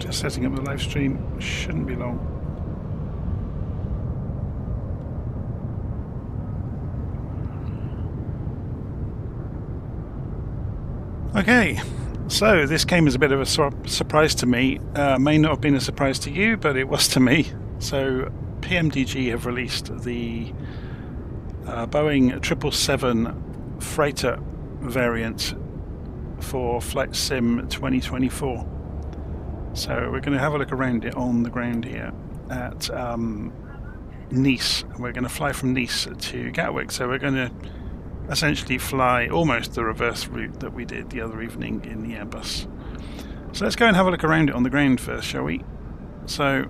Just setting up the live stream, shouldn't be long. Okay, so this came as a bit of a surprise to me. May not have been a surprise to you, but it was to me. So PMDG have released the Boeing 777 freighter variant for Flight Sim 2024. So we're going to have a look around it on the ground here at Nice. We're going to fly from Nice to Gatwick. So we're going to essentially fly almost the reverse route that we did the other evening in the Airbus. So let's go and have a look around it on the ground first, shall we? So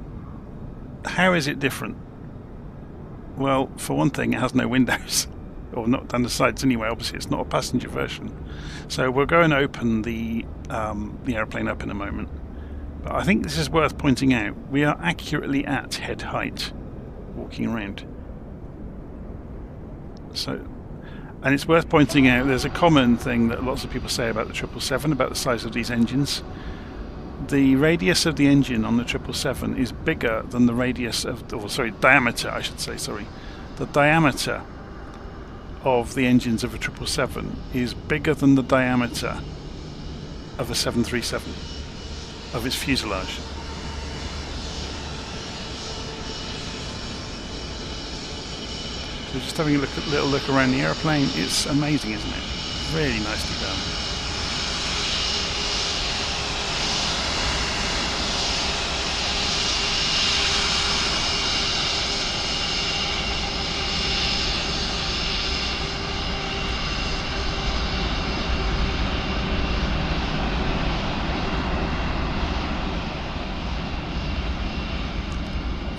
how is it different? Well, for one thing, it has no windows, or not down the sides anyway. Obviously it's not a passenger version. So we're going to open the airplane up in a moment. But I think this is worth pointing out. We are accurately at head height walking around. And it's worth pointing out, there's a common thing that lots of people say about the 777, about the size of these engines. The radius of the engine on the 777 is bigger than the radius of, diameter, I should say, sorry. The diameter of the engines of a 777 is bigger than the diameter of a 737, of its fuselage. So just having a little look around the airplane, it's amazing, isn't it? Really nicely done.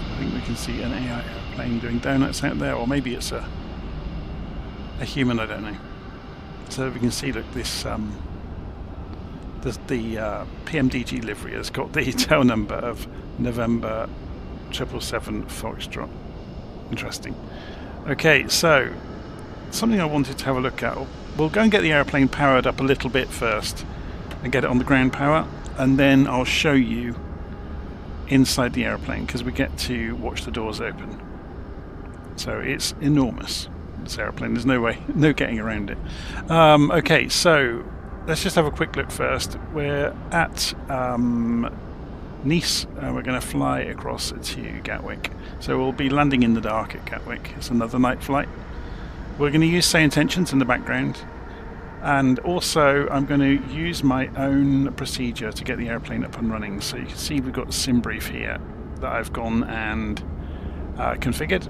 I think we can see an AI airplane doing donuts out there, or maybe it's a human, I don't know. So we can see, look, this the PMDG livery has got the tail number of November 777 Foxtrot. Interesting. Okay, so something I wanted to have a look at. We'll go and get the airplane powered up a little bit first and get it on the ground power, and then I'll show you inside the airplane, because we get to watch the doors open. So it's enormous, this airplane. There's no getting around it. Okay, so let's just have a quick look first. We're at Nice. We're going to fly across to Gatwick. So we'll be landing in the dark at Gatwick. It's another night flight. We're going to use SayIntentions in the background. And also I'm going to use my own procedure to get the airplane up and running. So you can see we've got SimBrief here that I've gone and configured.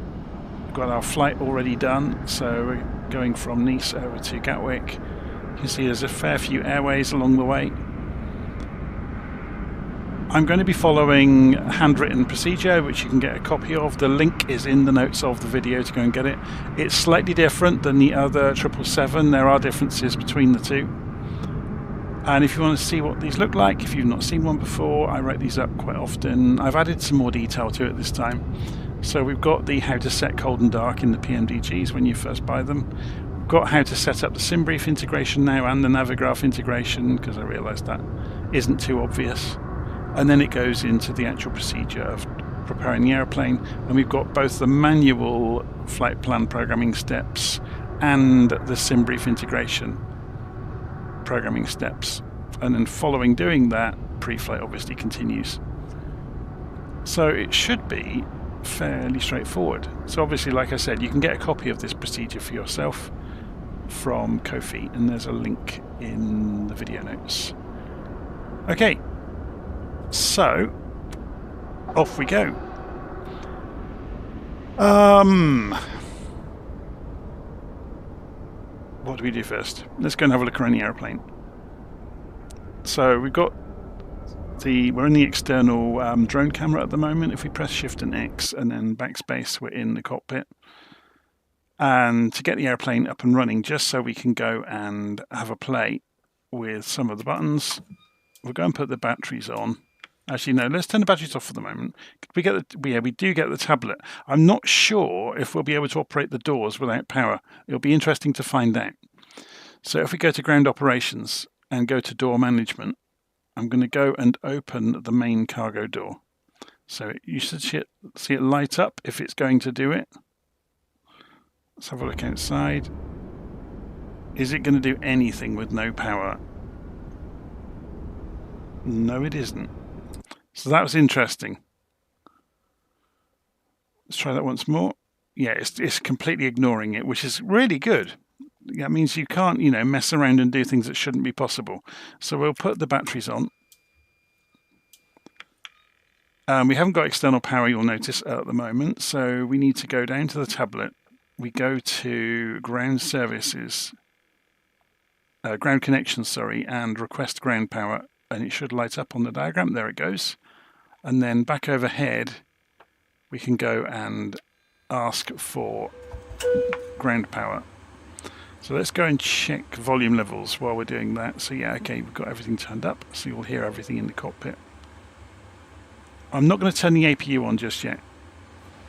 We've got our flight already done, so we're going from Nice over to Gatwick. You can see there's a fair few airways along the way. I'm going to be following a handwritten procedure, which you can get a copy of. The link is in the notes of the video to go and get it. It's slightly different than the other 777. There are differences between the two. And if you want to see what these look like, if you've not seen one before, I write these up quite often. I've added some more detail to it this time. So we've got the how to set cold and dark in the PMDGs when you first buy them. We've got how to set up the SimBrief integration now and the Navigraph integration, because I realised that isn't too obvious. And then it goes into the actual procedure of preparing the airplane, and we've got both the manual flight plan programming steps and the SimBrief integration programming steps. And then following doing that, pre-flight obviously continues. So it should be fairly straightforward. So obviously, like I said, you can get a copy of this procedure for yourself from Ko-fi, and there's a link in the video notes. Okay. So, off we go. What do we do first? Let's go and have a look around the airplane. So we've got we're in the external drone camera at the moment. If we press Shift and X and then backspace, we're in the cockpit. And to get the airplane up and running, just so we can go and have a play with some of the buttons, we'll go and put the batteries on. Actually, no, let's turn the batteries off for the moment. We do get the tablet. I'm not sure if we'll be able to operate the doors without power. It'll be interesting to find out. So if we go to ground operations and go to door management, I'm going to go and open the main cargo door. So you should see it light up if it's going to do it. Let's have a look outside. Is it going to do anything with no power? No, it isn't. So that was interesting. Let's try that once more. Yeah, it's completely ignoring it, which is really good. That means you can't, mess around and do things that shouldn't be possible. So we'll put the batteries on. We haven't got external power, you'll notice, at the moment. So we need to go down to the tablet. We go to ground services, ground connections, sorry, and request ground power. And it should light up on the diagram. There it goes. And then back overhead, we can go and ask for ground power. So let's go and check volume levels while we're doing that. So yeah, okay, we've got everything turned up, so you'll hear everything in the cockpit. I'm not going to turn the APU on just yet,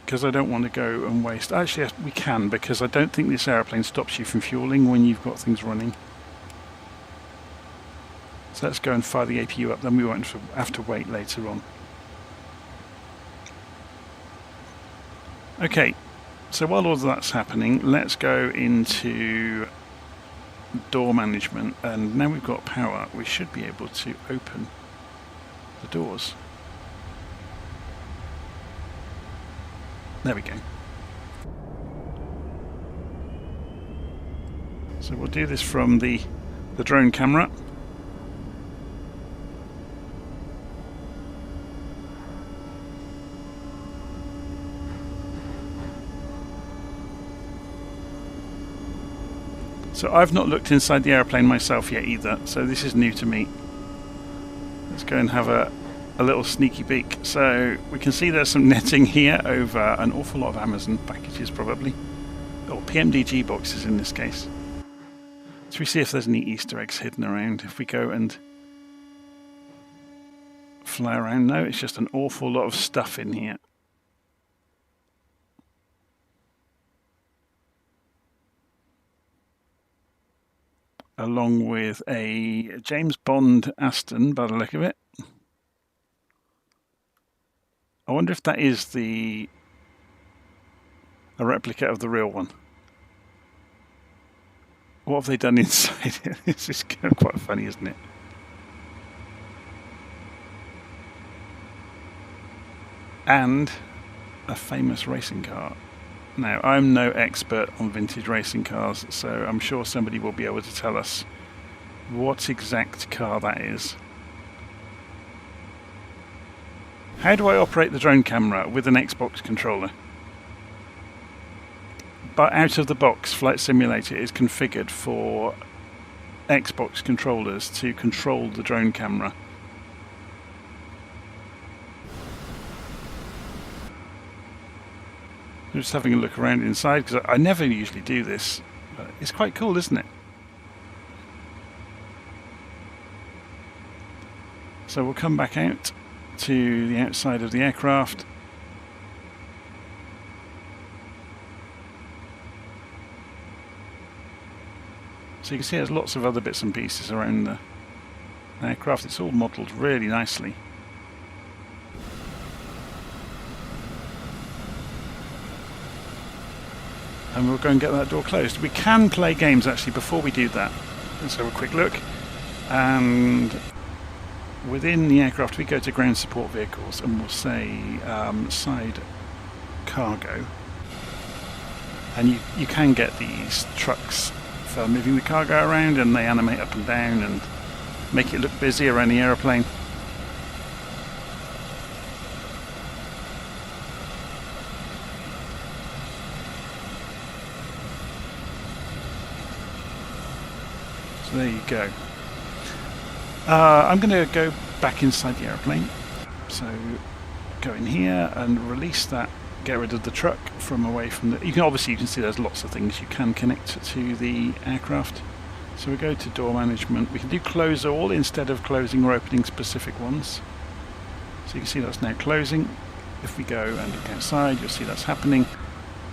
because I don't want to go and waste... Actually, we can, because I don't think this aeroplane stops you from fueling when you've got things running. So let's go and fire the APU up, then we won't have to wait later on. Okay, so while all of that's happening, let's go into door management, and now we've got power, we should be able to open the doors. There we go. So we'll do this from the drone camera. So I've not looked inside the airplane myself yet either, so this is new to me. Let's go and have a little sneaky peek. So we can see there's some netting here over an awful lot of Amazon packages probably, or PMDG boxes in this case. So we see if there's any Easter eggs hidden around. If we go and fly around, no, it's just an awful lot of stuff in here. Along with a James Bond Aston by the look of it. I wonder if that is a replica of the real one. What have they done inside it? This is kind of quite funny, isn't it? And a famous racing car. Now, I'm no expert on vintage racing cars, so I'm sure somebody will be able to tell us what exact car that is. How do I operate the drone camera with an Xbox controller? But out of the box, Flight Simulator is configured for Xbox controllers to control the drone camera. I'm just having a look around inside because I never usually do this. But it's quite cool, isn't it? So we'll come back out to the outside of the aircraft. So you can see there's lots of other bits and pieces around the aircraft. It's all modelled really nicely. And we'll go and get that door closed. We can play games actually before we do that. Let's have a quick look. And within the aircraft we go to ground support vehicles and we'll say side cargo. And you can get these trucks for moving the cargo around, and they animate up and down and make it look busy around the aeroplane. So there you go. I'm going to go back inside the aeroplane. So go in here and release that. Get rid of the truck from away from the... You can see there's lots of things you can connect to the aircraft. So we go to door management. We can do close all instead of closing or opening specific ones. So you can see that's now closing. If we go and look outside, you'll see that's happening.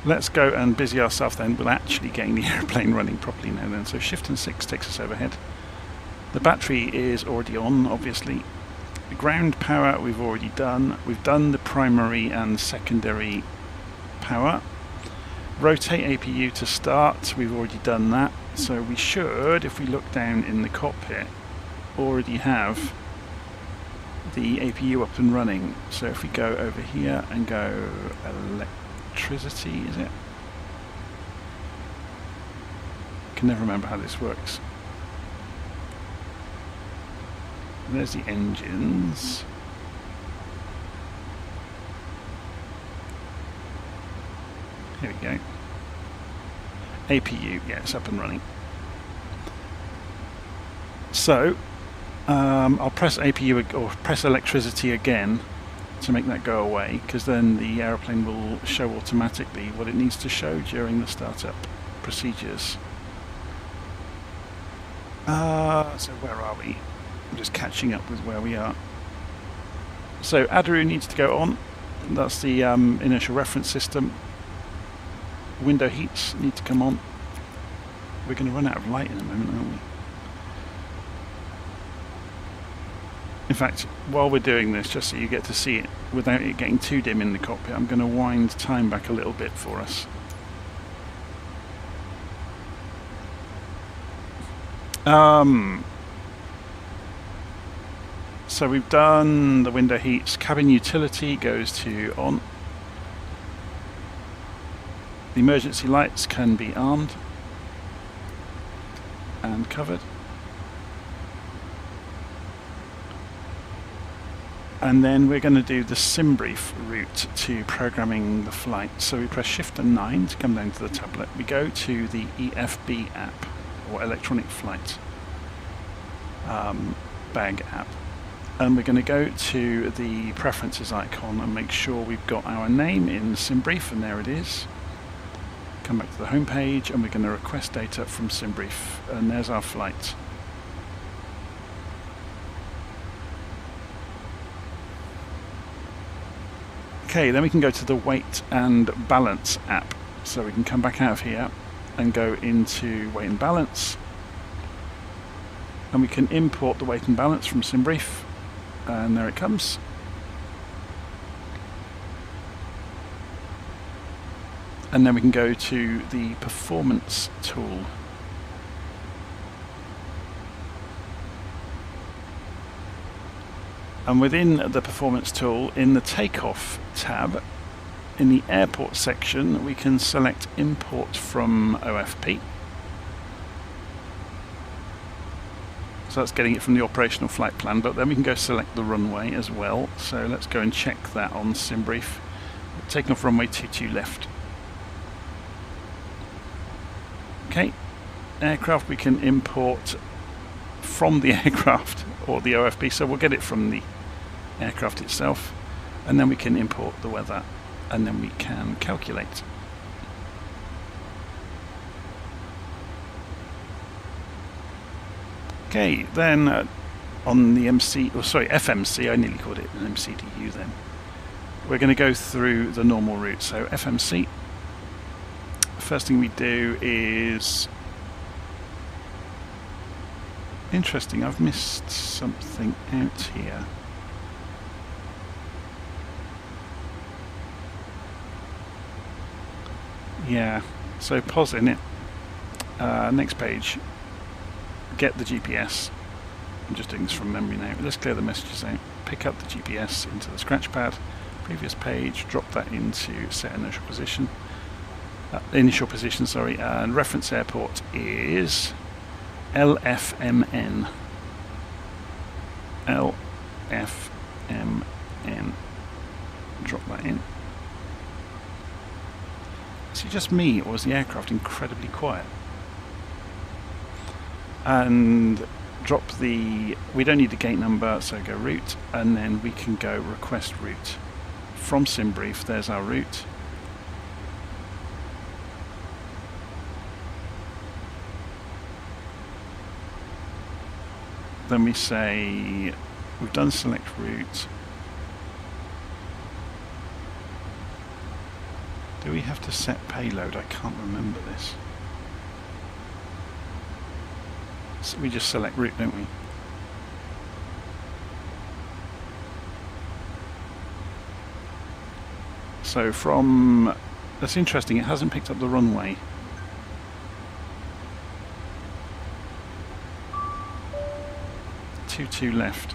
Let's go and busy ourselves then with actually getting the airplane running properly now then. So Shift and 6 takes us overhead. The battery is already on, obviously. The ground power we've already done. We've done the primary and secondary power. Rotate APU to start, we've already done that. So we should, if we look down in the cockpit, already have the APU up and running. So if we go over here and go electricity, is it? I can never remember how this works. There's the engines. Here we go. APU, yeah, it's up and running. So I'll press APU or press electricity again to make that go away, because then the aeroplane will show automatically what it needs to show during the startup procedures. So where are we? I'm just catching up with where we are. So ADRU needs to go on. That's the inertial reference system. Window heats need to come on. We're going to run out of light in a moment, aren't we? In fact, while we're doing this, just so you get to see it without it getting too dim in the cockpit, I'm going to wind time back a little bit for us. So we've done the window heats. Cabin utility goes to on. The emergency lights can be armed and covered. And then we're going to do the SimBrief route to programming the flight. So we press Shift and 9 to come down to the tablet. We go to the EFB app, or Electronic Flight Bag app. And we're going to go to the preferences icon and make sure we've got our name in SimBrief, and there it is. Come back to the home page and we're going to request data from SimBrief, and there's our flight. Okay, then we can go to the weight and balance app. So we can come back out of here and go into weight and balance, and we can import the weight and balance from SimBrief, and there it comes. And then we can go to the performance tool. And within the performance tool, in the takeoff tab, in the airport section, we can select import from OFP. So that's getting it from the operational flight plan, but then we can go select the runway as well. So let's go and check that on SimBrief. Taking off runway 22 left. Okay, aircraft we can import from the aircraft or the OFP, so we'll get it from the aircraft itself, and then we can import the weather, and then we can calculate. Okay, then on the FMC, I nearly called it an MCDU then. We're going to go through the normal route. So FMC, first thing we do is, interesting, I've missed something out here. Yeah, so pause in it. Next page. Get the GPS. I'm just doing this from memory now. Let's clear the messages out. Pick up the GPS into the scratch pad. Previous page. Drop that into set initial position. And reference airport is LFMN. LFMN. Drop that in. Is it just me, or is the aircraft incredibly quiet? And drop the, we don't need the gate number, so go route, and then we can go request route. From SimBrief, there's our route. Then we say, we've done select route. Do we have to set payload? I can't remember this. So we just select route, don't we? So from, that's interesting, it hasn't picked up the runway. Two left.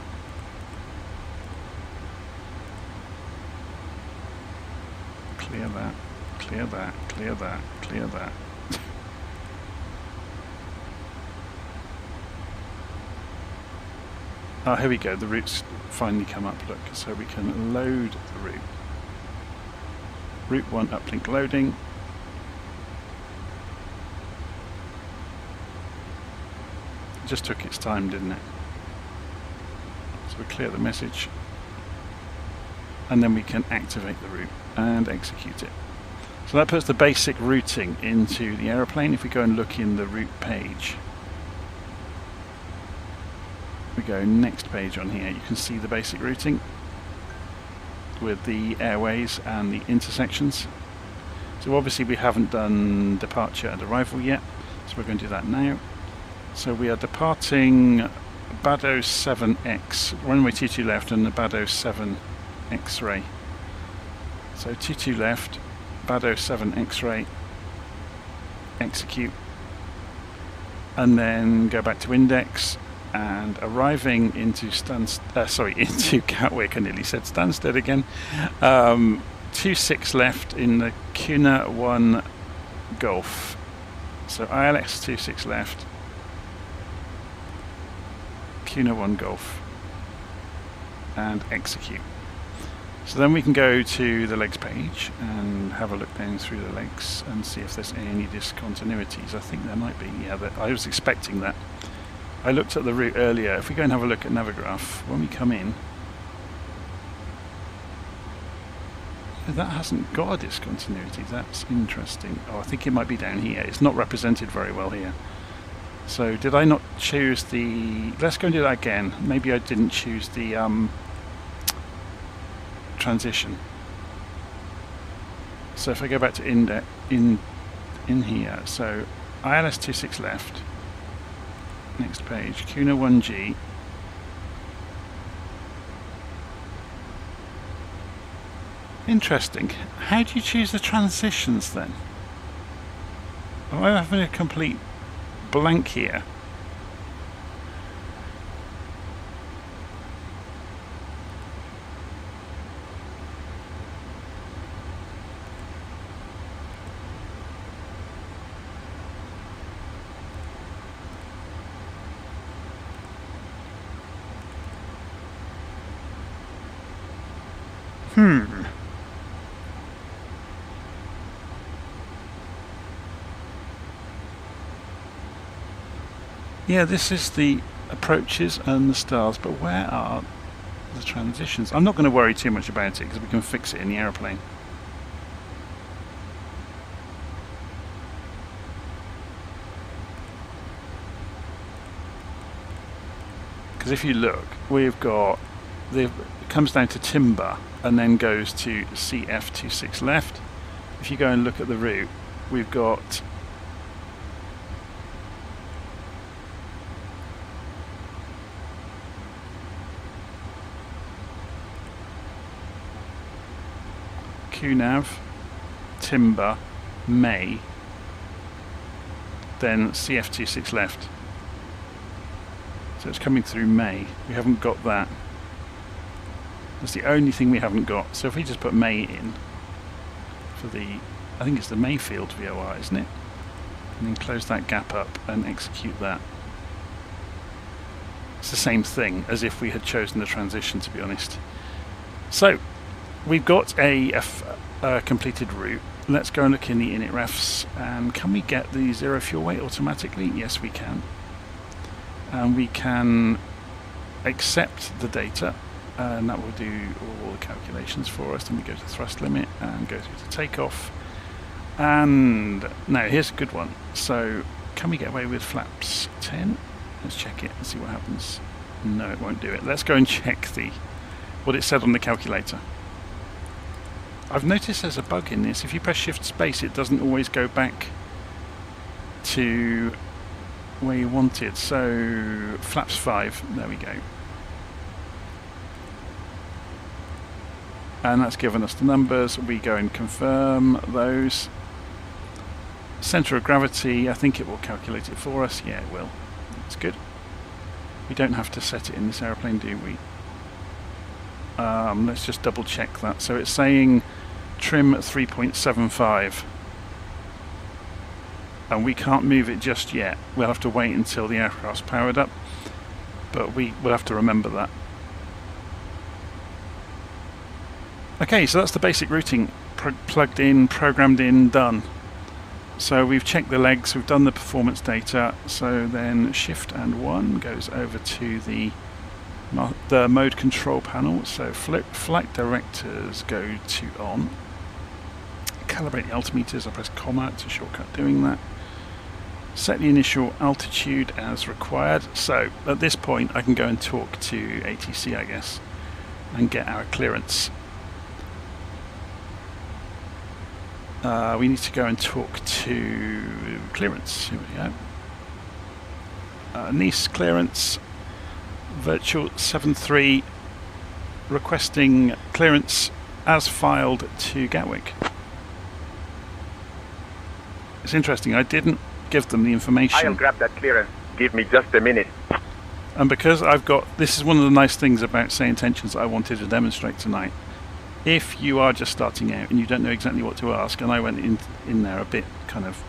Clear that, clear that, clear that, clear that. Oh, here we go, the route's finally come up, look, so we can load the route. Route 1 uplink loading. It just took its time, didn't it? So we clear the message, and then we can activate the route and execute it. So that puts the basic routing into the aeroplane. If we go and look in the route page, we go next page on here, you can see the basic routing with the airways and the intersections. So obviously we haven't done departure and arrival yet, so we're going to do that now. So we are departing Bado 7X, runway 22 left and the Bado 7 X-ray. So 22 left, Bado 7 X-ray, execute, and then go back to index. And arriving into into Gatwick, I nearly said Stansted again. 26 left in the Kuna 1 Golf. So ILX 26 left, Kuna 1 Golf, and execute. So then we can go to the legs page and have a look down through the legs and see if there's any discontinuities. I think there might be. Yeah, I was expecting that. I looked at the route earlier. If we go and have a look at Navigraph, when we come in, that hasn't got a discontinuity. That's interesting. Oh, I think it might be down here. It's not represented very well here. So did I not choose the... Let's go and do that again. Maybe I didn't choose the transition. So if I go back to index in here, so ILS 26 left. Next page, Kuna 1G. Interesting. How do you choose the transitions then? Am I having a complete blank here? Yeah, this is the approaches and the stars, but where are the transitions? I'm not going to worry too much about it because we can fix it in the aeroplane. Because if you look, we've got it comes down to timber and then goes to CF26 left. If you go and look at the route, we've got QNAV, timber, May, then CF26 left. So it's coming through May. We haven't got that. That's the only thing we haven't got. So if we just put May in for the, I think it's the Mayfield VOR, isn't it? And then close that gap up and execute that. It's the same thing as if we had chosen the transition, to be honest. So we've got a completed route. Let's go and look in the init refs. And can we get the zero fuel weight automatically? Yes, we can. And we can accept the data, and that will do all the calculations for us. Then we go to thrust limit and go through to takeoff. And now here's a good one. So can we get away with flaps 10? Let's check it and see what happens. No, it won't do it. Let's go and check what it said on the calculator. I've noticed there's a bug in this. If you press shift space, it doesn't always go back to where you want it. So flaps 5, there we go. and that's given us the numbers. We go and confirm those. Centre of gravity, I think it will calculate it for us. Yeah, it will. That's good. We don't have to set it in this aeroplane, do we? Let's just double check that. So it's saying trim 3.75, and we can't move it just yet. We'll have to wait until the aircraft's powered up, but we'll have to remember that. Okay, so that's the basic routing, plugged in, programmed in, done. So we've checked the legs, we've done the performance data, so then Shift and 1 goes over to the mode control panel. So flight directors go to on. Calibrate the altimeters, I press comma to shortcut doing that. Set the initial altitude as required. So at this point I can go and talk to ATC, I guess, and get our clearance. We need to go and talk to clearance. Here we go. Nice clearance, virtual 73, requesting clearance as filed to Gatwick. It's interesting, I didn't give them the information. I'll grab that clearance. Give me just a minute. And because I've got, this is one of the nice things about SayIntentions that I wanted to demonstrate tonight. If you are just starting out and you don't know exactly what to ask, and I went in there a bit kind of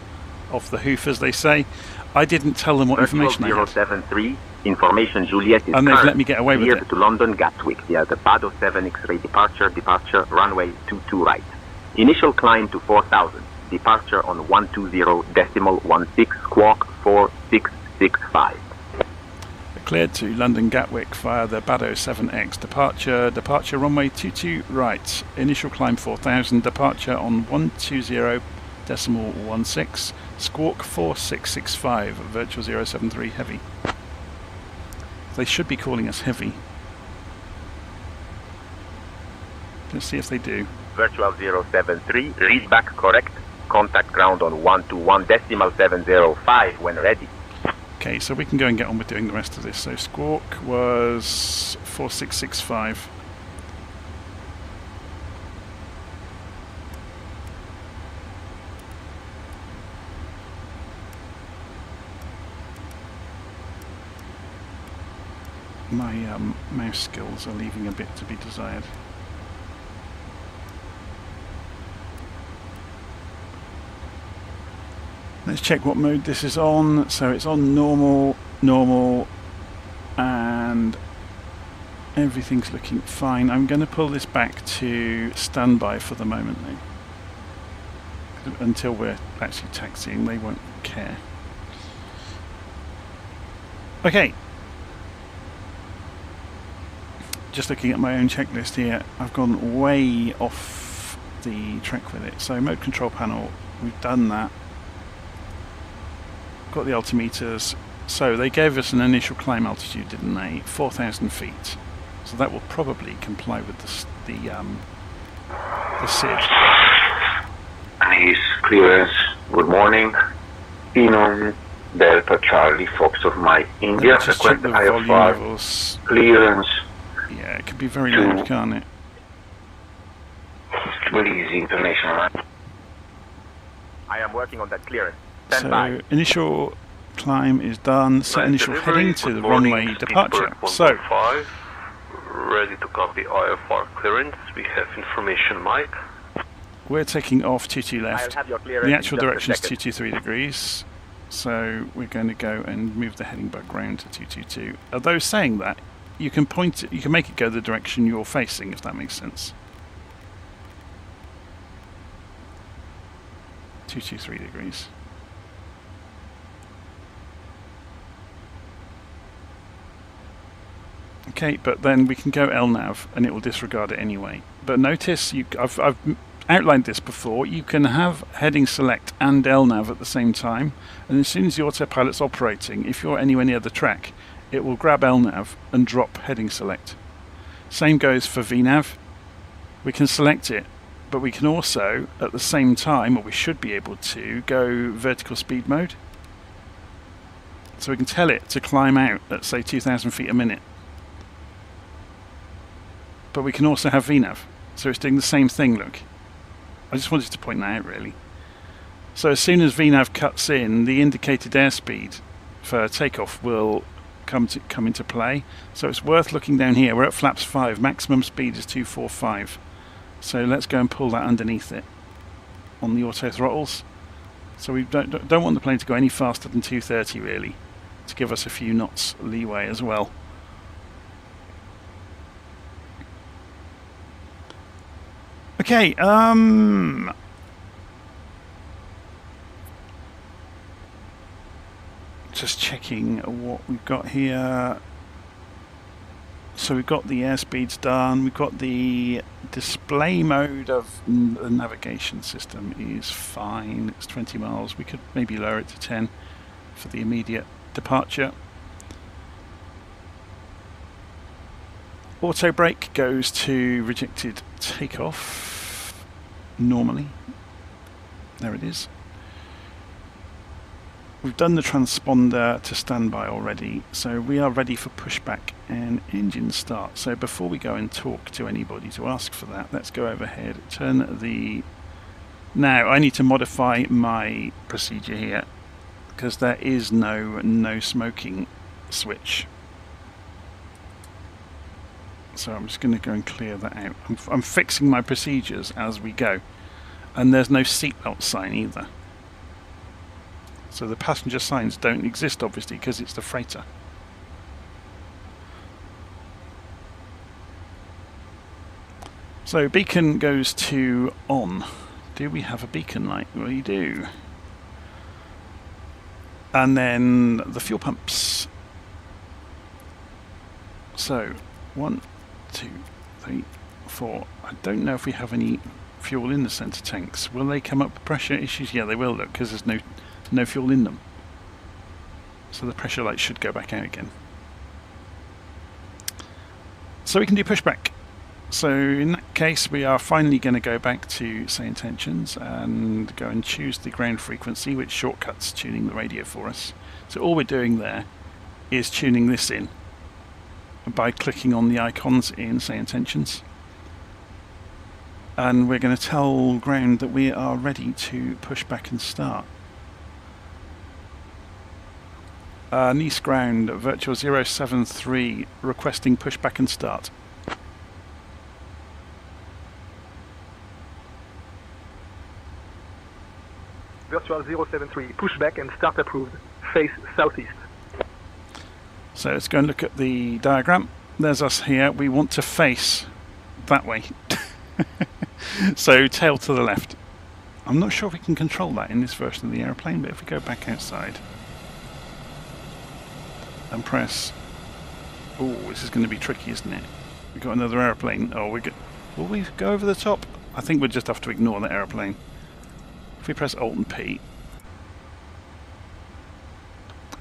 off the hoof, as they say, I didn't tell them what information I had. 073, information Juliet is and they've let me get away with it. To London Gatwick via the Pado 7 X-ray departure, runway 22 right. Initial climb to 4000, departure on 120.16, squawk 4665. Cleared to London Gatwick via the Bado 7X departure runway 22 right, initial climb 4000, departure on 120.16, squawk 4665, virtual 073 heavy. They should be calling us heavy. Let's see if they do. Virtual 073, read back correct, contact ground on 121.705 when ready. Okay, so we can go and get on with doing the rest of this. So squawk was 4665. My mouse skills are leaving a bit to be desired. Let's check what mode this is on. So it's on normal, and everything's looking fine. I'm going to pull this back to standby for the moment though. Until we're actually taxiing, they won't care. Okay. Just looking at my own checklist here, I've gone way off the track with it. So mode control panel, we've done that. Got the altimeters. So they gave us an initial climb altitude, didn't they? 4,000 feet. So that will probably comply with the SID. His clearance. Good morning. Pinon Delta Charlie Fox of my India. Just check the volume levels. Clearance. Yeah, it could be very loud, can't it? Please, international. I am working on that clearance. So initial climb is done. Set initial heading to the runway departure. So ready to copy IFR clearance. We have information, Mike. We're taking off 22 left. The actual direction is 223 degrees. So we're going to go and move the heading back round to 222. Although saying that, you can point it, you can make it go the direction you're facing, if that makes sense. 223 degrees. Okay, but then we can go LNAV and it will disregard it anyway. But notice, I've outlined this before, you can have heading select and LNAV at the same time, and as soon as the autopilot's operating, if you're anywhere near the track, it will grab LNAV and drop heading select. Same goes for VNAV. We can select it, but we can also, at the same time, or we should be able to, go vertical speed mode. So we can tell it to climb out at, say, 2,000 feet a minute. But we can also have VNAV. So it's doing the same thing, look. I just wanted to point that out, really. So as soon as VNAV cuts in, the indicated airspeed for takeoff will come into play. So it's worth looking down here. We're at flaps 5. Maximum speed is 245. So let's go and pull that underneath it on the auto throttles. So we don't want the plane to go any faster than 230, really, to give us a few knots leeway as well. Okay, just checking what we've got here. So we've got the airspeeds done, we've got the display mode of the navigation system is fine, it's 20 miles, we could maybe lower it to 10 for the immediate departure. Auto brake goes to rejected takeoff normally. There it is. We've done the transponder to standby already, so we are ready for pushback and engine start. So before we go and talk to anybody to ask for that, let's go overhead, turn the... Now I need to modify my procedure here because there is no smoking switch. So I'm just going to go and clear that out. I'm fixing my procedures as we go, and there's no seatbelt sign either. So the passenger signs don't exist, obviously, because it's the freighter. So beacon goes to on. Do we have a beacon light? We do. And then the fuel pumps. So 1, 2, 3, 4. I don't know if we have any fuel in the centre tanks. Will they come up with pressure issues? Yeah, they will, look, because there's no fuel in them. So the pressure light should go back out again. So we can do pushback. So in that case we are finally going to go back to SayIntentions and go and choose the ground frequency, which shortcuts tuning the radio for us. So all we're doing there is tuning this in by clicking on the icons in SayIntentions. And we're going to tell ground that we are ready to push back and start. Nice ground, virtual 073, requesting pushback and start. Virtual 073, pushback and start approved. Face southeast. So let's go and look at the diagram. There's us here. We want to face that way. So tail to the left. I'm not sure if we can control that in this version of the aeroplane, but if we go back outside and press... Oh, this is going to be tricky, isn't it? We've got another aeroplane. Oh, will we go over the top? I think we'll just have to ignore that aeroplane. If we press Alt and P.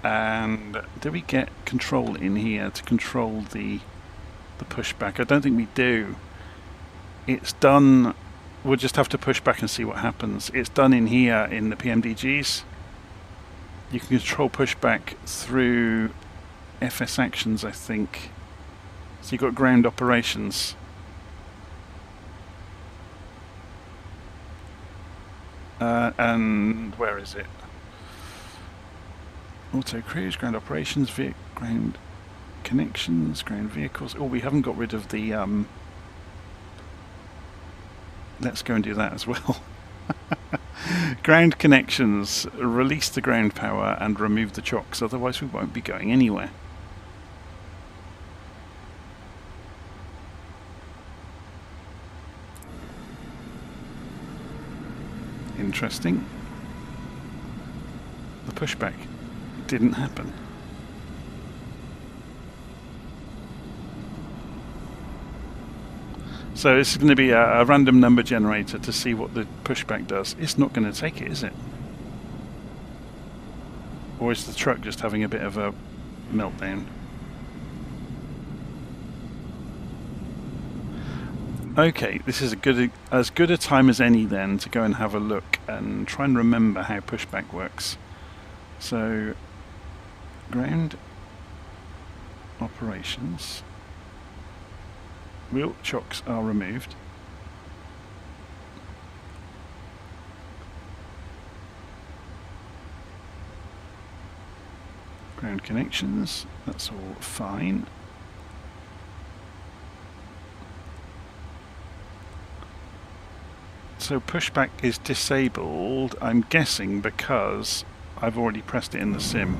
And do we get control in here to control the pushback? I don't think we do. It's done. We'll just have to push back and see what happens. It's done in here in the PMDGs. You can control pushback through FS actions, I think. So you've got ground operations. And where is it? Auto cruise, ground operations, ground connections, ground vehicles. Oh, we haven't got rid of the... Let's go and do that as well. Ground connections, release the ground power and remove the chocks, otherwise we won't be going anywhere. Interesting. The pushback didn't happen. So this is going to be a random number generator to see what the pushback does. It's not going to take it, is it? Or is the truck just having a bit of a meltdown? Okay, this is as good a time as any then to go and have a look and try and remember how pushback works. So, ground operations. Wheel chocks are removed. Ground connections, that's all fine. So pushback is disabled, I'm guessing because I've already pressed it in the sim.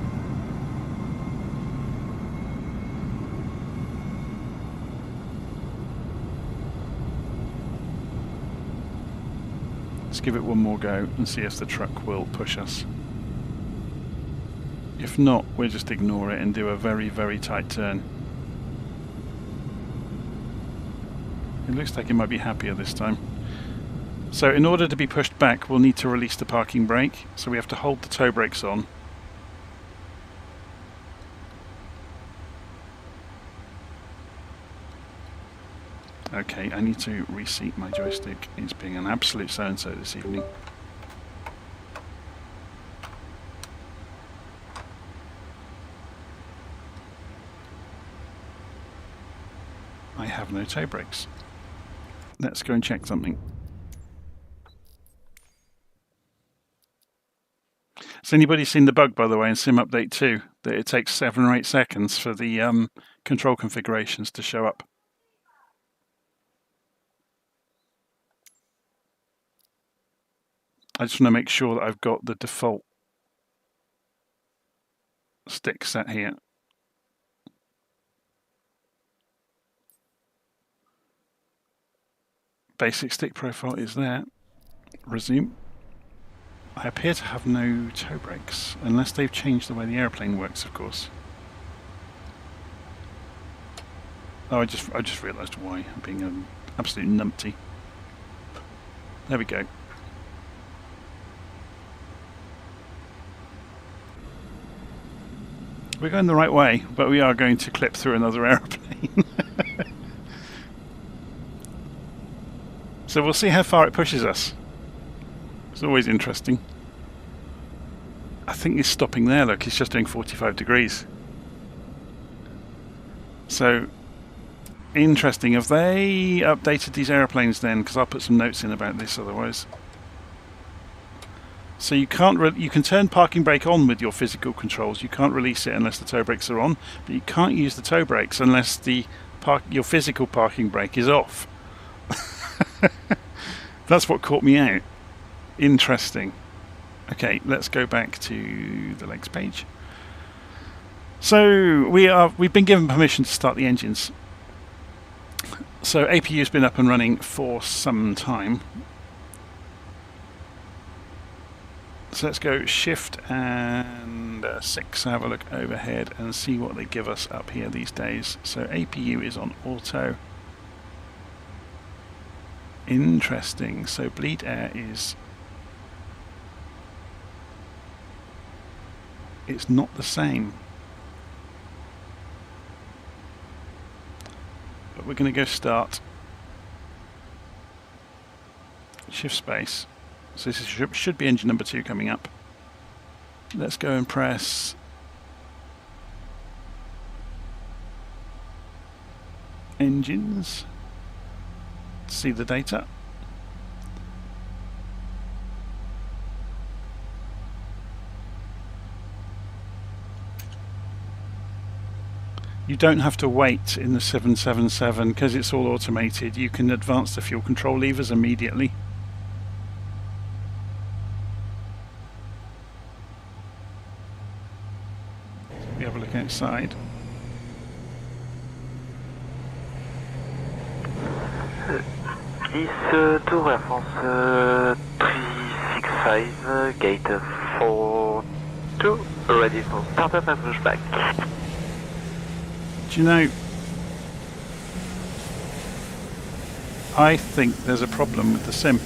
Let's give it one more go and see if the truck will push us. If not, we'll just ignore it and do a very, very tight turn. It looks like it might be happier this time. So in order to be pushed back, we'll need to release the parking brake. So we have to hold the toe brakes on. Okay, I need to reseat my joystick. It's being an absolute so-and-so this evening. I have no toe brakes. Let's go and check something. Has anybody seen the bug, by the way, in Sim Update 2, that it takes 7 or 8 seconds for the control configurations to show up? I just want to make sure that I've got the default stick set here. Basic stick profile is there. Resume. I appear to have no toe brakes, unless they've changed the way the airplane works, of course. Oh, I just realised why. I'm being an absolute numpty. There we go. We're going the right way, but we are going to clip through another aeroplane. So we'll see how far it pushes us. It's always interesting. I think it's stopping there, look, it's just doing 45 degrees. So, interesting. Have they updated these aeroplanes then? Because I'll put some notes in about this otherwise. So you can't you can turn parking brake on with your physical controls. You can't release it unless the toe brakes are on, but you can't use the toe brakes unless your physical parking brake is off. That's what caught me out. Interesting. Okay, let's go back to the legs page. So we've been given permission to start the engines. So APU's been up and running for some time. So let's go Shift and 6, have a look overhead and see what they give us up here these days. So APU is on auto. Interesting. So bleed air is... it's not the same. But we're going to go start. Shift space. So this should be engine number 2 coming up. Let's go and press engines. See the data. You don't have to wait in the 777 because it's all automated. You can advance the fuel control levers immediately. We have a look outside. East to reference 365, gate 42, ready for startup and pushback. Do you know, I think there's a problem with the sim.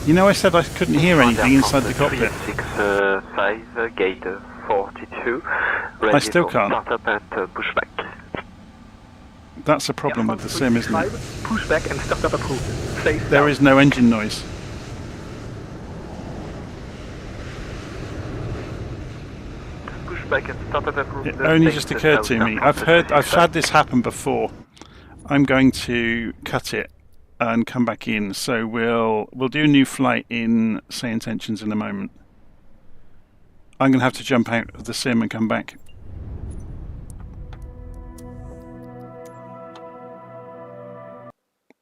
You know, I said I couldn't hear anything inside the cockpit. 365, gate 42, ready I still for can't. startup and pushback. That's a problem with the sim, isn't it? Pushback and startup approved. Face There down. is no engine noise. Pushback and startup approved. It only just occurred to me. I've had this happen before. I'm going to cut it and come back in. So we'll do a new flight in SayIntentions in a moment. I'm going to have to jump out of the sim and come back.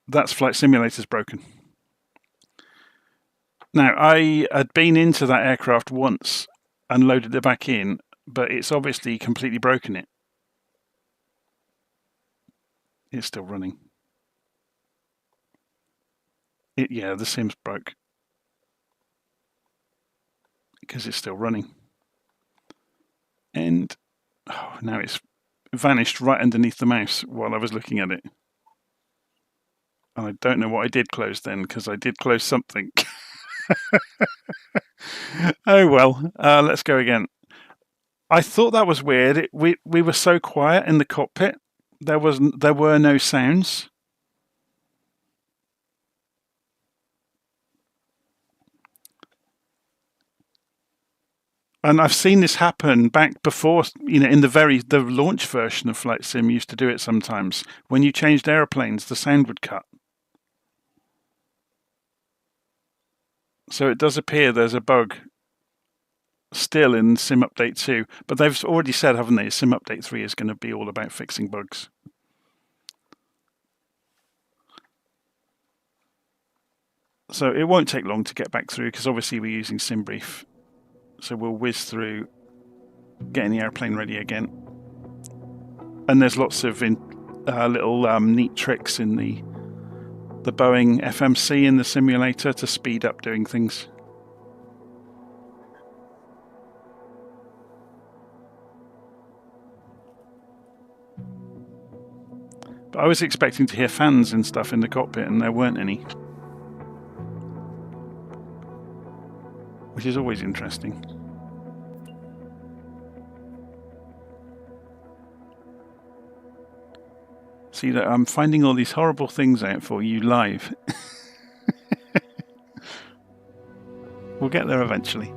That's Flight Simulator's broken. Now, I had been into that aircraft once and loaded it back in, but it's obviously completely broken it. It's still running. Yeah, the sim's broke. Because it's still running. And now it's vanished right underneath the mouse while I was looking at it. And I don't know what I did close then, because I did close something. Oh well, let's go again. I thought that was weird. We were so quiet in the cockpit. There were no sounds. And I've seen this happen back before, in the launch version of Flight Sim used to do it sometimes. When you changed airplanes, the sound would cut. So it does appear there's a bug still in Sim Update 2, but they've already said, haven't they, Sim Update 3 is going to be all about fixing bugs. So it won't take long to get back through, because obviously we're using SimBrief. So we'll whiz through, getting the airplane ready again. And there's lots of little neat tricks in the Boeing FMC in the simulator to speed up doing things. But I was expecting to hear fans and stuff in the cockpit, and there weren't any. Which is always interesting. See that I'm finding all these horrible things out for you live. We'll get there eventually.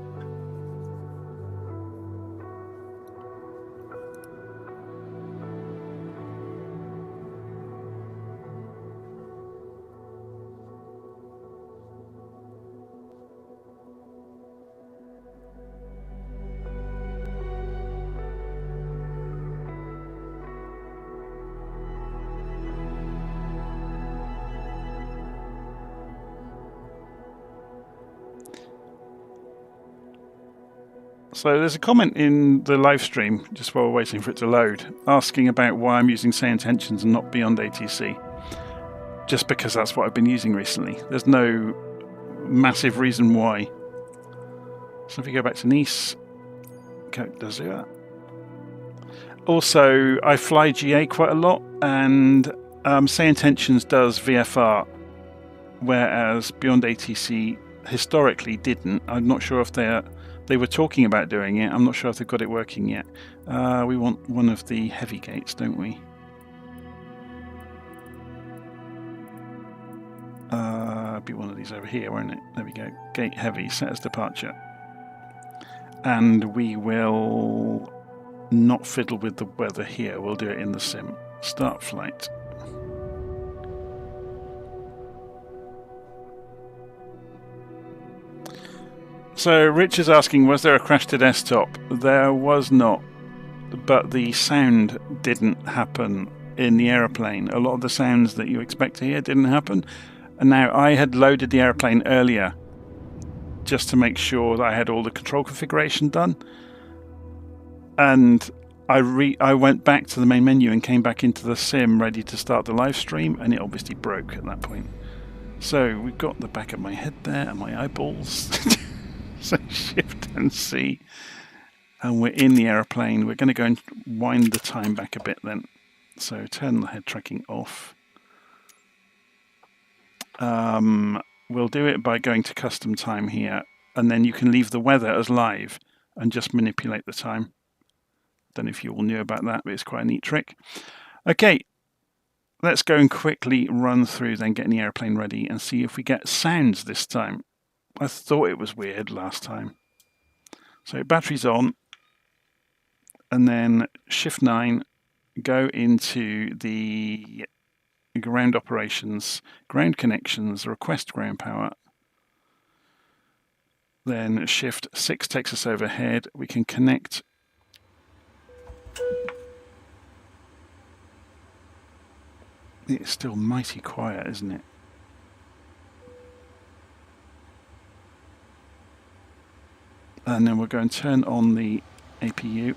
So there's a comment in the live stream, just while we're waiting for it to load, asking about why I'm using SayIntentions and not Beyond ATC. Just because that's what I've been using recently. There's no massive reason why. So if we go back to Nice, Coke does that. Also, I fly GA quite a lot, and SayIntentions does VFR, whereas Beyond ATC historically didn't. I'm not sure if they were talking about doing it. I'm not sure if they've got it working yet. We want one of the heavy gates, don't we? Be one of these over here, won't it? There we go. Gate heavy, set as departure. And we will not fiddle with the weather here. We'll do it in the sim. Start flight. So Rich is asking, was there a crash to desktop? There was not, but the sound didn't happen in the aeroplane. A lot of the sounds that you expect to hear didn't happen. And now I had loaded the airplane earlier just to make sure that I had all the control configuration done. And I went back to the main menu and came back into the sim ready to start the live stream, and it obviously broke at that point. So we've got the back of my head there and my eyeballs. So Shift and C, and we're in the aeroplane. We're going to go and wind the time back a bit then. So turn the head tracking off. We'll do it by going to custom time here, and then you can leave the weather as live and just manipulate the time. Don't know if you all knew about that, but it's quite a neat trick. Okay, let's go and quickly run through then getting the airplane ready and see if we get sounds this time. I thought it was weird last time. So battery's on, and then Shift 9, go into the ground operations, ground connections, request ground power. Then Shift 6 takes us overhead. We can connect it's still mighty quiet, isn't it? And then we'll go and turn on the APU.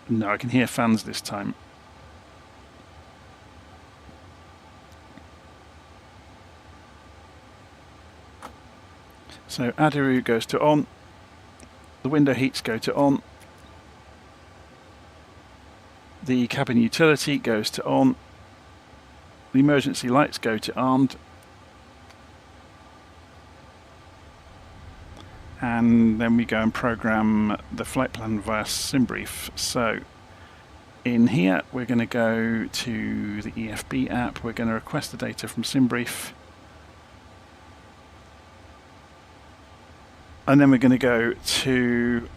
No, I can hear fans this time. So Adiru goes to on, the window heats go to on, the cabin utility goes to on, the emergency lights go to armed, and then we go and program the flight plan via SimBrief. So in here we're going to go to the EFB app, we're going to request the data from SimBrief. And then we're going to go to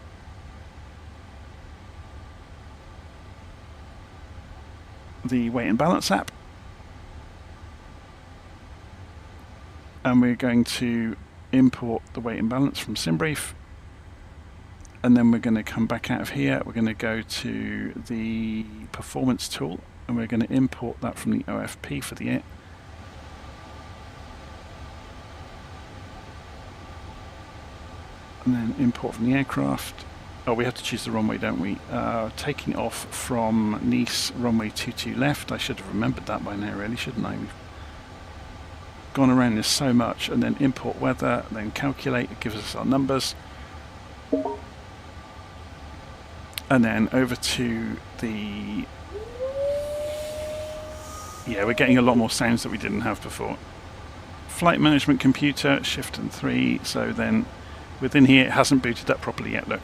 the weight and balance app. And we're going to import the weight and balance from SimBrief. And then we're going to come back out of here. We're going to go to the performance tool and we're going to import that from the OFP for the air. And then import from the aircraft. Oh, we have to choose the runway, don't we? Taking off from Nice, runway 22 left. I should have remembered that by now, really, shouldn't I? We've gone around this so much. And then import weather, then calculate. It gives us our numbers. And then over to the... Yeah, we're getting a lot more sounds that we didn't have before. Flight management computer, Shift and 3. So then... Within here, it hasn't booted up properly yet, look.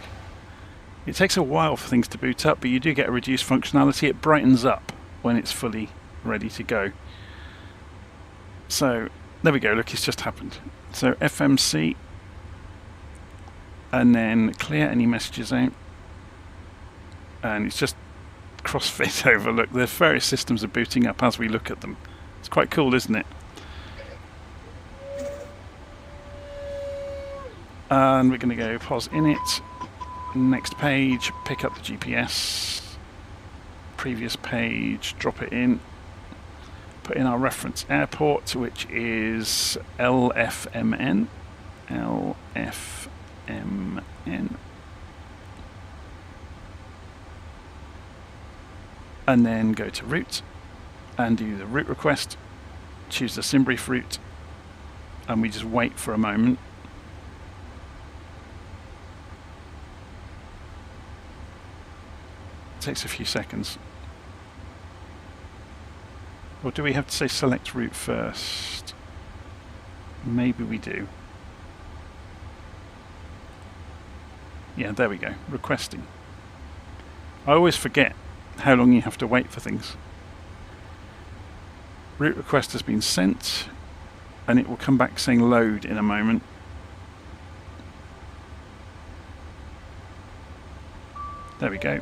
It takes a while for things to boot up, but you do get a reduced functionality. It brightens up when it's fully ready to go. So, there we go, look, it's just happened. So, FMC, and then clear any messages out. And it's just crossfit over, look, the various systems are booting up as we look at them. It's quite cool, isn't it? And we're going to go pause init, next page, pick up the GPS, previous page, drop it in, put in our reference airport, which is LFMN, and then go to route and do the route request, choose the SimBrief route, and we just wait for a moment. Takes a few seconds. Or do we have to say select route first? Maybe we do. Yeah, there we go. Requesting. I always forget how long you have to wait for things. Route request has been sent, and it will come back saying load in a moment. There we go.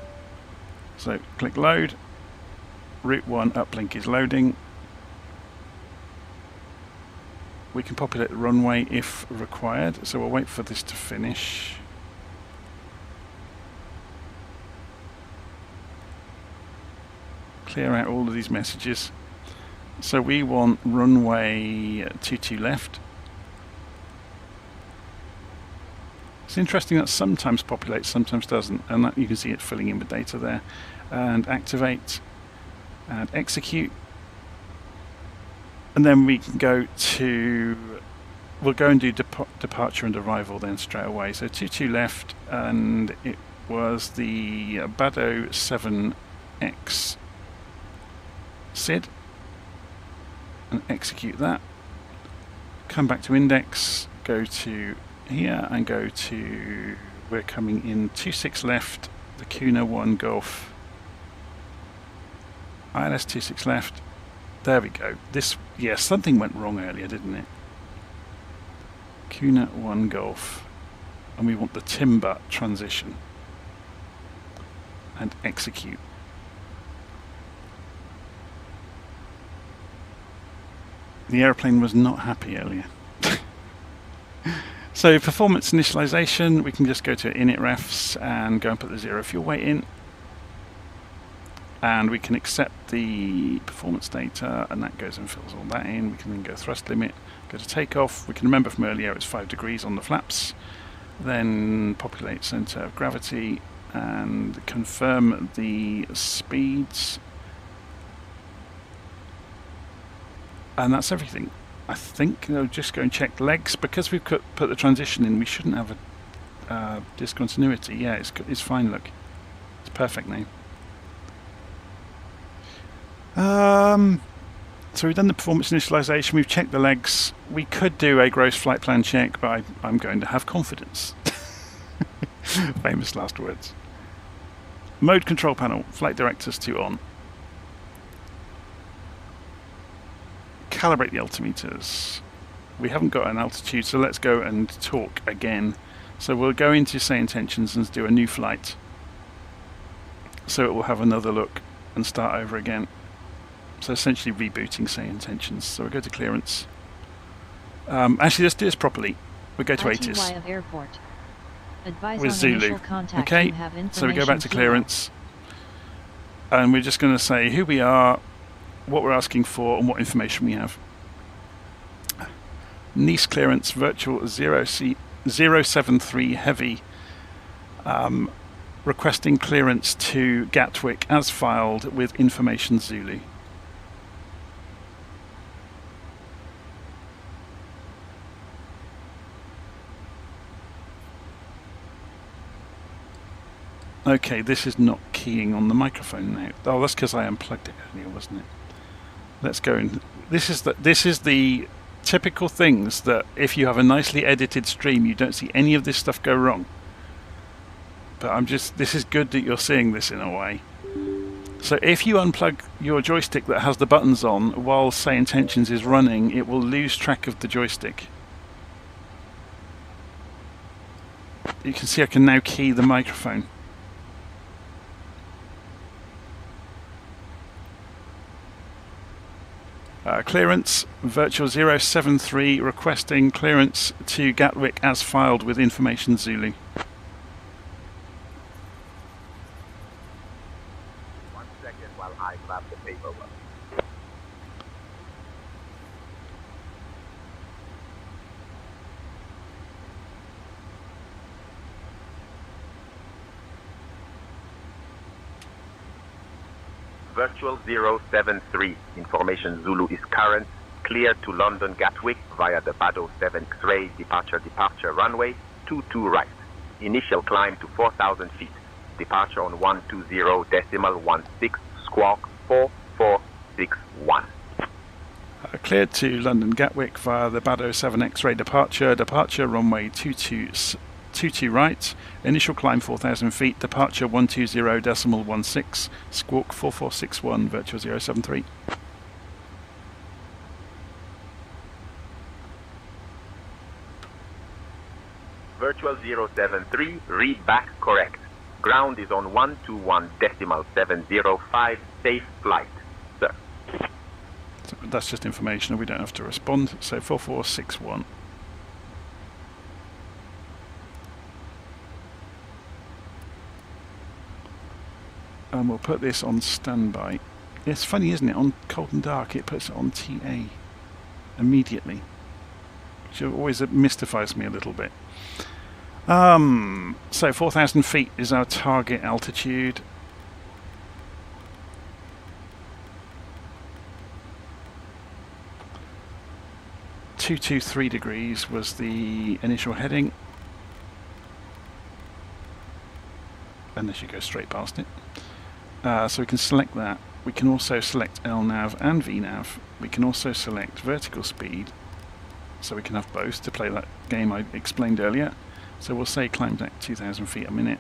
So click load, route 1 uplink is loading. We can populate the runway if required, so we'll wait for this to finish. Clear out all of these messages. So we want runway 22 left. It's interesting that sometimes populates, sometimes doesn't, and that you can see it filling in with data there. And activate and execute. And then we can go to, we'll go and do departure and arrival then straight away. So 22 left, and it was the Bado 7X SID. And execute that. Come back to index, go to here and go to, we're coming in 26 left, the Kuna 1 Golf, ILS 26 left, there we go. This, yeah, something went wrong earlier, didn't it? Kuna 1 Golf, and we want the timber transition, and execute. The airplane was not happy earlier. So performance initialization, we can just go to init refs and go and put the 0 fuel weight in. And we can accept the performance data, and that goes and fills all that in. We can then go thrust limit, go to takeoff. We can remember from earlier it's 5 degrees on the flaps. Then populate center of gravity and confirm the speeds. And that's everything. I think just go and check legs. Because we've put the transition in, we shouldn't have a discontinuity. Yeah, it's fine, look. It's perfect now. So we've done the performance initialization, we've checked the legs. We could do a gross flight plan check, but I'm going to have confidence. Famous last words. Mode control panel, flight directors to on. Calibrate the altimeters. We haven't got an altitude, so let's go and talk again. So we'll go into SayIntentions and do a new flight. So it will have another look and start over again. So essentially rebooting SayIntentions. So we'll go to clearance. Actually, let's do this properly. We'll go to ATIS with Zulu. Okay, so we go back to clearance. And we're just going to say who we are, what we're asking for, and what information we have. Nice clearance, virtual 073 heavy. Requesting clearance to Gatwick as filed with information Zulu. Okay, this is not keying on the microphone now. Oh, that's because I unplugged it earlier, wasn't it? Let's go and this is the typical things that if you have a nicely edited stream, you don't see any of this stuff go wrong. But this is good that you're seeing this in a way. So if you unplug your joystick that has the buttons on while SayIntentions is running, it will lose track of the joystick. You can see I can now key the microphone. Clearance, virtual 073 requesting clearance to Gatwick as filed with information Zulu. 1 second while I grab the paperwork. Virtual 073, information Zulu is current, clear to London Gatwick via the Bado 7 X-ray departure runway 22 right. Initial climb to 4,000 feet. Departure on 120.16 squawk 4461. Cleared to London Gatwick via the Bado 7 X-ray departure runway 22 right, initial climb 4,000 feet, departure 120.16, squawk 4461, virtual 073. Virtual 073, read back correct. Ground is on 121.705, safe flight, sir. So that's just information, we don't have to respond, so 4461. And we'll put this on standby. It's funny, isn't it? On cold and dark, it puts it on TA immediately, which always mystifies me a little bit. So 4,000 feet is our target altitude. (223 degrees) was the initial heading, unless you go straight past it. So we can select that. We can also select LNAV and VNAV. We can also select vertical speed, so we can have both to play that game I explained earlier. So we'll say climb at 2,000 feet a minute.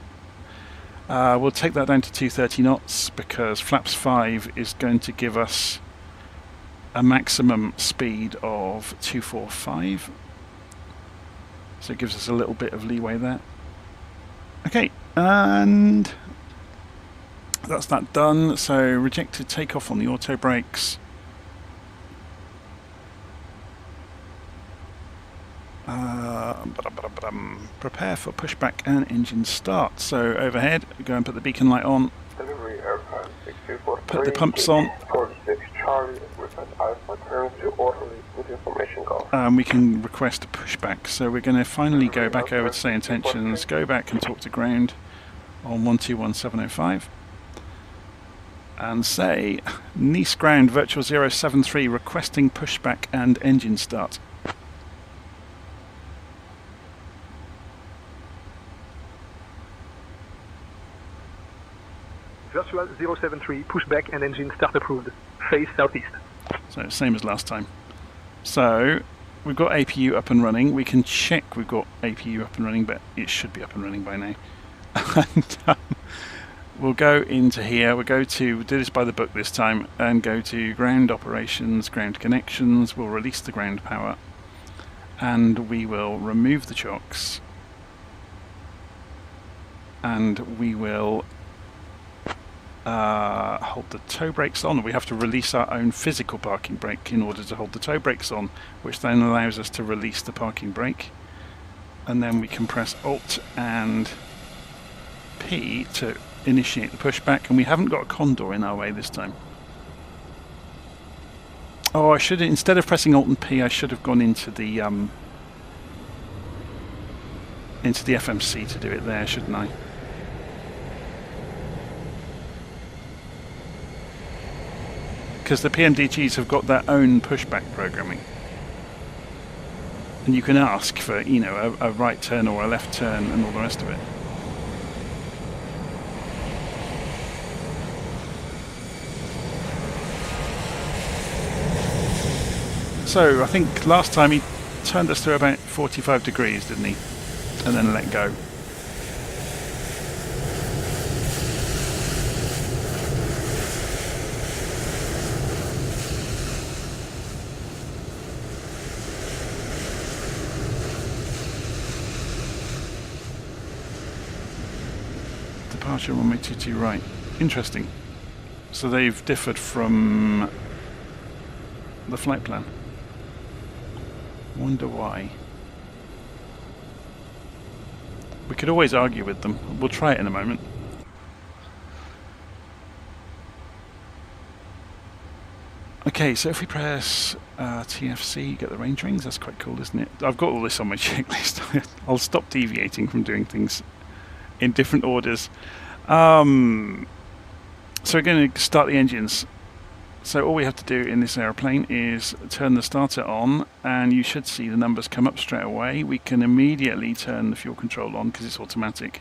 We'll take that down to 230 knots because flaps 5 is going to give us a maximum speed of 245. So it gives us a little bit of leeway there. Okay, and that's that done. So rejected takeoff on the auto brakes. Prepare for pushback and engine start. So overhead, go and put the beacon light on. Delivery aircraft 6243. Put the pumps on. 46 Charlie, request Alpha, turn to orderly with information call. We can request a pushback. So we're going to finally go back over to SayIntentions, go back and talk to ground on 121705. And say, Nice ground, virtual 073, requesting pushback and engine start. Virtual 073, pushback and engine start approved. Face southeast. So same as last time. So we've got APU up and running. We can check we've got APU up and running, but it should be up and running by now. And we'll go into here. We'll do this by the book this time, and go to ground operations, ground connections. We'll release the ground power, and we will remove the chocks, and we will hold the tow brakes on. We have to release our own physical parking brake in order to hold the tow brakes on, which then allows us to release the parking brake, and then we can press Alt and P to initiate the pushback. And we haven't got a condor in our way this time. Oh, I should, instead of pressing Alt and P, I should have gone into the FMC to do it there, shouldn't I? Because the PMDGs have got their own pushback programming, and you can ask for, you know, a right turn or a left turn and all the rest of it. So I think last time he turned us to about 45 degrees, didn't he? And then let go. Departure runway 22 right. Interesting. So they've differed from the flight plan. Wonder why. We could always argue with them. We'll try it in a moment. Okay, so if we press TFC, get the range rings. That's quite cool, isn't it? I've got all this on my checklist. I'll stop deviating from doing things in different orders. So we're going to start the engines. So all we have to do in this aeroplane is turn the starter on, and you should see the numbers come up straight away. We can immediately turn the fuel control on because it's automatic.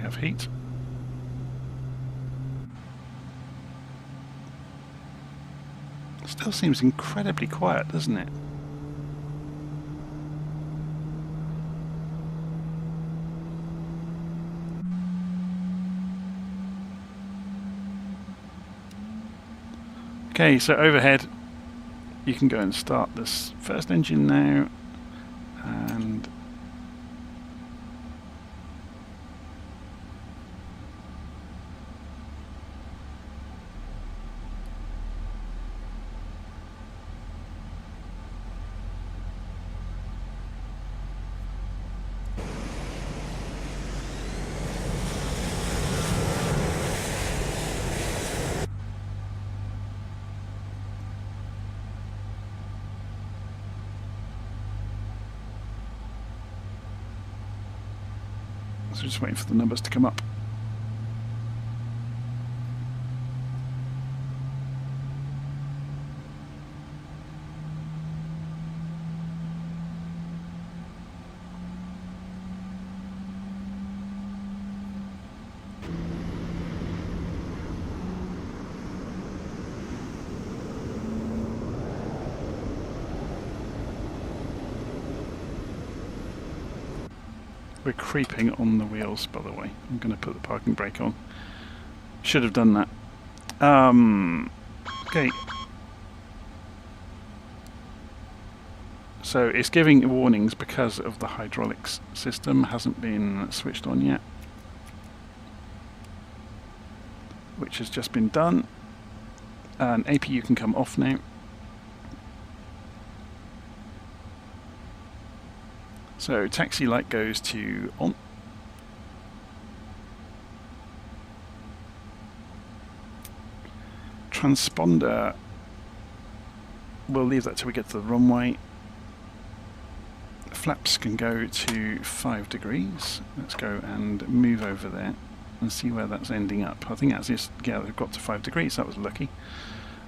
Have heat. Still seems incredibly quiet, doesn't it? Okay, so overhead you can go and start this first engine now, and so just waiting for the numbers to come up. We're creeping on the wheels, by the way. I'm going to put the parking brake on. Should have done that. Okay. So it's giving warnings because of the hydraulics system hasn't been switched on yet, which has just been done. And APU can come off now. So taxi light goes to on. Transponder, we'll leave that till we get to the runway. Flaps can go to 5 degrees. Let's go and move over there and see where that's ending up. I think that's just, yeah, we've got to 5 degrees. That was lucky.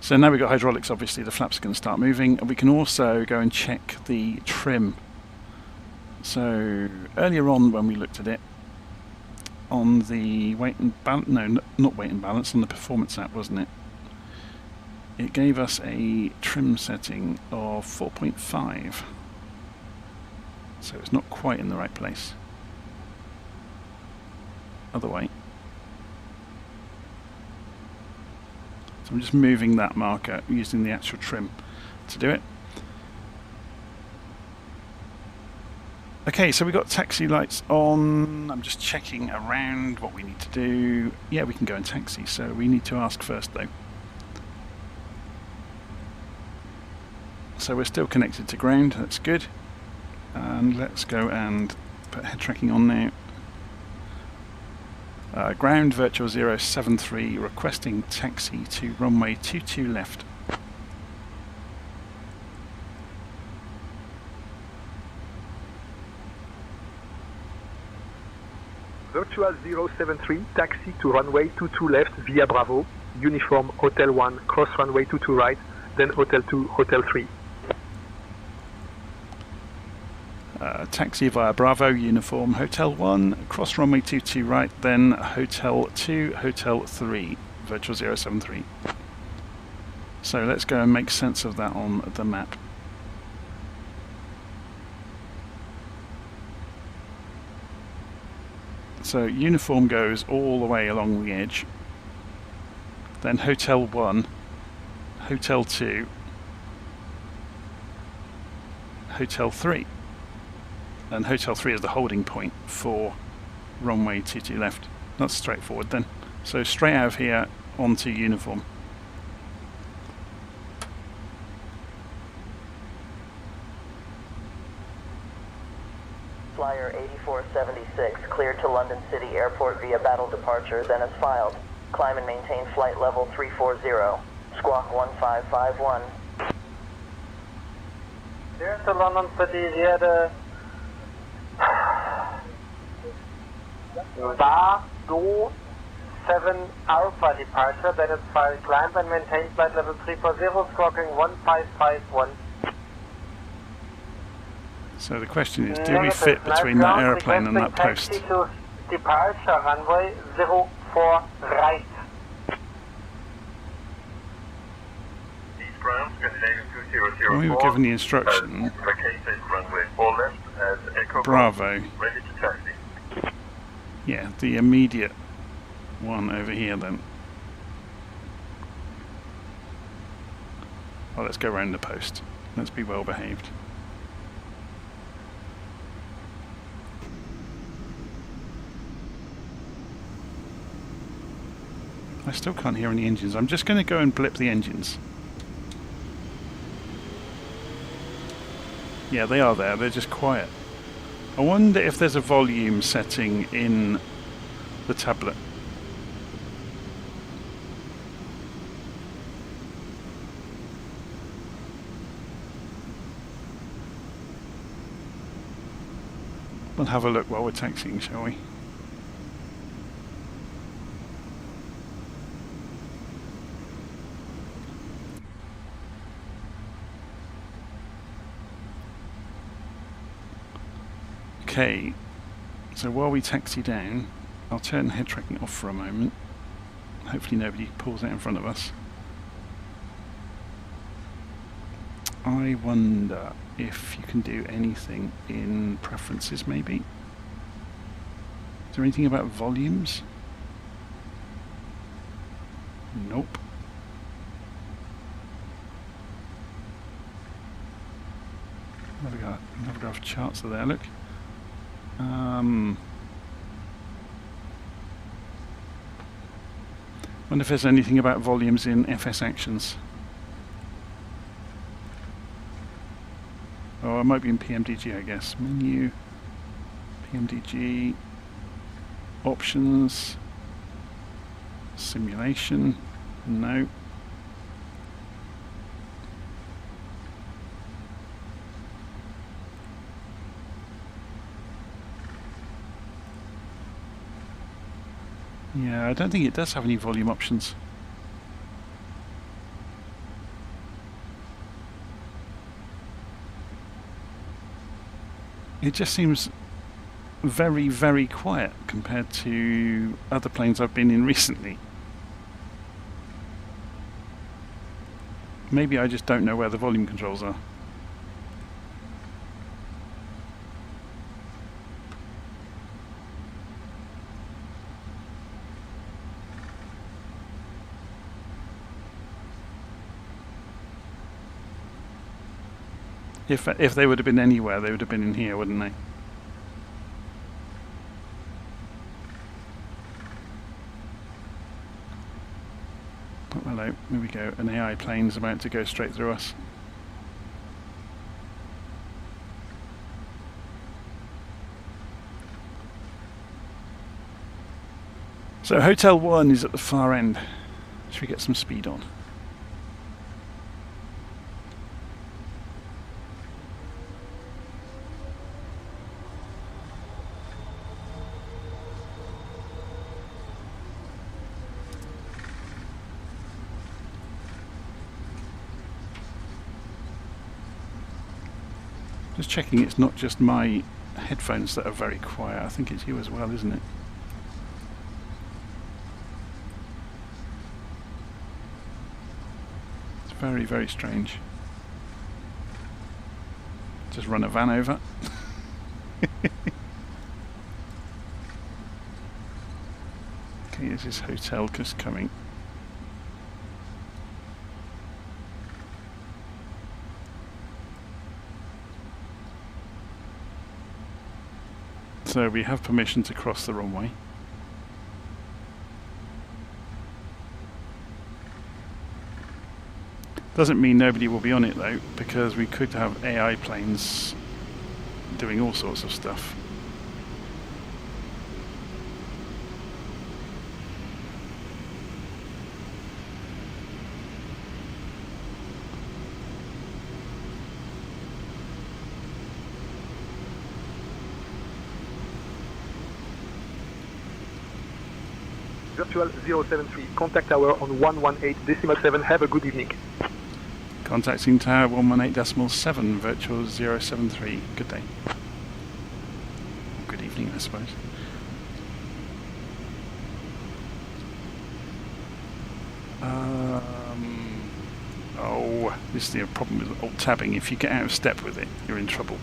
So now we've got hydraulics, obviously the flaps are going to start moving. And we can also go and check the trim. So earlier on when we looked at it, on the weight and balance, no, not weight and balance, on the performance app, wasn't it? It gave us a trim setting of 4.5. So it's not quite in the right place. Other way. So I'm just moving that marker using the actual trim to do it. Okay, so we've got taxi lights on. I'm just checking around what we need to do. Yeah, we can go and taxi, so we need to ask first though. So we're still connected to ground, that's good. And let's go and put head tracking on now. Ground virtual 073 requesting taxi to runway 22 left. Virtual 073, taxi to runway 22 left via Bravo, uniform Hotel 1, cross runway 22 right, then Hotel 2, Hotel 3. Taxi via Bravo, uniform Hotel 1, cross runway 22 right, then Hotel 2, Hotel 3, virtual 073. So let's go and make sense of that on the map. So uniform goes all the way along the edge, then Hotel 1, Hotel 2, Hotel 3. And Hotel 3 is the holding point for runway 22 left. That's straightforward then. So straight out of here onto uniform. Flyer 8476 cleared to London City Airport via battle departure, then as filed. Climb and maintain flight level 340. Squawk 1551. Clear to London City via the Vado 7 Alpha departure, then it's filed. Climb and maintain flight level 340, squawking 1551. So the question is, do we fit between that airplane and that post? Taxi to departure runway 04 right. We were given the instruction, Bravo. Ready to taxi. Yeah, the immediate one over here then. Well, let's go around the post. Let's be well behaved. I still can't hear any engines. I'm just going to go and blip the engines. Yeah, they are there. They're just quiet. I wonder if there's a volume setting in the tablet. We'll have a look while we're taxiing, shall we? Okay, so while we taxi down, I'll turn head tracking off for a moment. Hopefully nobody pulls out in front of us. I wonder if you can do anything in preferences maybe. there anything about volumes? Nope. Navigraph charts are there, look. Wonder if there's anything about volumes in FS actions. Oh, it might be in PMDG, I guess. Menu, PMDG, options, simulation, no. Yeah, I don't think it does have any volume options. It just seems very, very quiet compared to other planes I've been in recently. Maybe I just don't know where the volume controls are. If they would have been anywhere, they would have been in here, wouldn't they? Oh, hello, here we go. An AI plane's about to go straight through us. So Hotel 1 is at the far end. Should we get some speed on? Just checking it's not just my headphones that are very quiet. I think it's you as well, isn't it? It's very, very strange. Just run a van over. Okay, is this hotel just coming? So we have permission to cross the runway. Doesn't mean nobody will be on it though, because we could have AI planes doing all sorts of stuff. Virtual 073, contact tower on 118.7. Have a good evening. Contacting tower 118.7, virtual 073. Good day. Good evening, I suppose. Oh, this is the problem with alt tabbing. If you get out of step with it, you're in trouble.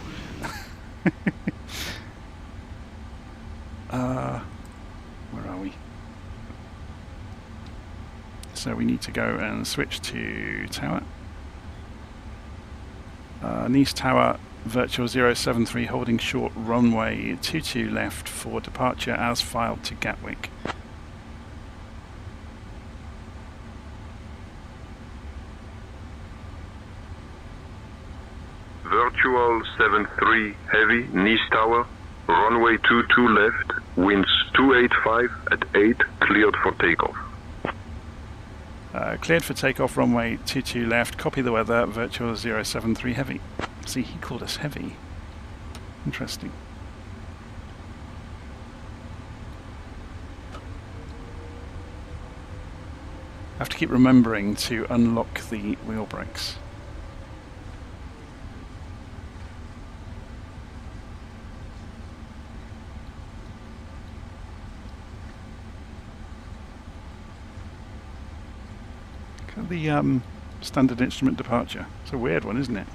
Where are we? So we need to go and switch to tower. Nice tower, virtual 073, holding short runway 22 left for departure as filed to Gatwick. Virtual 73 heavy, Nice tower, runway 22 left, winds 285 at 8, cleared for takeoff. Cleared for takeoff, runway 22 left, copy the weather, virtual 073 heavy. See, he called us heavy. Interesting. I have to keep remembering to unlock the wheel brakes. The standard instrument departure. It's a weird one, isn't it?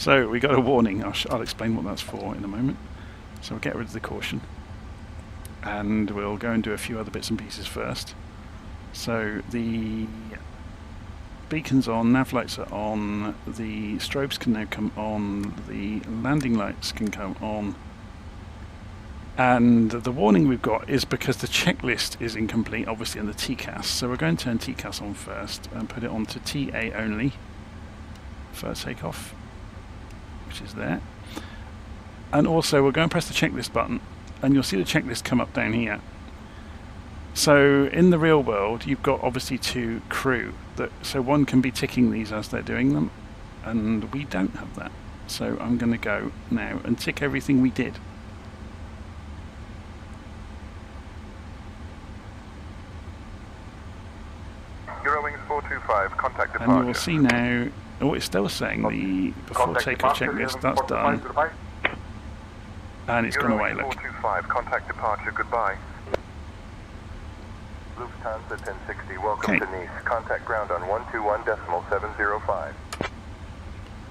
So we got a warning. I'll explain what that's for in a moment. So we'll get rid of the caution. And we'll go and do a few other bits and pieces first. So the beacon's on, nav lights are on, the strobes can now come on, the landing lights can come on. And the warning we've got is because the checklist is incomplete, obviously, in the TCAS. So we're going to turn TCAS on first and put it onto TA only for takeoff, which is there. And also we're going to press the checklist button and you'll see the checklist come up down here. So in the real world you've got obviously 2 crew, so one can be ticking these as they're doing them, and we don't have that. So I'm going to go now and tick everything we did. Eurowings 425, contact departure. And you will see now, oh, it's still saying the before takeoff checklist, that's done. And it's gone away, look. 425, contact departure, goodbye. Lufthansa 1060, welcome to Nice. Contact ground on 121.705.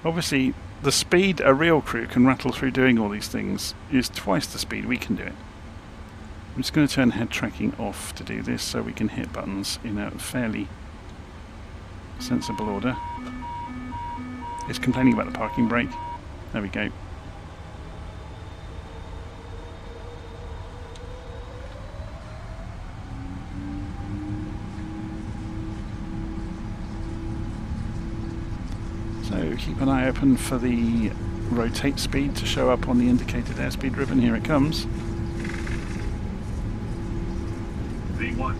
Obviously, the speed a real crew can rattle through doing all these things is twice the speed we can do it. I'm just going to turn head tracking off to do this so we can hit buttons in a fairly sensible order. It's complaining about the parking brake. There we go. So keep an eye open for the rotate speed to show up on the indicated airspeed ribbon. Here it comes. V1.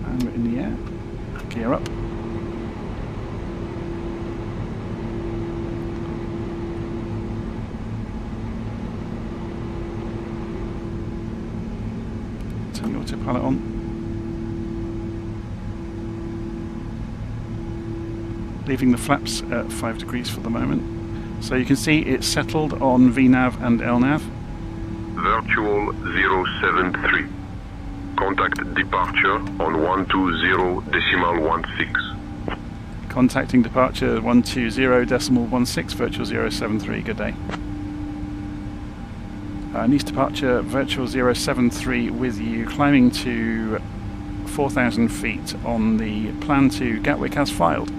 And we're in the air. Gear up. Turn the autopilot on. Leaving the flaps at 5 degrees for the moment. So you can see it's settled on VNAV and LNAV. Virtual 073. Contact departure on 120.16. Contacting departure 120.16, virtual 073, good day. Nice departure, virtual 073 with you, climbing to 4,000 feet on the plan to Gatwick as filed.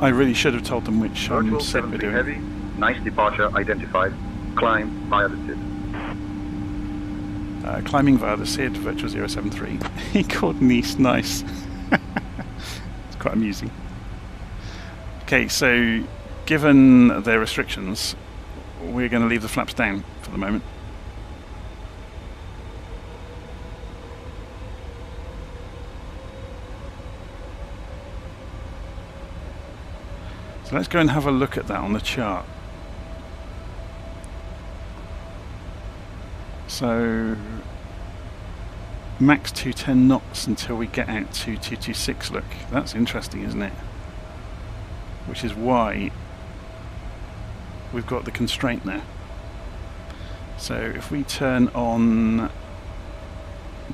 I really should have told them which set we're doing. Heavy, nice departure identified. Climb via the SID. Climbing via the SID, virtual 073. He called Nice nice. It's quite amusing. Okay, so given their restrictions, we're going to leave the flaps down for the moment. So let's go and have a look at that on the chart. So max 210 knots until we get out to 226. Look, that's interesting, isn't it? Which is why we've got the constraint there. So if we turn on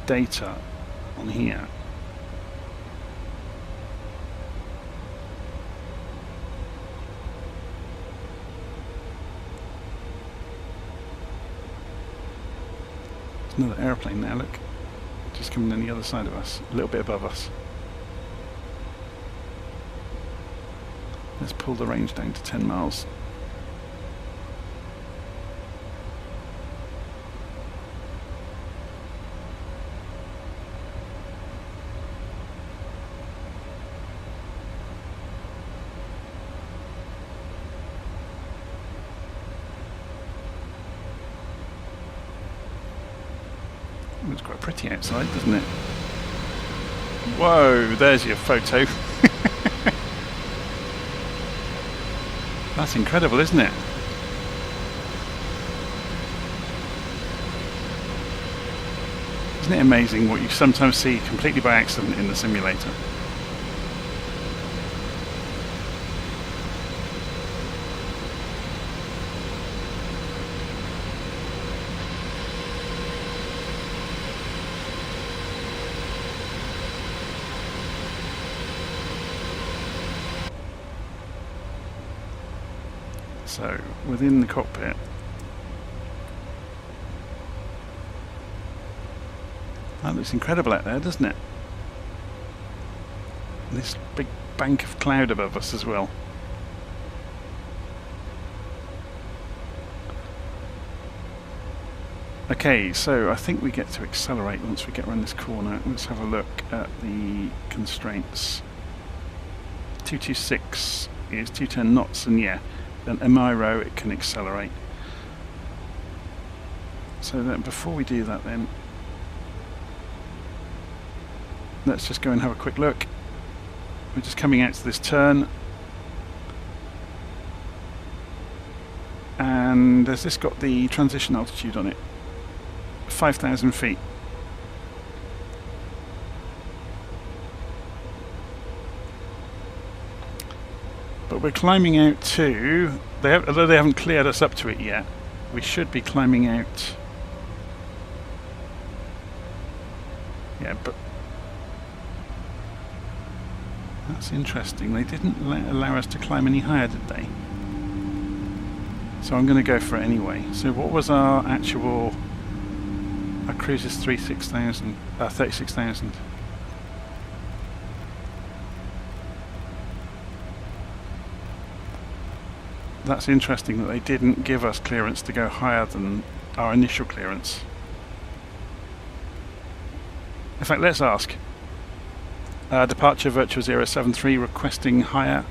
data on here, another aeroplane there, look, just coming on the other side of us, a little bit above us. Let's pull the range down to 10 miles. It's quite pretty outside, doesn't it? Whoa, there's your photo. That's incredible, isn't it? Isn't it amazing what you sometimes see completely by accident in the simulator? So within the cockpit, that looks incredible out there, doesn't it? This big bank of cloud above us as well. Okay, so I think we get to accelerate once we get around this corner. Let's have a look at the constraints. 226 is 210 knots, and yeah, then MIRO it can accelerate. So then before we do that then, let's just go and have a quick look. We're just coming out to this turn. And has this got the transition altitude on it? 5,000 feet. But we're climbing out to, although they haven't cleared us up to it yet, we should be climbing out. Yeah, but that's interesting. They didn't allow us to climb any higher, did they? So I'm going to go for it anyway. So what was our actual... Our cruise is 36,000. That's interesting that they didn't give us clearance to go higher than our initial clearance. In fact, let's ask. Departure Virtual 073 requesting higher.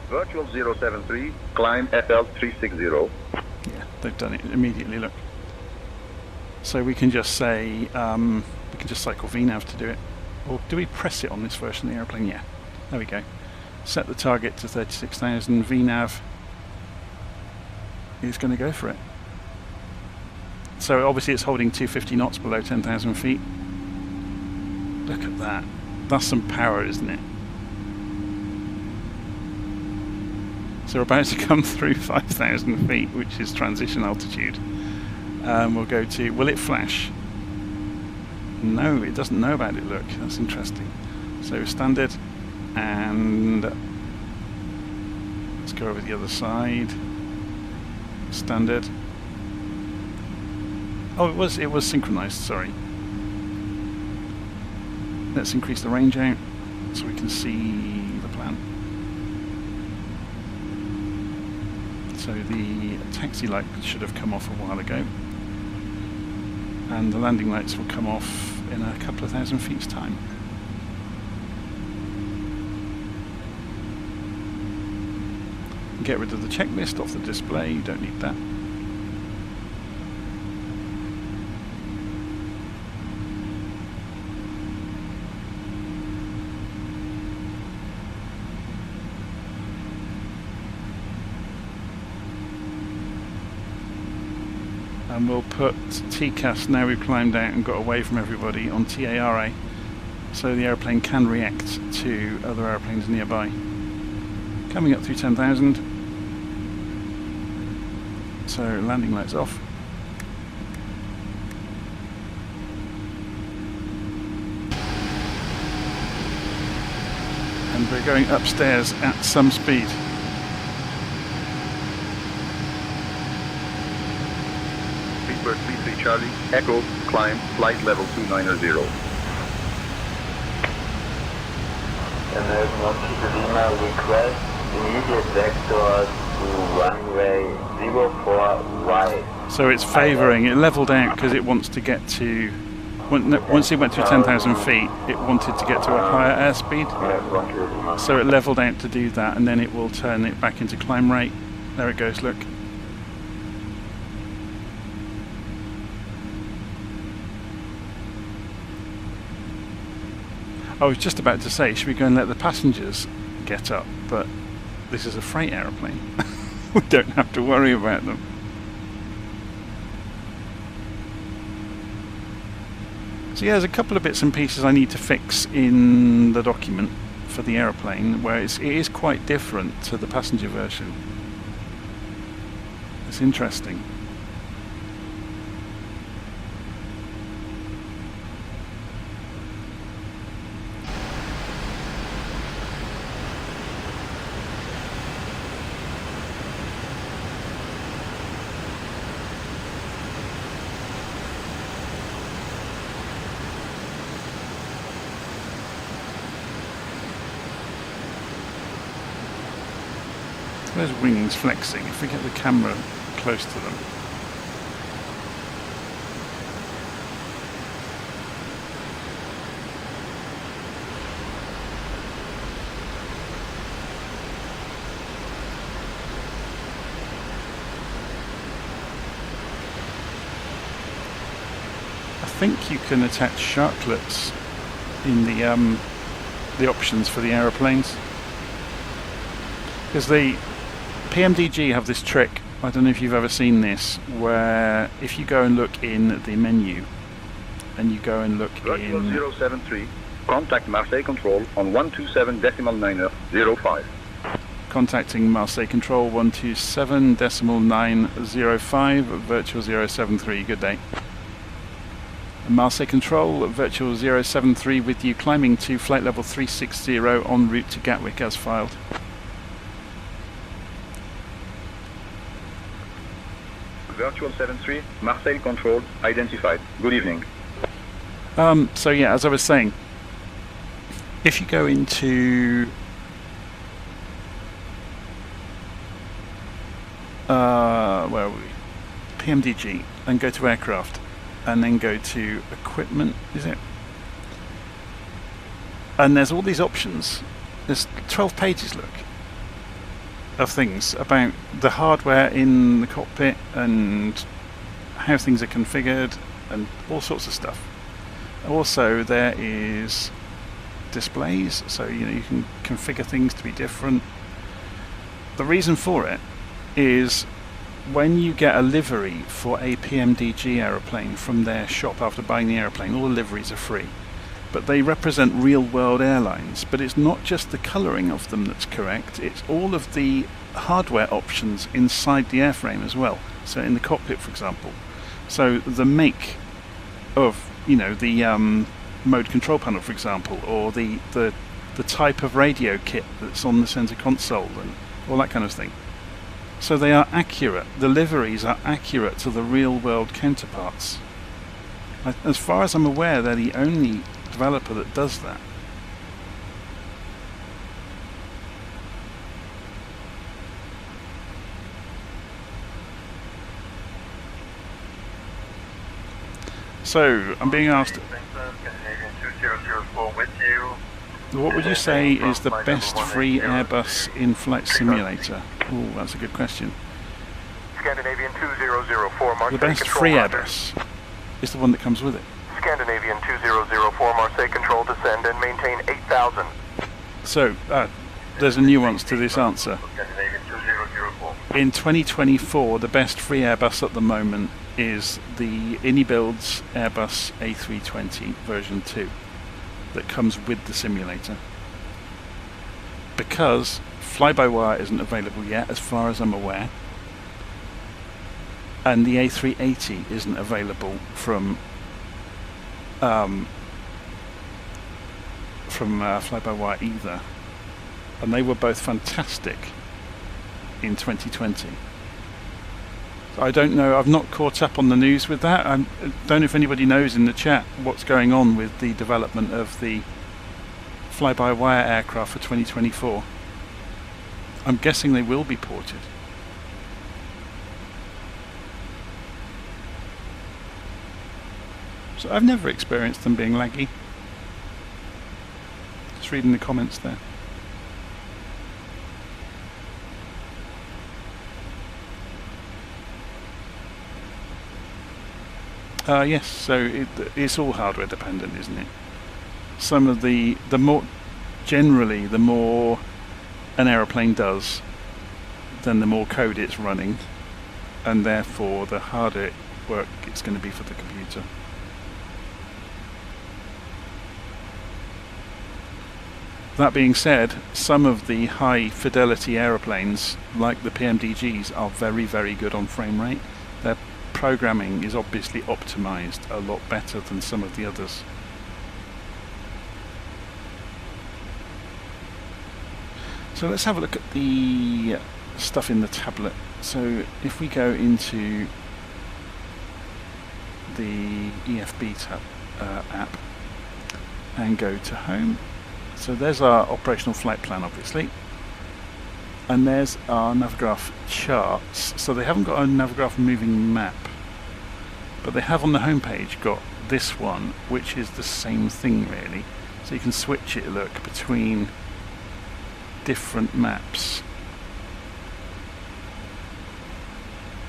Virtual 073, climb FL 360. Yeah, they've done it immediately, look. So we can just say, we can just cycle VNAV to do it. Or do we press it on this version of the aeroplane? Yeah, there we go. Set the target to 36,000, VNAV is going to go for it. So obviously it's holding 250 knots below 10,000 feet. Look at that. That's some power, isn't it? So we're about to come through 5,000 feet, which is transition altitude. We'll go to, will it flash? No, it doesn't know about it, look, that's interesting. So standard, and let's go over the other side. Standard. Oh, it was synchronized, sorry. Let's increase the range out so we can see the plan. So the taxi light should have come off a while ago, and the landing lights will come off in a couple of thousand feet's time. Get rid of the checklist off the display, you don't need that. And we'll put TCAS, now we've climbed out and got away from everybody, on TARA, so the aeroplane can react to other aeroplanes nearby. Coming up through 10,000, so landing lights off. And we're going upstairs at some speed. Pittsburgh 33 Charlie, Echo, climb, flight level 290. And there's no Lima request immediate vector to runway 04 right. So it's favouring, it levelled out because it wants to get to, once it went to 10,000 feet, it wanted to get to a higher airspeed. So it levelled out to do that, and then it will turn it back into climb rate. There it goes, look. I was just about to say, should we go and let the passengers get up? But this is a freight aeroplane. We don't have to worry about them. So yeah, there's a couple of bits and pieces I need to fix in the document for the aeroplane, where it is quite different to the passenger version. It's interesting. Those wings flexing, if we get the camera close to them. I think you can attach sharklets in the options for the aeroplanes, because the PMDG have this trick, I don't know if you've ever seen this, where if you go and look in the menu and you go and look Virtual in 073, contact Marseille Control on 127.905. contacting Marseille Control 127.905, virtual 073, good day. Marseille Control, virtual 073 with you, climbing to flight level 360 en route to Gatwick as filed. Virtual 73, Marseille Control, identified. Good evening. So yeah, as I was saying, if you go into where are we? PMDG and go to aircraft, and then go to equipment, is it? And there's all these options. There's 12 pages, look, of things about the hardware in the cockpit and how things are configured and all sorts of stuff. Also, there is displays, so you can configure things to be different. The reason for it is when you get a livery for a PMDG aeroplane from their shop after buying the aeroplane, all the liveries are free, but they represent real world airlines. But it's not just the colouring of them that's correct, it's all of the hardware options inside the airframe as well. So in the cockpit, for example, so the make of the mode control panel, for example, or the type of radio kit that's on the centre console and all that kind of thing. So they are accurate, the liveries are accurate to the real world counterparts. As far as I'm aware, they're the only developer that does that. So I'm being asked, what would you say is the best free Airbus in-flight simulator? Oh, that's a good question. Scandinavian 2004 Marseille The best free Airbus is the one that comes with it. Scandinavian 2004 Marseille Control, descend and maintain 8,000. So, there's a nuance to this answer. In 2024, the best free Airbus at the moment is the Inibuild's Airbus A320 version 2 that comes with the simulator. Because fly-by-wire isn't available yet, as far as I'm aware, and the A380 isn't available from fly-by-wire either, and they were both fantastic in 2020. So I don't know, I've not caught up on the news with that. I don't know if anybody knows in the chat what's going on with the development of the fly-by-wire aircraft for 2024. I'm guessing they will be ported. So I've never experienced them being laggy. Just reading the comments there. Yes, so it's all hardware dependent, isn't it? Some of the more an aeroplane does, then the more code it's running, and therefore the harder work it's going to be for the computer. That being said, some of the high fidelity aeroplanes, like the PMDGs, are very, very good on frame rate. Their programming is obviously optimized a lot better than some of the others. So let's have a look at the stuff in the tablet. So if we go into the EFB app and go to home, so there's our operational flight plan, obviously, And there's our Navigraph charts. So they haven't got a Navigraph moving map, but they have on the homepage got this one, which is the same thing really. So you can switch it, look, between different maps.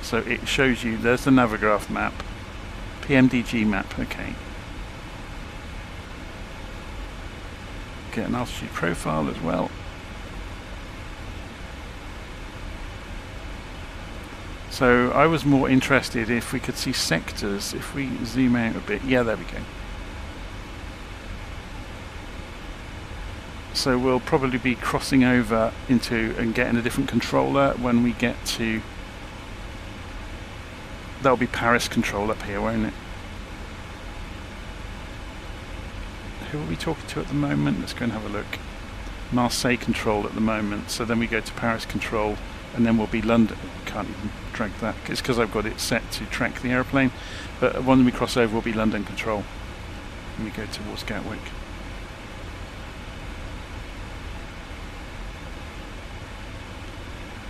So it shows you, there's the Navigraph map, PMDG map, okay. Get an altitude profile as well. So I was more interested if we could see sectors, if we zoom out a bit. Yeah, there we go. So we'll probably be crossing over into and getting a different controller when we get to... That'll be Paris control up here, won't it? Who are we talking to at the moment? Let's go and have a look. Marseille control at the moment. So then we go to Paris control, and then we'll be London. Can't even drag that. It's because I've got it set to track the aeroplane. But when we cross over, we'll be London control. And we go towards Gatwick.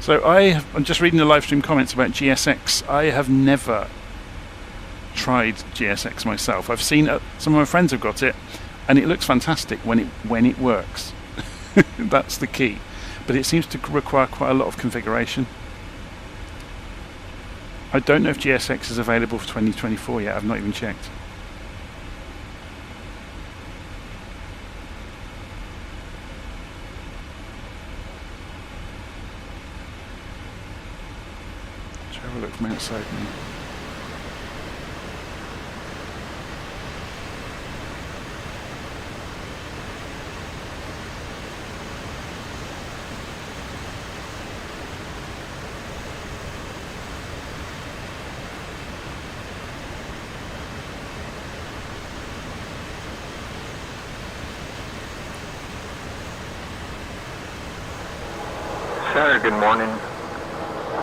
So I'm just reading the live stream comments about GSX. I have never tried GSX myself. I've seen some of my friends have got it, and it looks fantastic when it works. That's the key. But it seems to require quite a lot of configuration. I don't know if GSX is available for 2024 yet. I've not even checked. Let's have a look from outside now. Sir, good morning.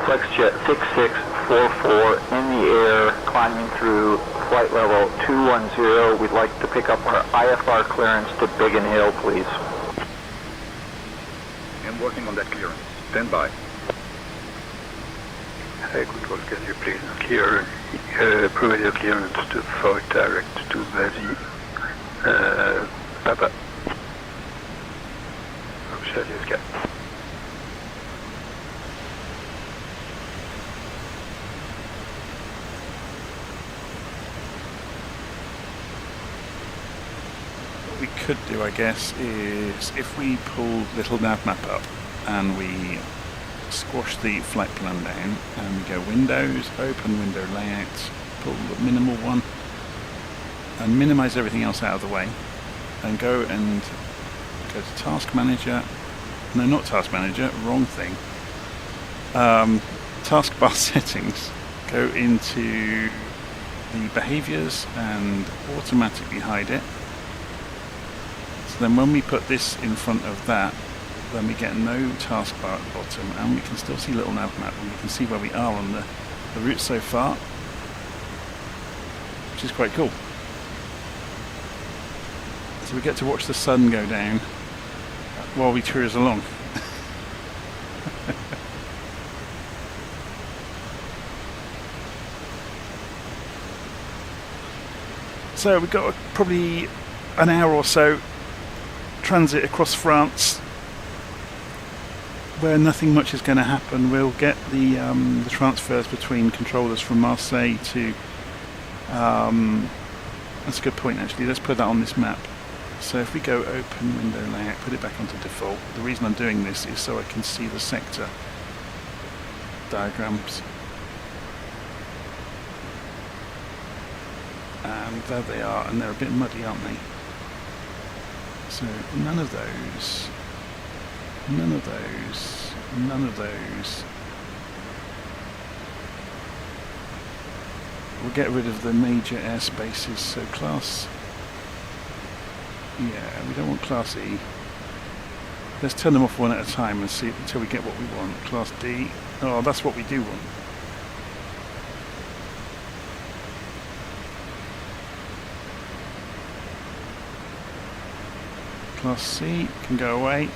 FlexJet 6644 in the air, climbing through flight level 210. We'd like to pick up our IFR clearance to Biggin Hill, please. I'm working on that clearance. Stand by. Hey, control, can you please clear, provide your clearance to flight direct to Vazi, Papa. Observe What we could do, I guess, is if we pull little nav map up and we squash the flight plan down and we go Windows, open window layout, pull the minimal one and minimize everything else out of the way, and go to task manager. No, not task manager, wrong thing. Taskbar settings. Go into the behaviors and automatically hide it. So then when we put this in front of that, then we get no taskbar at the bottom, and we can still see little nav map, and we can see where we are on the route so far, which is quite cool. So we get to watch the sun go down while we cruise along. So we've got probably an hour or so transit across France, where nothing much is going to happen. We'll get the transfers between controllers from Marseille to... that's a good point actually. Let's put that on this map. So if we go open window layout, put it back onto default. The reason I'm doing this is so I can see the sector diagrams. And there they are, and they're a bit muddy, aren't they? So none of those, none of those, none of those. We'll get rid of the major airspaces, so class... Yeah, we don't want Class E. Let's turn them off one at a time and see until we get what we want. Class D. Oh, that's what we do want. Class C can go away.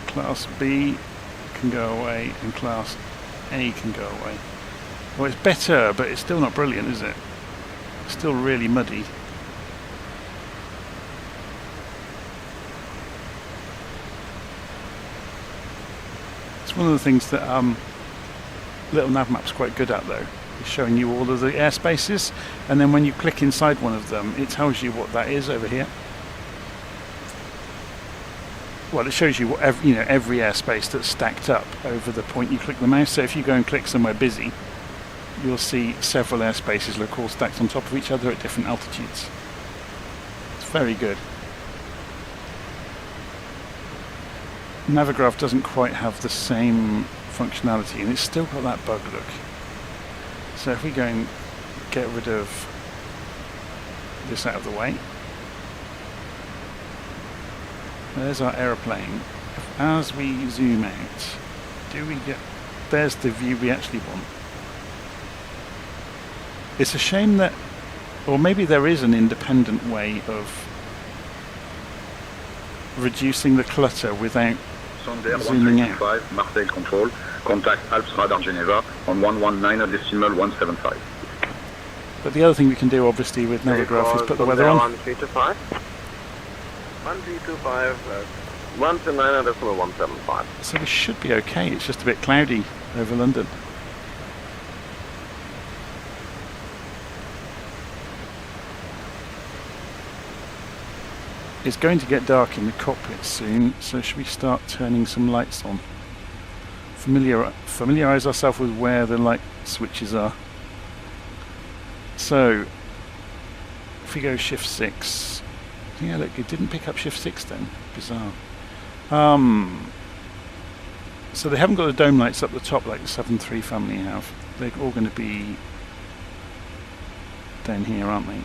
Class B can go away and Class A can go away. Well, it's better, but it's still not brilliant, is it? It's still really muddy. It's one of the things that Little Navmap's quite good at, though, is showing you all of the airspaces, and then when you click inside one of them, it tells you what that is over here. Well, it shows you what every airspace that's stacked up over the point you click the mouse. So if you go and click somewhere busy, you'll see several airspaces look all stacked on top of each other at different altitudes. It's very good. Navigraph doesn't quite have the same functionality, and it's still got that bug look. So if we go and get rid of this out of the way, there's our aeroplane. As we zoom out, there's the view we actually want. It's a shame that, or maybe there is an independent way of reducing the clutter without zooming out. Marseille control, contact Alps Radar Geneva on 119.175. But the other thing we can do, obviously, with Navigraph is put the weather on. 1325. 1325, 129.175. So this should be okay. It's just a bit cloudy over London. It's going to get dark in the cockpit soon, so should we start turning some lights on? Familiarise ourselves with where the light switches are. So, if we go shift 6, yeah, look, it didn't pick up shift 6 then. Bizarre. So they haven't got the dome lights up the top like the 7.3 family have. They're all going to be down here, aren't they?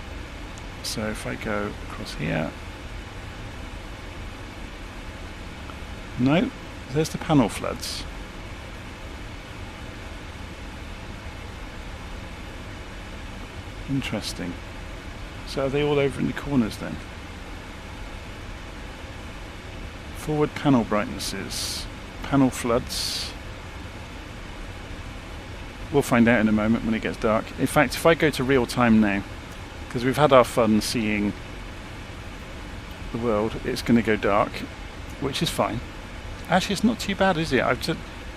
So if I go across here, no, there's the panel floods. Interesting. So are they all over in the corners then? Forward panel brightnesses, panel floods. We'll find out in a moment when it gets dark. In fact, if I go to real time now, because we've had our fun seeing the world, it's going to go dark, which is fine. Actually, it's not too bad, is it?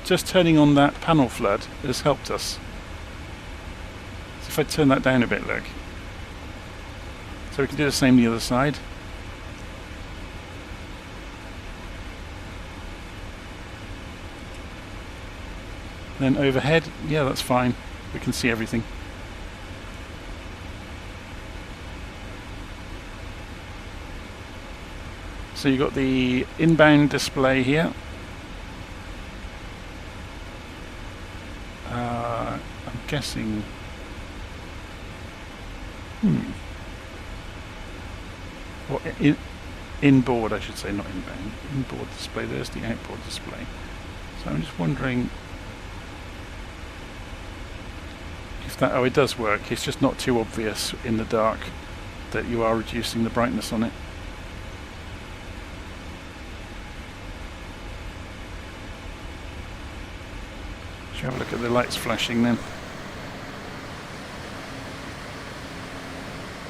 Just turning on that panel flood has helped us. So if I turn that down a bit, look. So we can do the same the other side. Then overhead, yeah, that's fine. We can see everything. So you've got the inbound display here. I'm guessing. Well, inboard, I should say, not inbound. Inboard display. There's the outboard display. So I'm just wondering if that. Oh, it does work. It's just not too obvious in the dark that you are reducing the brightness on it. Should we have a look at the lights flashing then?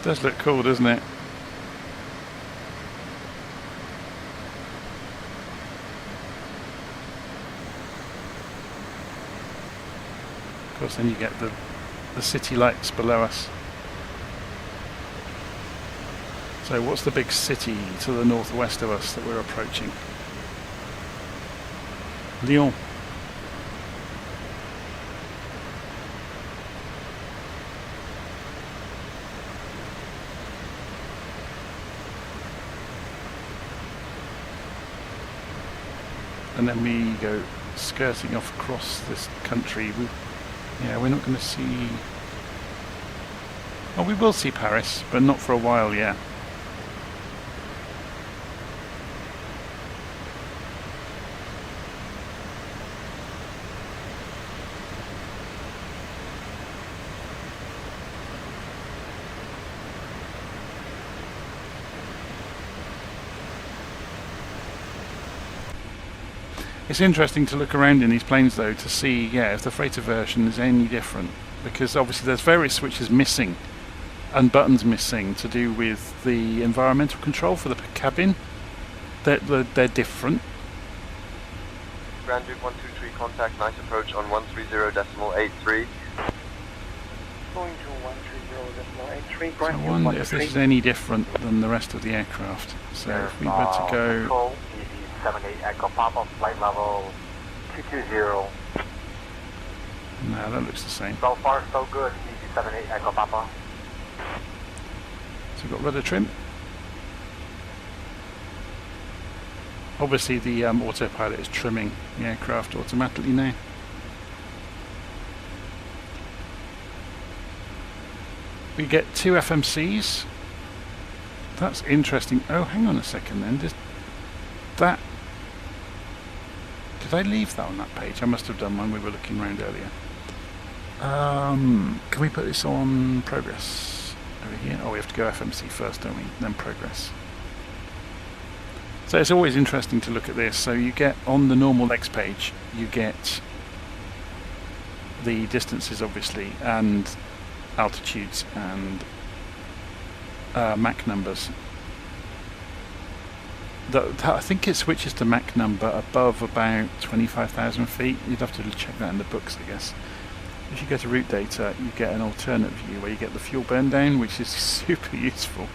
It does look cool, doesn't it? Of course, then you get the city lights below us. So what's the big city to the northwest of us that we're approaching? Lyon. And then we go skirting off across this country. We're not going to see. Oh, we will see Paris, but not for a while yet. It's interesting to look around in these planes though to see, yeah, if the freighter version is any different, because obviously there's various switches missing and buttons missing to do with the environmental control for the cabin. They're different. Grand Duke 123, contact nice approach on 130.83. Going to 130.83. So I wonder if this is any different than the rest of the aircraft. So if we were to go... EV78 Echo Papa, flight level 220. No, that looks the same. So far, so good. EV78 Echo Papa. So we've got rudder trim. Obviously the autopilot is trimming the aircraft automatically now. We get 2 FMCs. That's interesting. Oh, hang on a second then. Did I leave that on that page? I must have done when we were looking around earlier. Can we put this on progress over here? Oh, we have to go FMC first, don't we? Then progress. So it's always interesting to look at this. So you get on the normal legs page, you get the distances obviously, and altitudes and Mach numbers. I think it switches to Mach number above about 25,000 feet. You'd have to check that in the books, I guess. If you go to route data, you get an alternate view where you get the fuel burn down, which is super useful.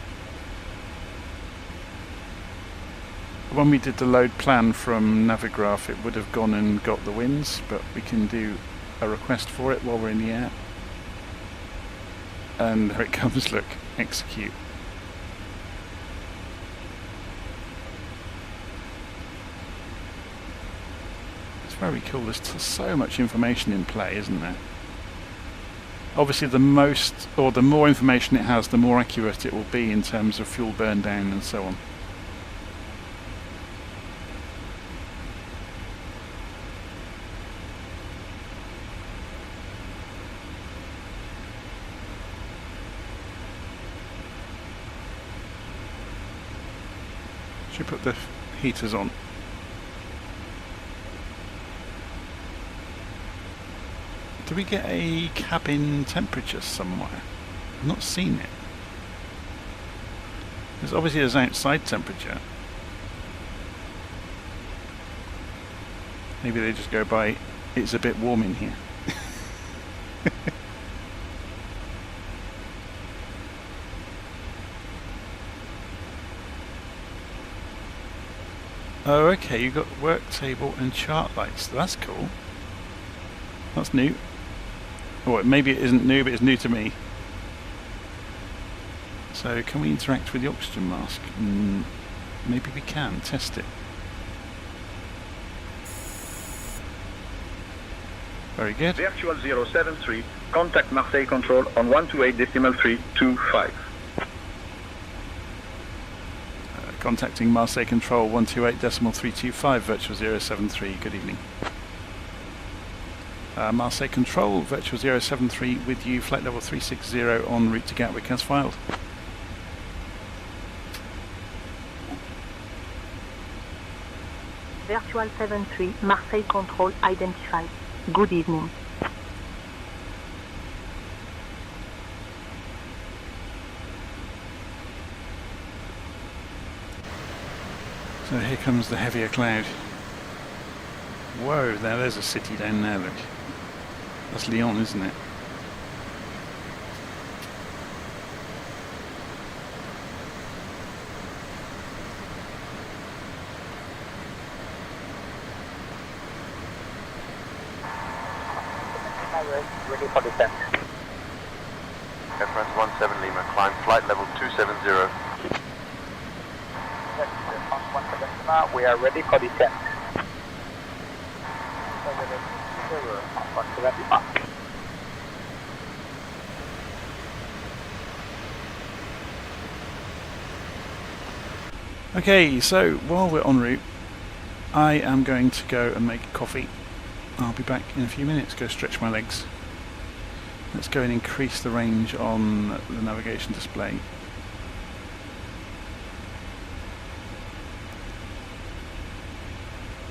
When we did the load plan from Navigraph, it would have gone and got the winds, but we can do a request for it while we're in the air. And there it comes, look, execute. It's very cool, there's so much information in play, isn't there? Obviously the more information it has, the more accurate it will be in terms of fuel burn down and so on. Should we put the heaters on? Do we get a cabin temperature somewhere? I've not seen it. There's obviously there's outside temperature. Maybe they just go by, it's a bit warm in here. Oh, okay, you've got work table and chart lights. That's cool. That's new. Or maybe it isn't new, but it's new to me. So, can we interact with the oxygen mask? Maybe we can. Test it. Very good. Virtual 073, contact Marseille Control on 128.325. Contacting Marseille Control 128.325, Virtual 073, good evening. Marseille Control, Virtual 073 with you, flight level 360 en route to Gatwick as filed. Virtual 73, Marseille Control identified. Good evening. So here comes the heavier cloud. Whoa, there's a city down there, look. That's Lyon, isn't it? Ready for descent. Air France 17 Lima, climb flight level 270. We are ready for descent. Okay, so while we're en route, I am going to go and make coffee. I'll be back in a few minutes, go stretch my legs. Let's go and increase the range on the navigation display.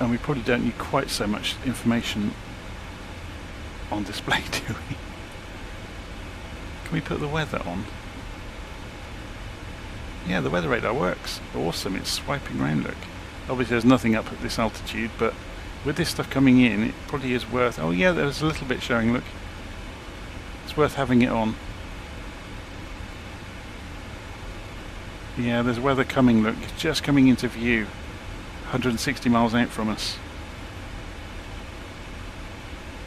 And we probably don't need quite so much information on display, do we? Can we put the weather on? Yeah, the weather radar works. Awesome, it's swiping around, look. Obviously there's nothing up at this altitude, but with this stuff coming in, it probably is worth... Oh yeah, there's a little bit showing, look. It's worth having it on. Yeah, there's weather coming, look. It's just coming into view. 160 miles out from us.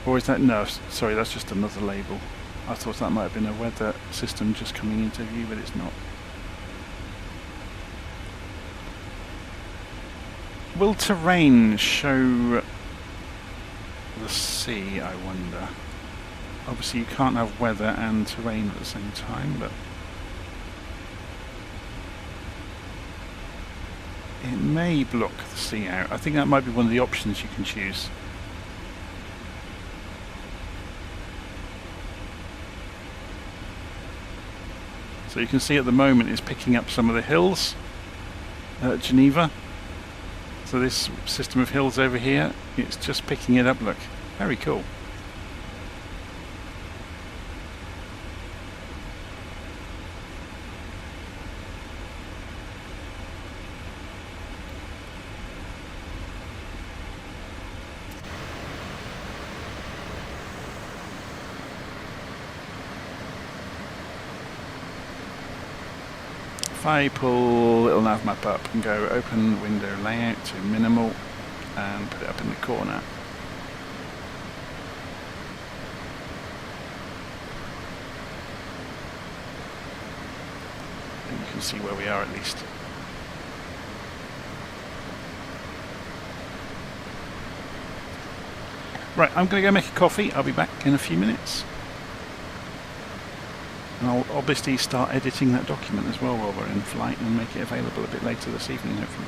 Or is that... No, sorry, that's just another label. I thought that might have been a weather system just coming into view, but it's not. Will terrain show the sea, I wonder? Obviously you can't have weather and terrain at the same time, but it may block the sea out. I think that might be one of the options you can choose. So you can see at the moment it's picking up some of the hills at Geneva. So this system of hills over here, it's just picking it up, look. Very cool. If I pull little nav map up and go open window layout to minimal and put it up in the corner. And you can see where we are at least. Right, I'm going to go make a coffee. I'll be back in a few minutes. And I'll obviously start editing that document as well while we're in flight and make it available a bit later this evening, hopefully.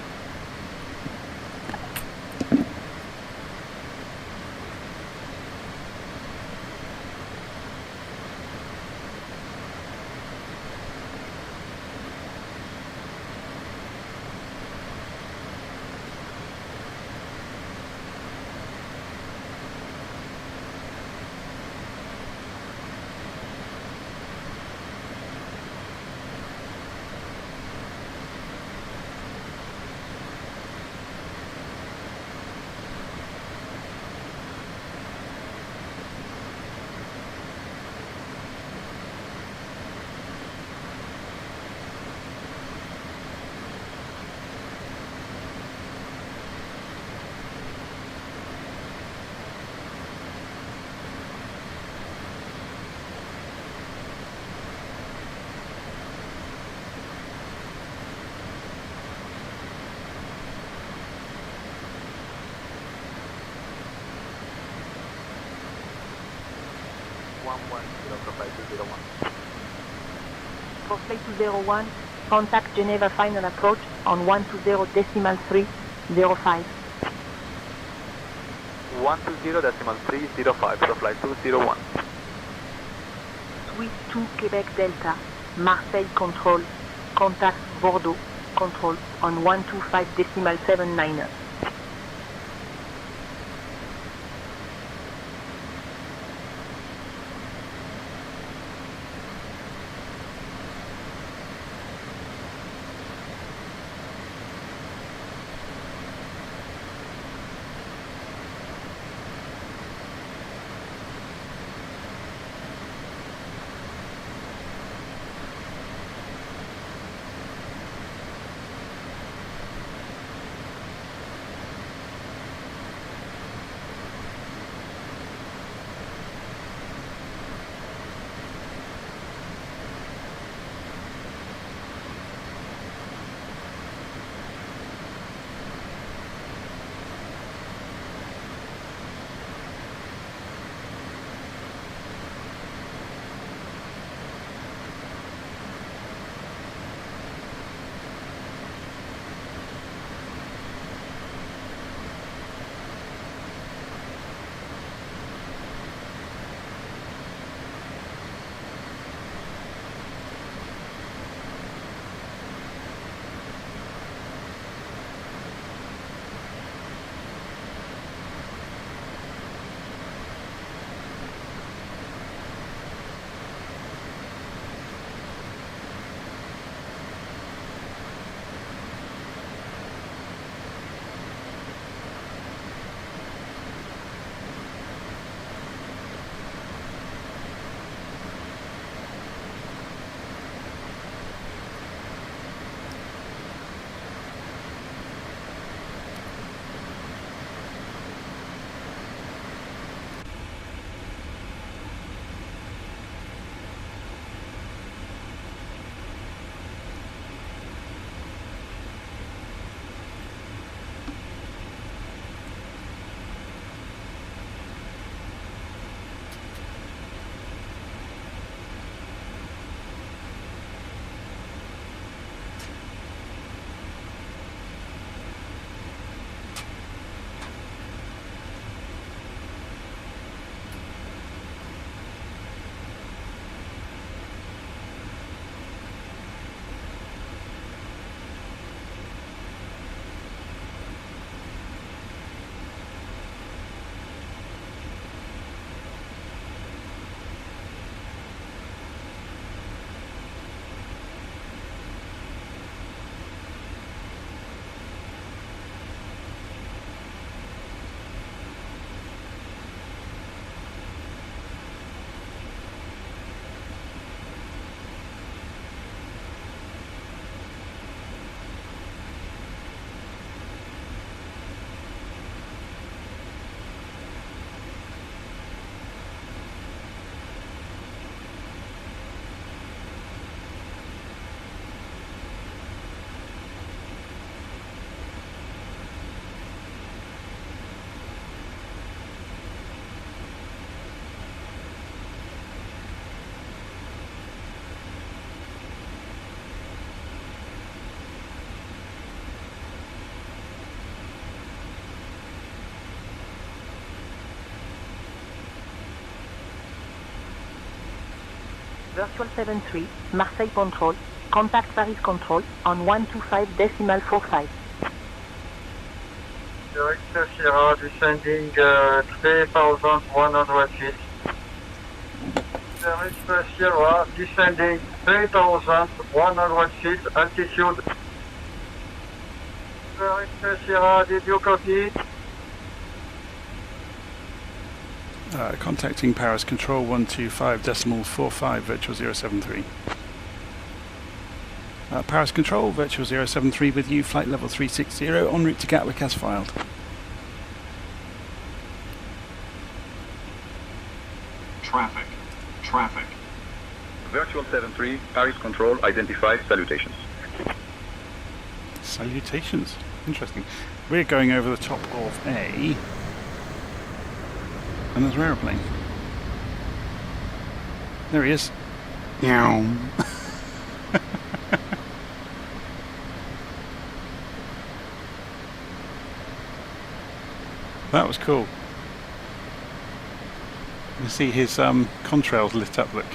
For flight 201, contact Geneva final approach on 120.305. 120.305 for flight 201. Suite 2 Quebec Delta, Marseille control, contact Bordeaux control on 125.79. Virtual 73, Marseille Control. Contact Paris Control on 125.45. Director Sierra descending 3,100 feet. Director Sierra descending 3,100 feet altitude. Director Sierra, did you copy? Contacting Paris Control 125.45 Virtual 073. Paris Control Virtual 073 with you, flight level 360, en route to Gatwick as filed. Traffic. Virtual 73, Paris Control, identify, salutations. Salutations. Interesting. We're going over the top of another aeroplane. There he is. Meow. That was cool. You see his contrails lit up, look.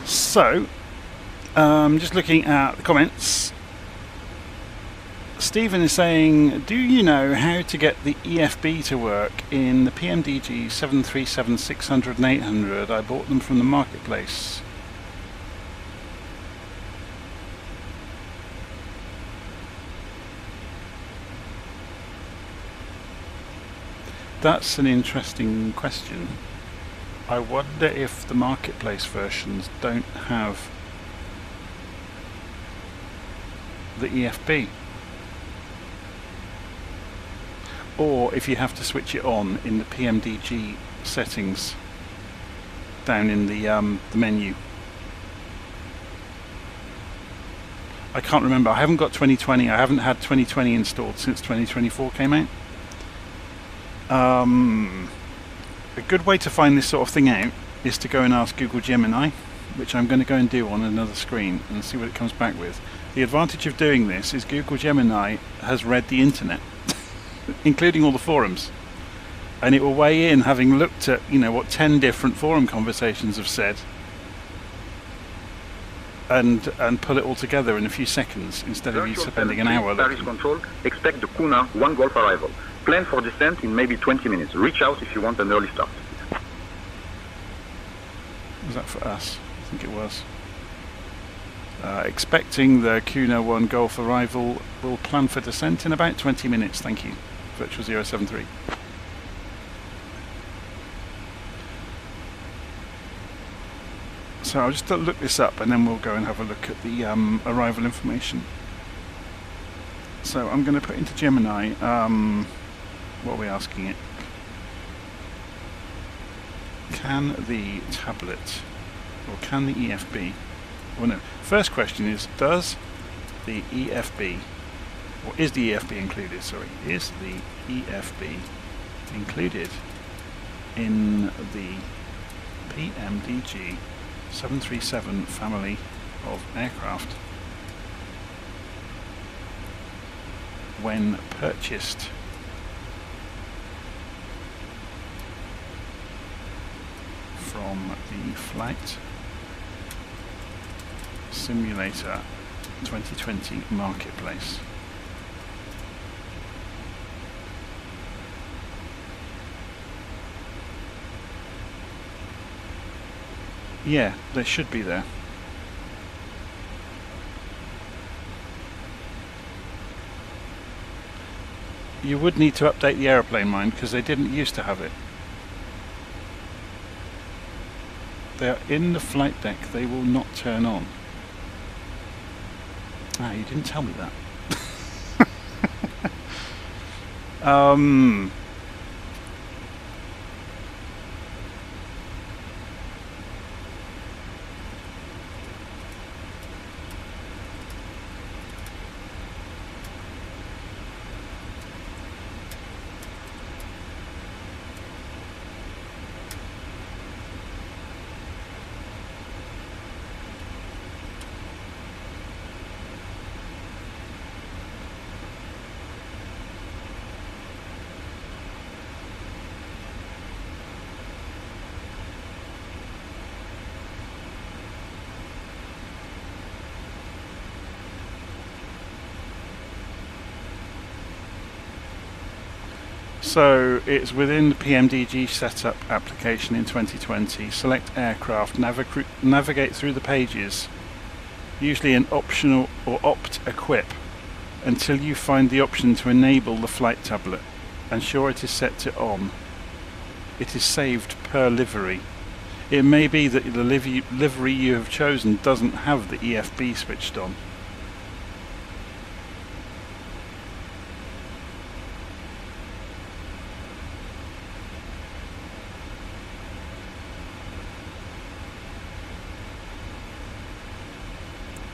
So, just looking at the comments, Stephen is saying, do you know how to get the EFB to work in the PMDG 777-600 and 800? I bought them from the marketplace. That's an interesting question. I wonder if the marketplace versions don't have the EFB, or if you have to switch it on in the PMDG settings down in the menu. I can't remember. I haven't got 2020. I haven't had 2020 installed since 2024 came out. A good way to find this sort of thing out is to go and ask Google Gemini, which I'm going to go and do on another screen and see what it comes back with. The advantage of doing this is Google Gemini has read the internet, including all the forums, and it will weigh in, having looked at, you know, what 10 different forum conversations have said, and pull it all together in a few seconds instead of you spending an hour looking. Paris Control, expect the Kuna 1 Golf arrival. Plan for descent in maybe 20 minutes. Reach out if you want an early start. Was that for us? I think it was. Expecting the Kuna 1 Golf arrival. We'll plan for descent in about 20 minutes. Thank you. Virtual 073. So I'll just look this up and then we'll go and have a look at the arrival information. So I'm going to put into Gemini, what are we asking it? Can the tablet, or can the EFB, well no, first question is, does the EFB, or is the EFB included, sorry, is the EFB included in the PMDG 737 family of aircraft when purchased? From the Flight Simulator 2020 marketplace. Yeah, they should be there. You would need to update the aeroplane, mind, because they didn't used to have it. They are in the flight deck. They will not turn on. Ah, you didn't tell me that. So it's within the PMDG setup application in 2020. Select aircraft, navigate through the pages, usually an optional or opt equip, until you find the option to enable the flight tablet. Ensure it is set to on. It is saved per livery. It may be that the livery you have chosen doesn't have the EFB switched on.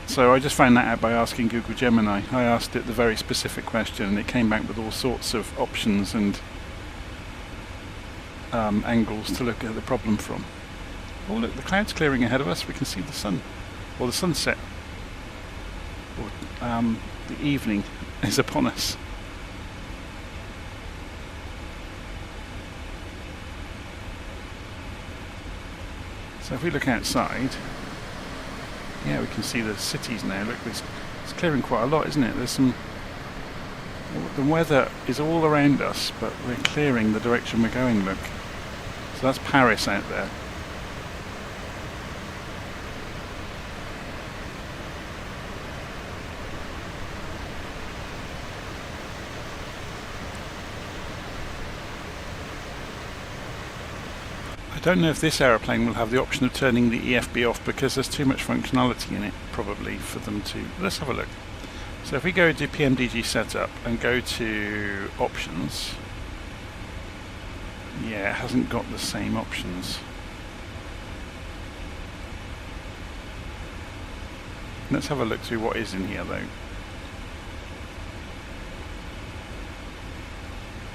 So I just found that out by asking Google Gemini. I asked it the very specific question and it came back with all sorts of options and angles to look at the problem from. Oh look, the cloud's clearing ahead of us. We can see the sun, or the sunset, or the evening is upon us. So if we look outside, yeah, we can see the cities now. Look, it's clearing quite a lot, isn't it? There's some. The weather is all around us, but we're clearing the direction we're going. Look, so that's Paris out there. I don't know if this aeroplane will have the option of turning the EFB off because there's too much functionality in it, probably, for them to... Let's have a look. So if we go to PMDG setup and go to options, yeah, it hasn't got the same options. Let's have a look through what is in here though.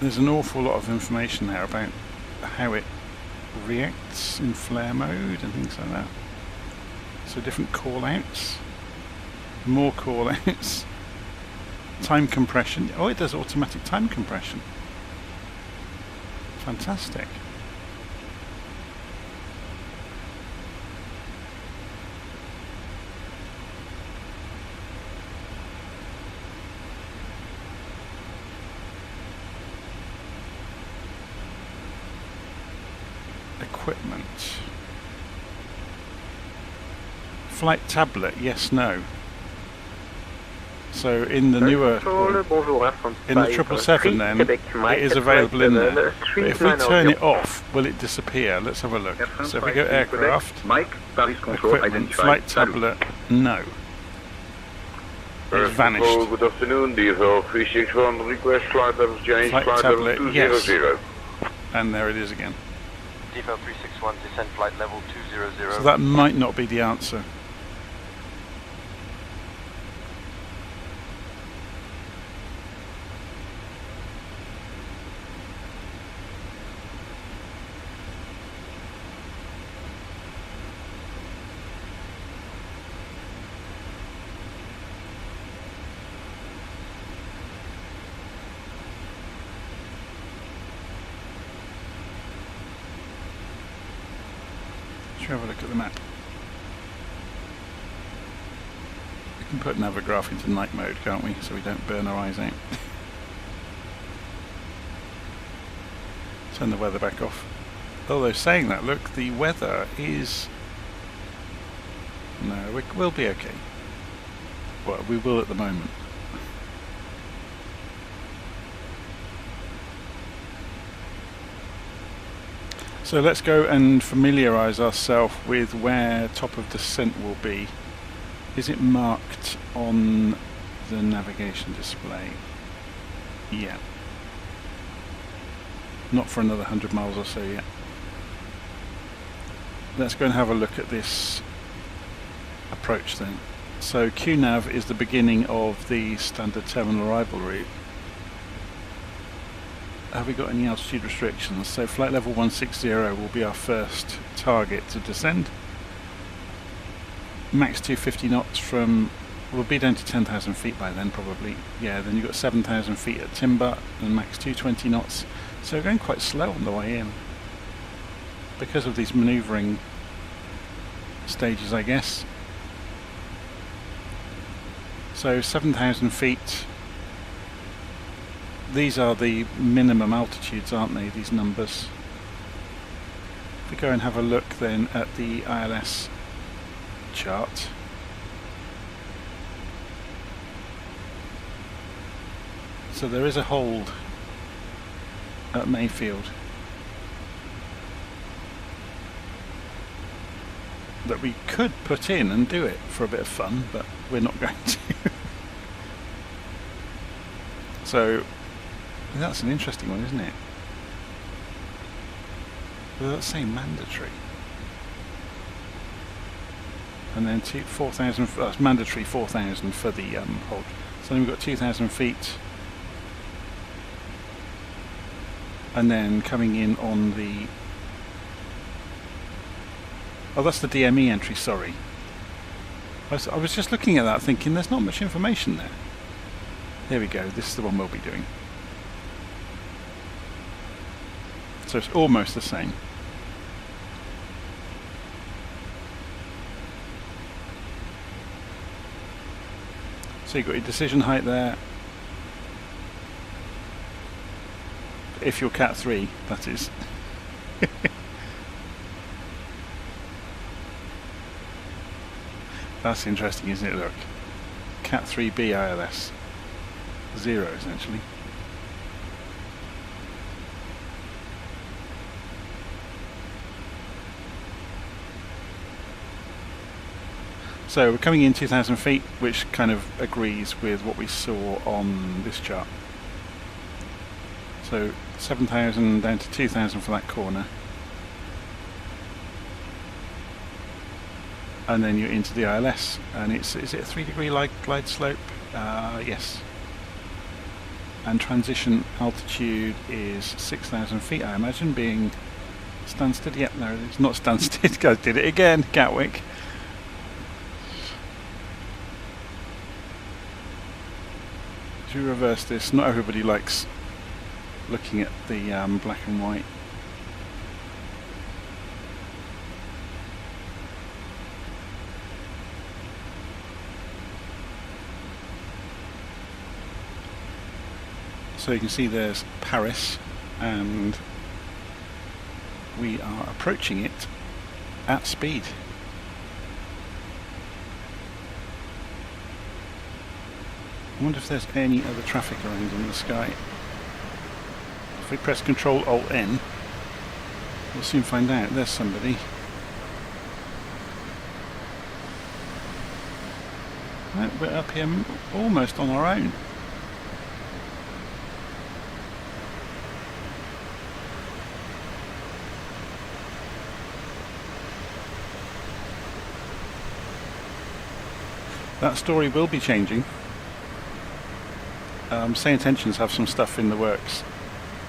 There's an awful lot of information there about how it reacts in flare mode and things like that. So different call-outs, more call-outs, time compression. Oh, it does automatic time compression. Fantastic. Equipment. Flight tablet, yes, no. So in the newer, in the 777 then, it is available in there. But if we turn it off, will it disappear? Let's have a look. So if we go aircraft, equipment, flight tablet, no. It's vanished. Good afternoon, DFL 361, request flight level change, flight level 200. Yes. And there it is again. DFL 361, descend flight level 200. So that might not be the answer. Have a look at the map. We can put Navigraph into night mode, can't we, so we don't burn our eyes out. Turn the weather back off. Although saying that, look, the weather is... No, we'll be okay. Well, we will at the moment. So let's go and familiarise ourselves with where top of descent will be. Is it marked on the navigation display? Yeah. Not for another 100 miles or so yet. Let's go and have a look at this approach then. So QNAV is the beginning of the standard terminal arrival route. Have we got any altitude restrictions? So flight level 160 will be our first target to descend. Max 250 knots from, we'll be down to 10,000 feet by then probably. Yeah, then you've got 7,000 feet at Timber and max 220 knots. So we're going quite slow on the way in because of these manoeuvring stages, I guess. So 7,000 feet. these are the minimum altitudes, aren't they, these numbers? If we go and have a look then at the ILS chart. So there is a hold at Mayfield that we could put in and do it for a bit of fun, but we're not going to. So that's an interesting one, isn't it? Well, that's saying mandatory. And then 4,000, that's mandatory 4,000 for the hold. So then we've got 2,000 feet. And then coming in on the... Oh, that's the DME entry, sorry. I was just looking at that thinking there's not much information there. There we go, this is the one we'll be doing. So it's almost the same. So you've got your decision height there. If you're Cat 3, that is. That's interesting, isn't it? Look. Cat 3B ILS. 0 essentially. So we're coming in 2,000 feet, which kind of agrees with what we saw on this chart. So 7,000 down to 2,000 for that corner. And then you're into the ILS, and is it a 3-degree glide slope? Yes. And transition altitude is 6,000 feet, I imagine, being Stansted. Yep, no, it's not Stansted. Guys, did it again, Gatwick. To reverse this, not everybody likes looking at the black and white. So you can see there's Paris, and we are approaching it at speed. I wonder if there's any other traffic around in the sky. If we press Control Alt N, we'll soon find out. There's somebody. Right, we're up here almost on our own. That story will be changing. SayIntentions have some stuff in the works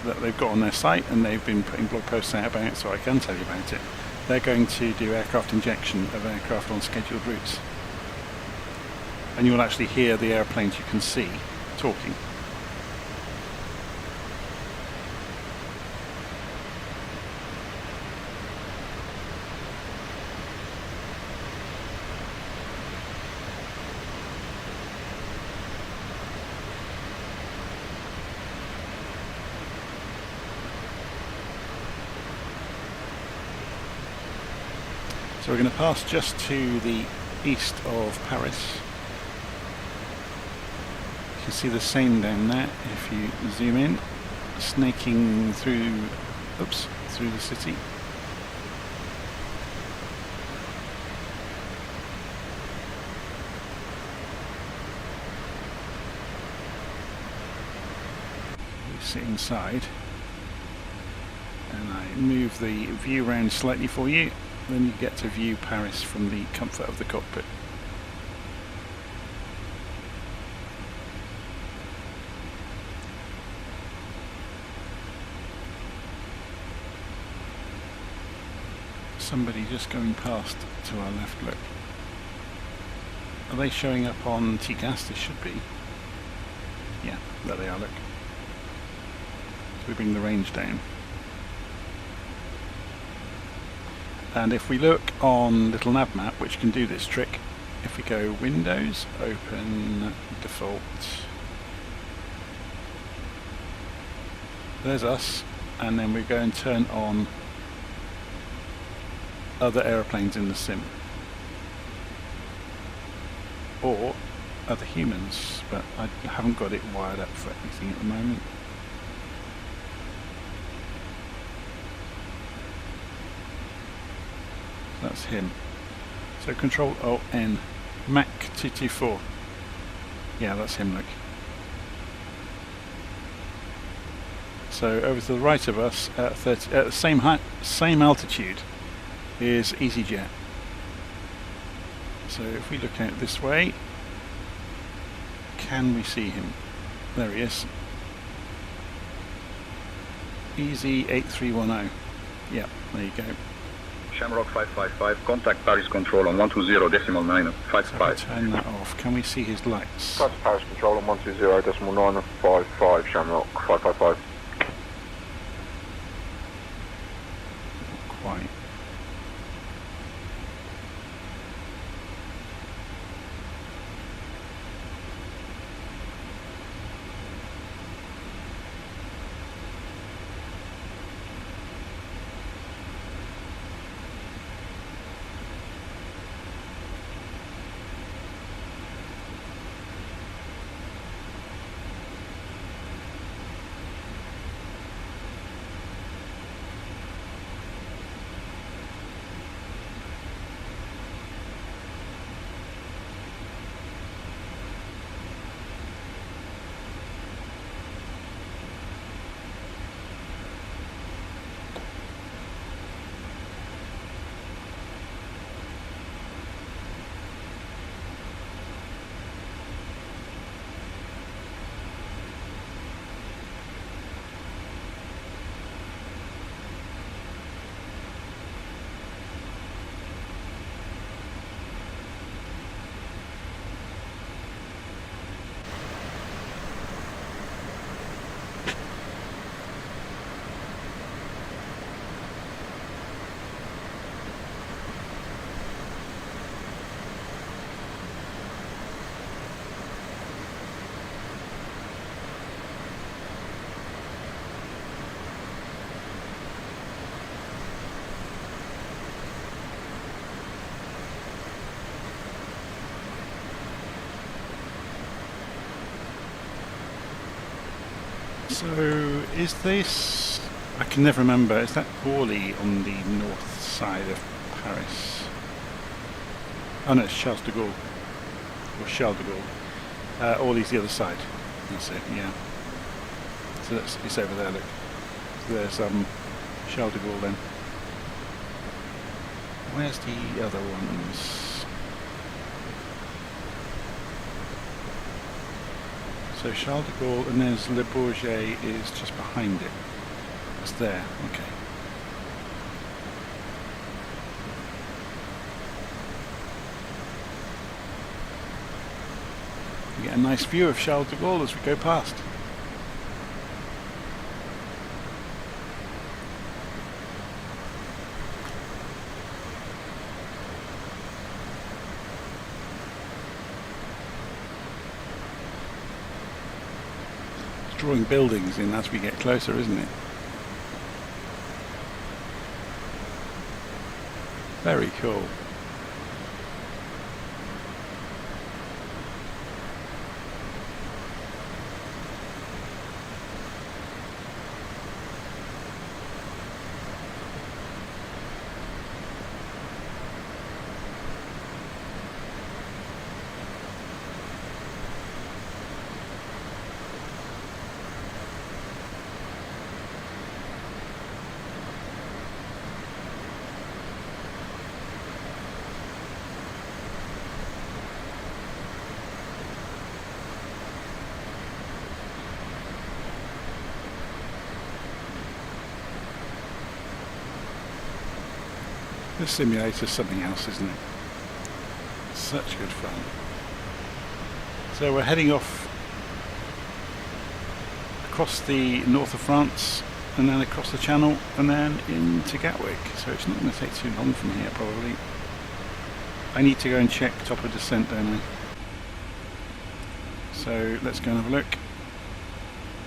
that they've got on their site, and they've been putting blog posts out about it, so I can tell you about it. They're going to do aircraft injection of aircraft on scheduled routes. And you'll actually hear the airplanes you can see talking. So we're going to pass just to the east of Paris. You can see the Seine down there if you zoom in, snaking through, through the city. We sit inside, and I move the view around slightly for you. Then you get to view Paris from the comfort of the cockpit. Somebody just going past to our left, look. Are they showing up on TCAS? They should be. Yeah, there they are, look. So we bring the range down. And if we look on little nav map, which can do this trick, if we go Windows, open, default, There's us, and then we go and turn on other aeroplanes in the sim, or other humans, but I haven't got it wired up for anything at the moment. That's him. So Control Alt N, Mach 224. Yeah, that's him, look. So over to the right of us, at the same height, same altitude, is EasyJet. So if we look out this way, can we see him? There he is. Easy 8310. Yep, there you go. Shamrock 555, contact Paris Control on 120.9 55. So turn that off. Can we see his lights? That's Paris Control on 120.9 55, Shamrock 555. Not quite. So is this, I can never remember, is that Orly on the north side of Paris? Oh no, it's Charles de Gaulle, or Charles de Gaulle. Orly's the other side, that's it, yeah. So that's, it's over there, look. So there's Charles de Gaulle then. Where's the other ones? So Charles de Gaulle, and there's Le Bourget is just behind it. It's there, okay. We get a nice view of Charles de Gaulle as we go past. Drawing buildings in as we get closer, isn't it? Very cool. This simulator's something else, isn't it? Such good fun. So we're heading off across the north of France and then across the Channel and then into Gatwick. So it's not going to take too long from here probably. I need to go and check top of descent, don't I? So let's go and have a look.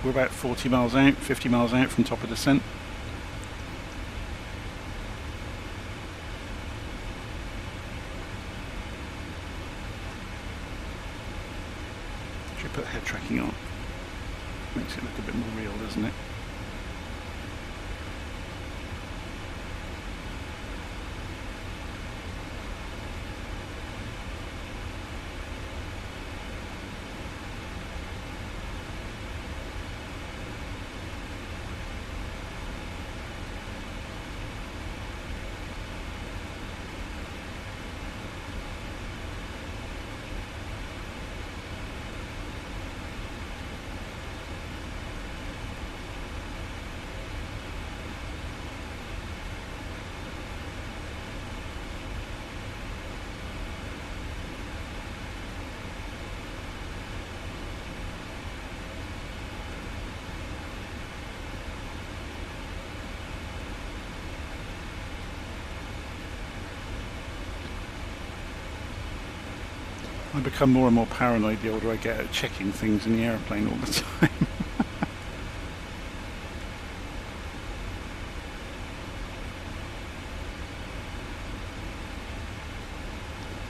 We're about 40 miles out, 50 miles out from top of descent. Should put head tracking on. Makes it look a bit more real, doesn't it? I become more and more paranoid the older I get at checking things in the aeroplane all the time.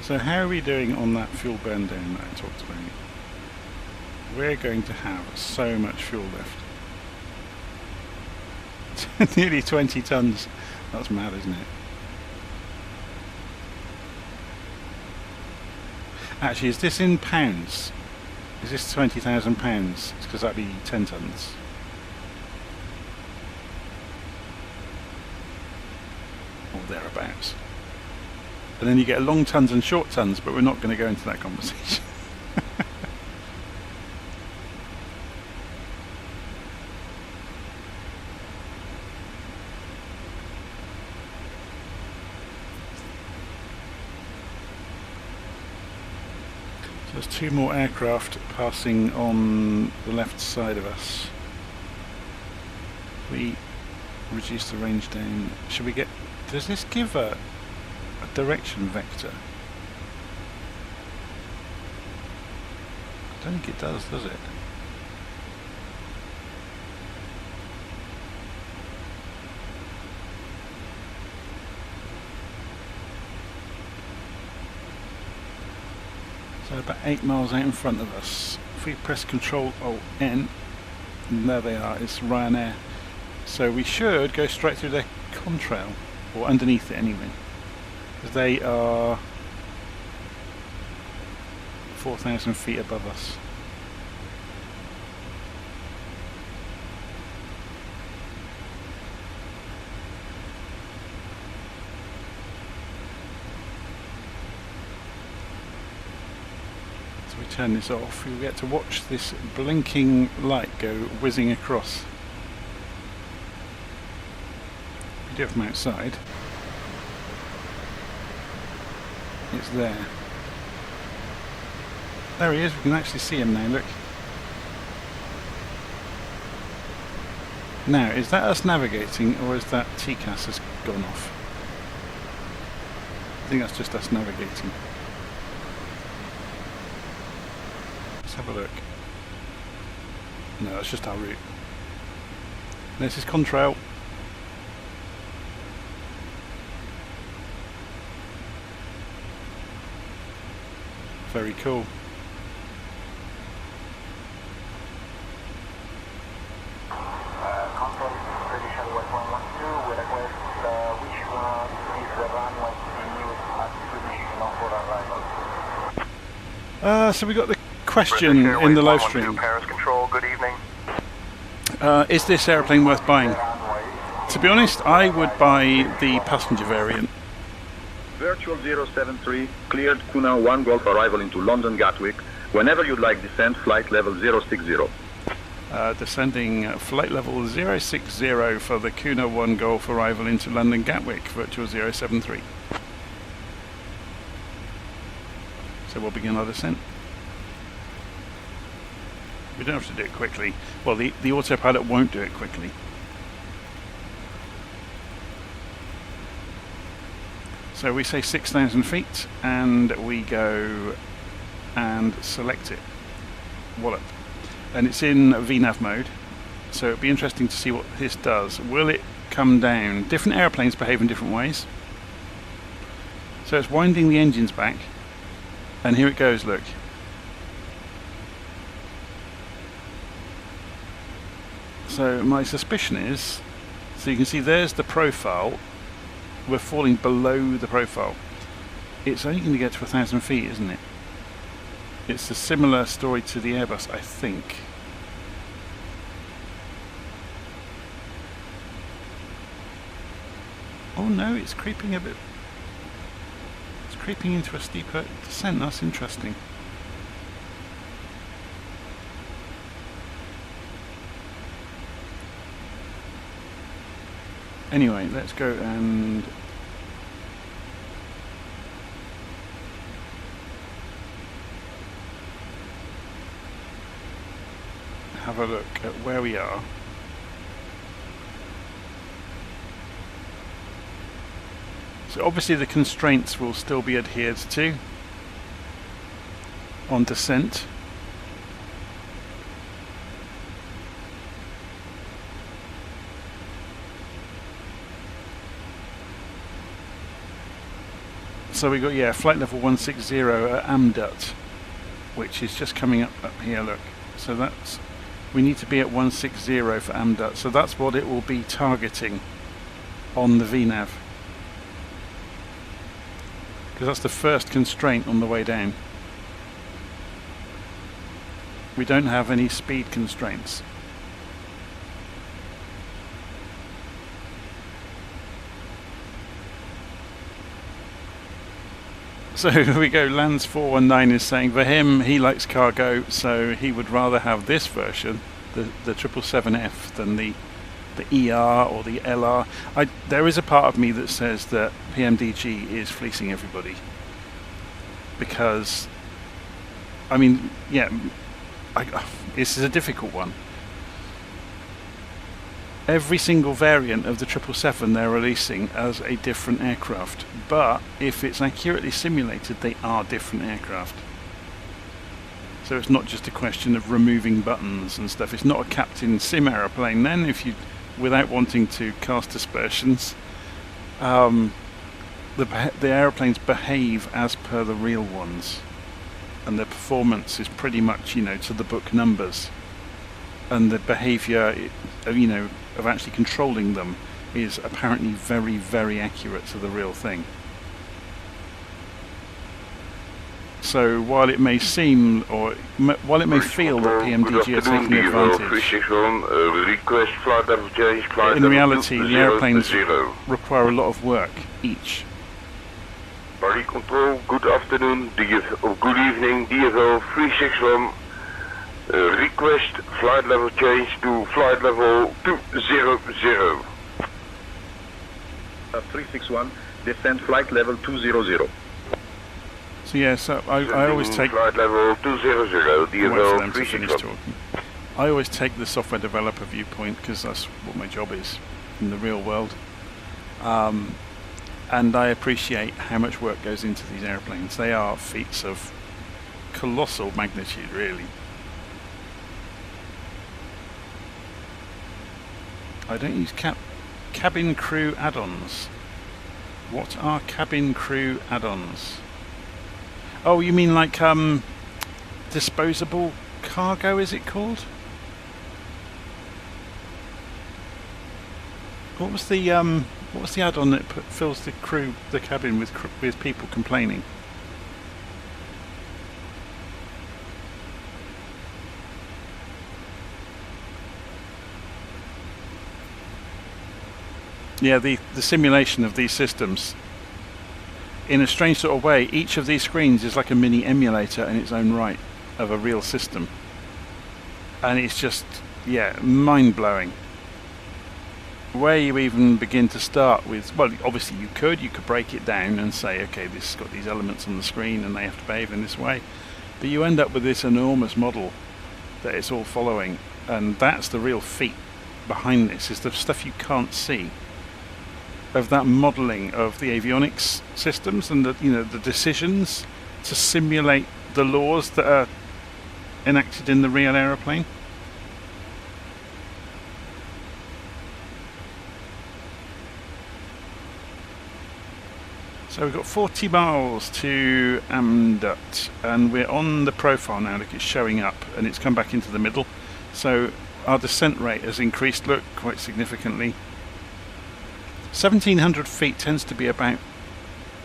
So how are we doing on that fuel burn down that I talked about? We're going to have so much fuel left. Nearly 20 tons. That's mad, isn't it? Actually, is this in pounds? Is this £20,000? Because that'd be 10 tons. Or thereabouts. And then you get long tons and short tons, but we're not going to go into that conversation. There's two more aircraft passing on the left side of us. We reduce the range down. Should we get... Does this give a direction vector? I don't think it does it? So about 8 miles out in front of us. If we press Control Alt N, and there they are, it's Ryanair. So we should go straight through their contrail, or underneath it anyway. Because they are 4,000 feet above us. We turn this off, you'll get to watch this blinking light go whizzing across. If you do it from outside, it's there. There he is, we can actually see him now, look. Now, is that us navigating, or is that TCAS has gone off? I think that's just us navigating. Let's have a look. No, that's just our route. This is contrail. Very cool. So we got the question in the live stream. Paris Control, good evening. Is this airplane worth buying? To be honest, I would buy the passenger variant. Virtual 073, cleared Kuna 1 Golf arrival into London Gatwick. Whenever you'd like descent, flight level 060. Descending flight level 060 for the Kuna 1 Golf arrival into London Gatwick, Virtual 073. So we'll begin our descent. We don't have to do it quickly. Well, the autopilot won't do it quickly. So we say 6,000 feet and we go and select it. Wallop. And it's in VNAV mode. So it'll be interesting to see what this does. Will it come down? Different airplanes behave in different ways. So it's winding the engines back, and here it goes, look. So my suspicion is, so you can see there's the profile. We're falling below the profile. It's only going to get to 1,000 feet, isn't it? It's a similar story to the Airbus, I think. Oh no, it's creeping a bit. It's creeping into a steeper descent. That's interesting. Anyway, let's go and have a look at where we are. So obviously the constraints will still be adhered to on descent. So we got, yeah, flight level 160 at AMDUT, which is just coming up here, look. So that's, we need to be at 160 for AMDUT, so that's what it will be targeting on the VNAV. Because that's the first constraint on the way down. We don't have any speed constraints. So here we go, Lands 419 is saying for him, he likes cargo, so he would rather have this version, the 777F, than the ER or the LR. There is a part of me that says that PMDG is fleecing everybody. Because, I mean, yeah, this is a difficult one. Every single variant of the 777 they're releasing as a different aircraft, but if it's accurately simulated, they are different aircraft. So it's not just a question of removing buttons and stuff. It's not a captain sim aeroplane then, if you, without wanting to cast aspersions. The aeroplanes behave as per the real ones, and their performance is pretty much, you know, to the book numbers. And the behaviour, you know, of actually controlling them is apparently very, very accurate to the real thing. So while it may seem, or while it may feel that PMDG are taking advantage, in reality the airplanes require a lot of work each. Body control, good afternoon, good evening, DFL 361. Request flight level change to flight level 200. 361, descend flight level 200. So yeah, so I always take flight level 200, DFL 361. I always take the software developer viewpoint because that's what my job is in the real world. And I appreciate how much work goes into these airplanes. They are feats of colossal magnitude, really. I don't use cabin crew add-ons. What are cabin crew add-ons? Oh, you mean like disposable cargo, is it called? What was the add-on that fills the cabin with people complaining? Yeah, the simulation of these systems. In a strange sort of way, each of these screens is like a mini emulator in its own right of a real system. And it's just, yeah, mind-blowing. Where you even begin to start with, well, obviously you could break it down and say, okay, this has got these elements on the screen and they have to behave in this way. But you end up with this enormous model that it's all following. And that's the real feat behind this, is the stuff you can't see. Of that modelling of the avionics systems and the decisions to simulate the laws that are enacted in the real aeroplane. So we've got 40 miles to Amdut, and we're on the profile now. Look, it's showing up, and it's come back into the middle. So our descent rate has increased, look, quite significantly. 1,700 feet tends to be about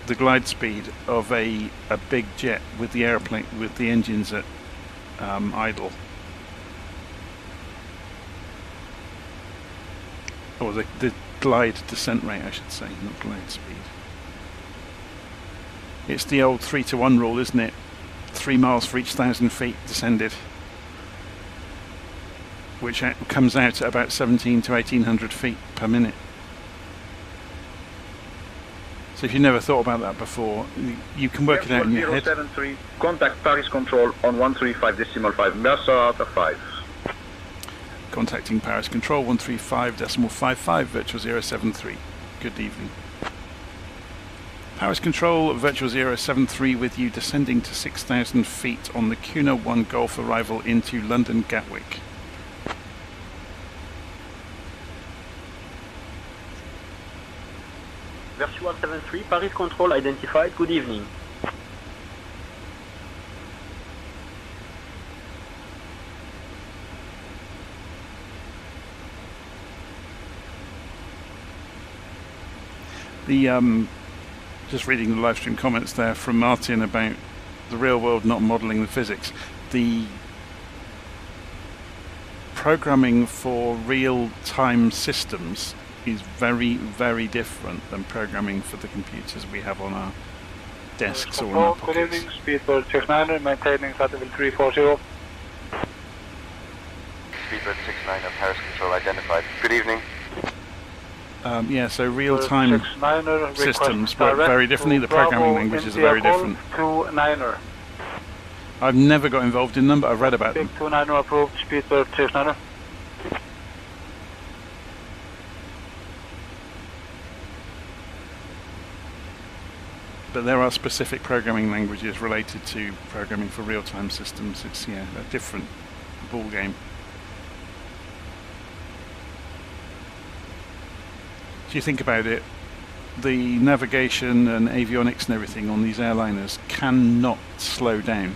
the glide speed of a big jet with the airplane, with the engines at idle. Or the glide descent rate, I should say, not glide speed. It's the old 3-to-1 rule, isn't it? 3 miles for each 1,000 feet descended, which comes out at about 1,700 to 1,800 feet per minute. So if you never thought about that before, you can work it out in your head. 073, contact Paris Control on 135.5, Mercer out of 5. Contacting Paris Control 135.55, Virtual 073. Good evening. Paris Control, Virtual 073 with you, descending to 6,000 feet on the Kuna 1 Golf arrival into London Gatwick. Virtual 73, Paris Control identified, good evening. Just reading the live stream comments there from Martin about the real world not modelling the physics. The programming for real-time systems is very, very different than programming for the computers we have on our desks or in our pockets. Good evening, Speedbird 69, maintaining flight level 340. Speedbird 69 of Paris Control identified. Good evening. Yeah, so real-time systems work very differently. The programming languages are very different. I've never got involved in them, but I've read about them. 29er approved, Speedbird 69er. But there are specific programming languages related to programming for real-time systems. It's a different ball game. If you think about it, the navigation and avionics and everything on these airliners cannot slow down,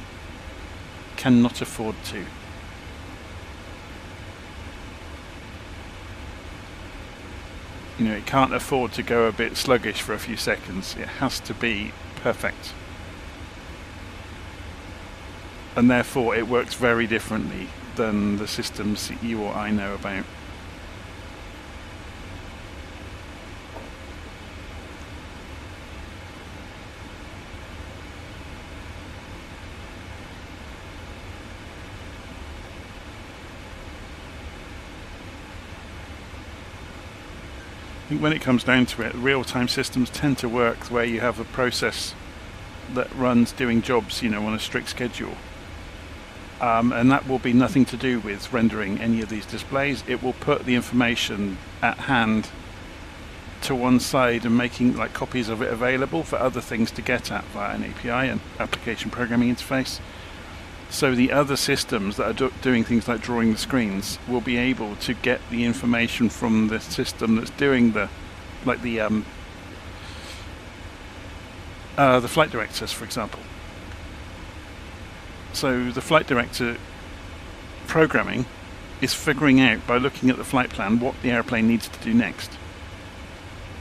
cannot afford to. It can't afford to go a bit sluggish for a few seconds. It has to be perfect. And therefore it works very differently than the systems that you or I know about. I think when it comes down to it, real-time systems tend to work where you have a process that runs doing jobs, on a strict schedule. And that will be nothing to do with rendering any of these displays. It will put the information at hand to one side and making copies of it available for other things to get at via an API, an application programming interface. So the other systems that are doing things like drawing the screens will be able to get the information from the system that's doing the flight directors, for example. So the flight director programming is figuring out by looking at the flight plan what the airplane needs to do next.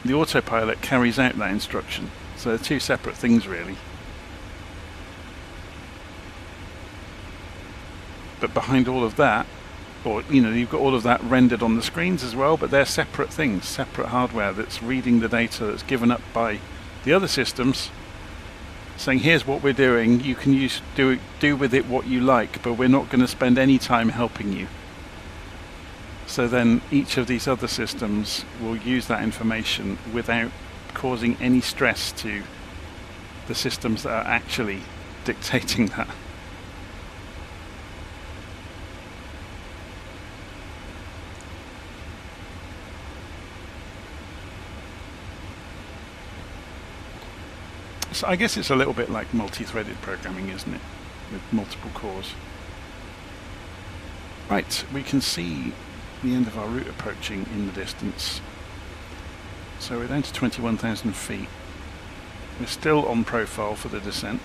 The autopilot carries out that instruction. So they're two separate things, really. But behind all of that, you've got all of that rendered on the screens as well, but they're separate things, separate hardware that's reading the data that's given up by the other systems, saying here's what we're doing, you can do with it what you like, but we're not going to spend any time helping you. So then each of these other systems will use that information without causing any stress to the systems that are actually dictating that. So I guess it's a little bit like multi-threaded programming, isn't it? With multiple cores. Right, we can see the end of our route approaching in the distance. So we're down to 21,000 feet. We're still on profile for the descent.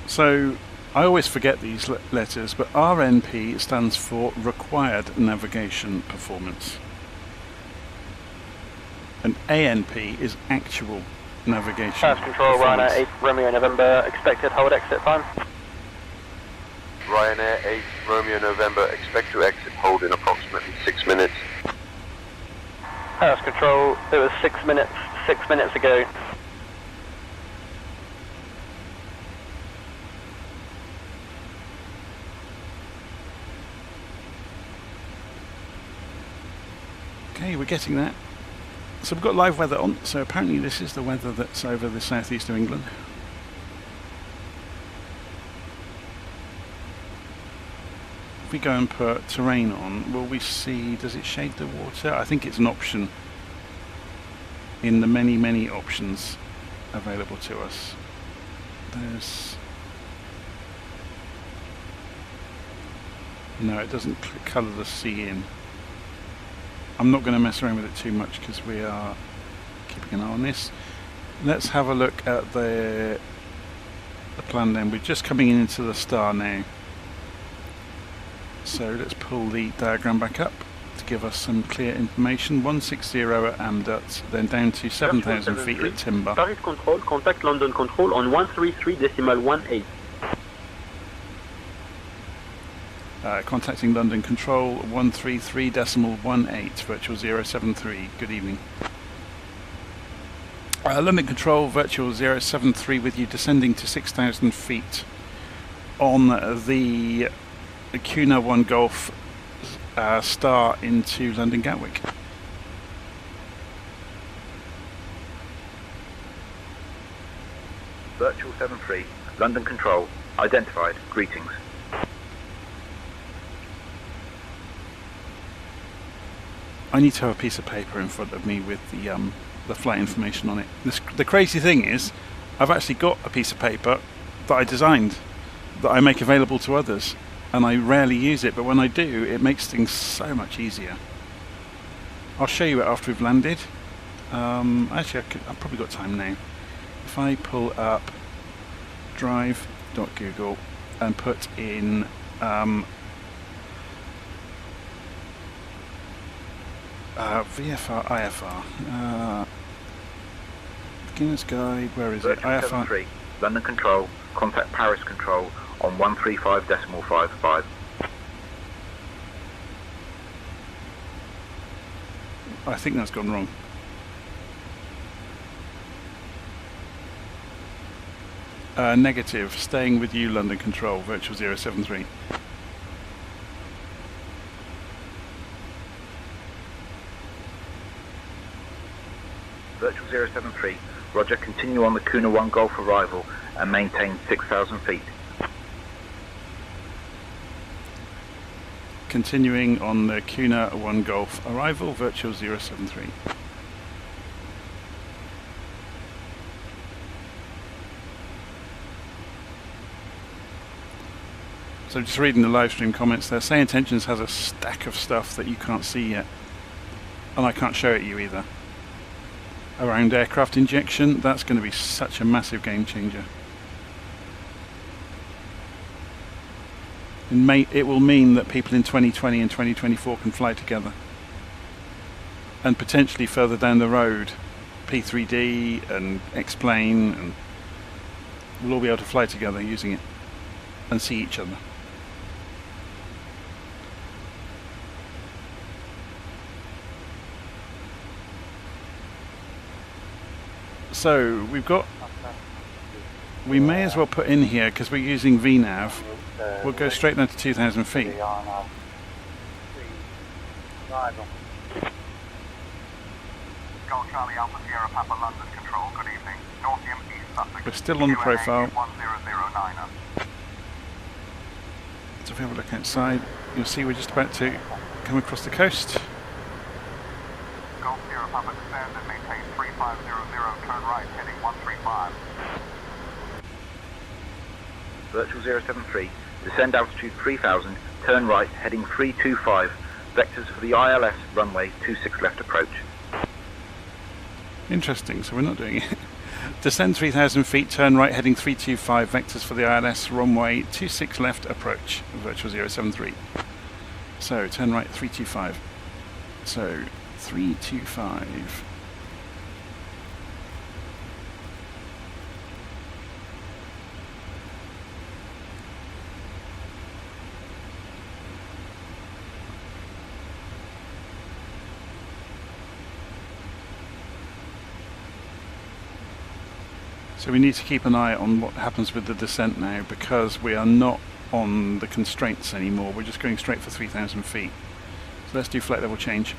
So I always forget these letters, but RNP stands for Required Navigation Performance. And ANP is Actual Navigation Pass control, Performance. Ryanair 8 Romeo November, expected hold exit time. Ryanair 8 Romeo November, expect to exit hold in approximately 6 minutes. Pass control, it was 6 minutes ago. Okay, we're getting that. So we've got live weather on, so apparently this is the weather that's over the southeast of England. If we go and put terrain on, will we see, does it shade the water? I think it's an option in the many, many options available to us. There's... No, it doesn't colour the sea in. I'm not going to mess around with it too much because we are keeping an eye on this. Let's have a look at the plan then. We're just coming into the star now. So let's pull the diagram back up to give us some clear information. 160 at Amdut, then down to 7,000 feet at Timber. Paris Control, contact London Control on 133.18. Contacting London Control 133.18, virtual 073. Good evening. London Control, virtual 073 with you, descending to 6,000 feet on the Cuna 1 Golf star into London Gatwick. Virtual 73, London Control, identified, greetings. I need to have a piece of paper in front of me with the flight information on it. The crazy thing is, I've actually got a piece of paper that I designed, that I make available to others, and I rarely use it, but when I do, it makes things so much easier. I'll show you it after we've landed. Actually, I've probably got time now. If I pull up drive.google and put in VFR, IFR, beginner's guide, where is it? IFR. 73, London Control, contact Paris Control on 135.55. I think that's gone wrong. Negative, staying with you, London Control, virtual 073. Virtual 073, roger, continue on the Cuna 1 Golf arrival and maintain 6,000 feet. Continuing on the Cuna 1 Golf arrival, virtual 073. So just reading the live stream comments there, SayIntentions has a stack of stuff that you can't see yet, and I can't show it you either. Around aircraft injection, that's going to be such a massive game changer. It will mean that people in 2020 and 2024 can fly together, and potentially further down the road, P3D and X-Plane, and we'll all be able to fly together using it and see each other. So we may as well put in here, because we're using VNAV, we'll go straight down to 2,000 feet. Golf Charlie Alpha Sierra Papa London Control, good evening. Northium East We're still on the profile. So if we have a look outside, you'll see we're just about to come across the coast. Golf Sierra Papa descend and maintain 3500, turn right, heading 135. Virtual 073, descend altitude 3000, turn right, heading 325, vectors for the ILS runway 26 left approach. Interesting, so we're not doing it. Descend 3,000 feet, turn right, heading 325, vectors for the ILS runway 26 left approach, virtual 073. So turn right 325. So 325. So we need to keep an eye on what happens with the descent now, because we are not on the constraints anymore. We're just going straight for 3,000 feet. So let's do flight level change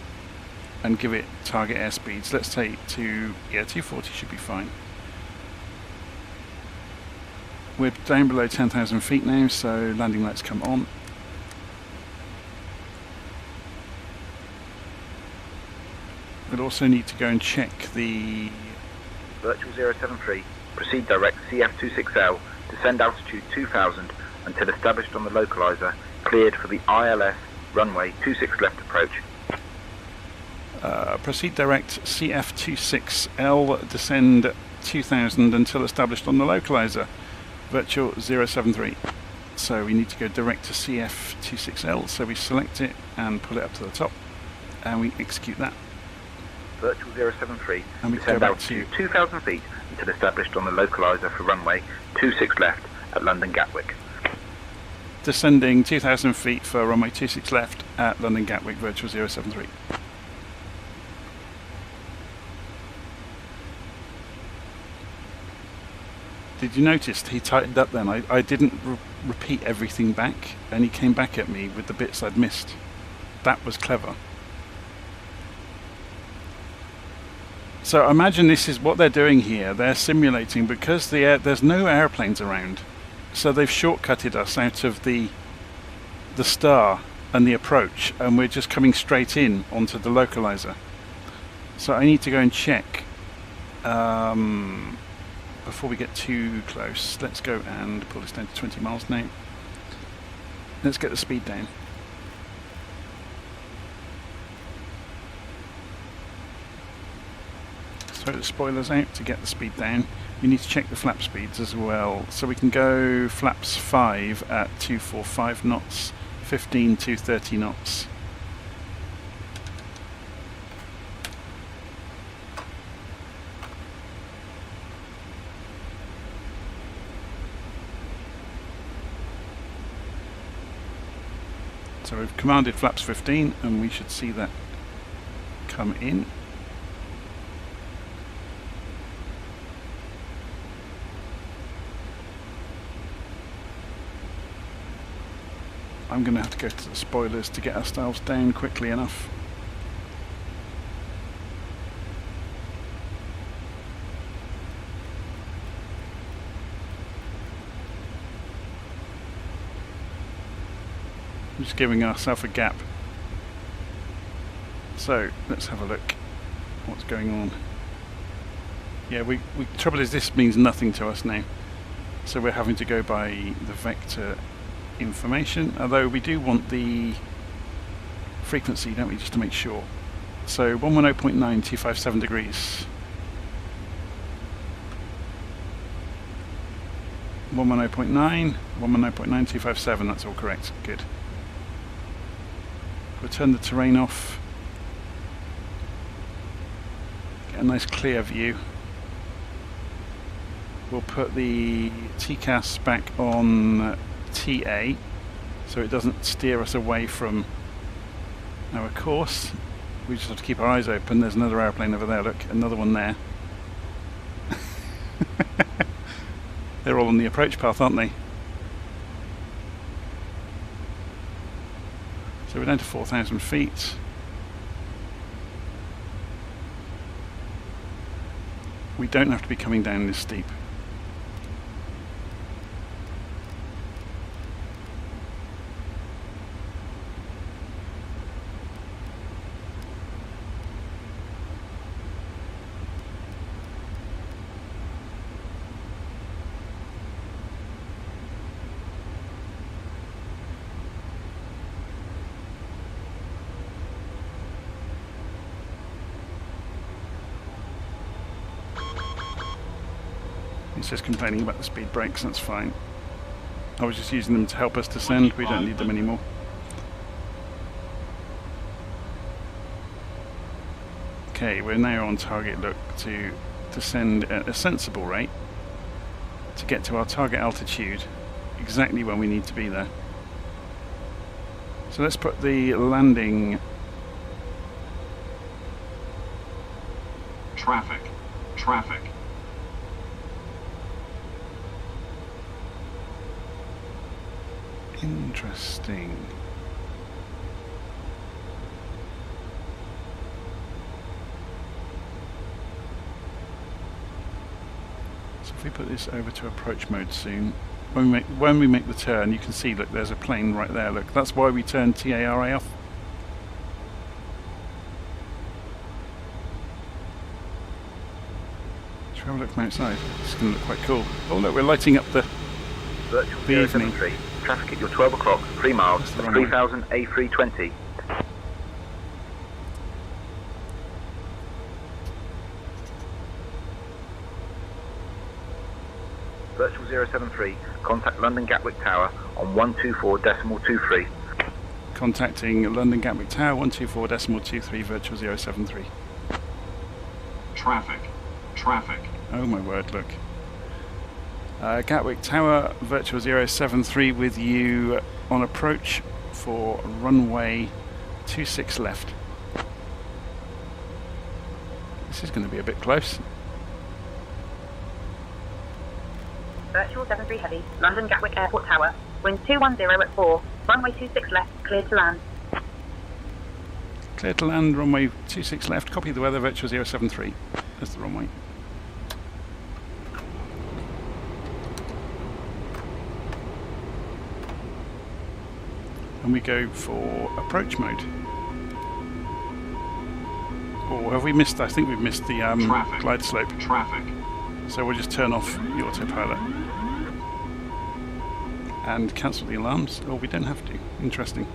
and give it target airspeeds. Let's take to, 240 should be fine. We're down below 10,000 feet now, so landing lights come on. We'll also need to go and check the Virtual 073. Proceed direct CF26L, descend altitude 2000 until established on the localizer, cleared for the ILS runway 26 left approach. Proceed direct CF26L, descend 2000 until established on the localizer, virtual 073. So we need to go direct to CF26L, so we select it and pull it up to the top, and we execute that. Virtual 073, and we descend altitude 2000 feet until established on the localizer for runway 26 left at London Gatwick. Descending 2,000 feet for runway 26 left at London Gatwick, virtual 073. Did you notice he tightened up then? I didn't repeat everything back, and he came back at me with the bits I'd missed. That was clever. So imagine this is what they're doing here. They're simulating, because there's no airplanes around, so they've shortcutted us out of the star and the approach, and we're just coming straight in onto the localizer. So I need to go and check before we get too close. Let's go and pull this down to 20 miles now. Let's get the speed down. Throw the spoilers out to get the speed down. You need to check the flap speeds as well. So we can go flaps 5 at 245 knots, 15 to 30 knots. So we've commanded flaps 15, and we should see that come in. I'm going to have to go to the spoilers to get ourselves down quickly enough. I'm just giving ourselves a gap. So let's have a look what's going on. Yeah, the trouble is this means nothing to us now. So we're having to go by the vector information, although we do want the frequency, don't we, just to make sure. So 110.9, 257 degrees. 110.9, 110.9, 257, that's all correct, good. We'll turn the terrain off, get a nice clear view. We'll put the TCAS back on TA, so it doesn't steer us away from our course. We just have to keep our eyes open. There's another airplane over there, look, another one there. They're all on the approach path, aren't they? So we're down to 4,000 feet. We don't have to be coming down this steep. It's just complaining about the speed brakes, that's fine. I was just using them to help us descend, we don't need them anymore. Okay, we're now on target, look, to descend at a sensible rate to get to our target altitude exactly when we need to be there. So let's put the landing... Traffic. Interesting. So if we put this over to approach mode soon, when we make the turn, you can see, look, there's a plane right there. Look, that's why we turned TARA off. Shall we have a look from outside? It's going to look quite cool. Oh look, we're lighting up the evening. Traffic at your 12 o'clock, 3 miles, 3000 A320. Virtual 073, contact London Gatwick Tower on 124.23. Contacting London Gatwick Tower 124.23, virtual 073. Traffic. Oh my word, look. Gatwick Tower, virtual 073 with you on approach for runway 26 left. This is going to be a bit close. Virtual 73 Heavy, London Gatwick Airport Tower, wind 210 at 4, runway 26 left, cleared to land. Clear to land, runway 26 left, copy the weather, virtual 073. That's the runway. And we go for approach mode. Or have we missed? I think we've missed the glide slope. So we'll just turn off the autopilot and cancel the alarms. Oh, we don't have to. Interesting.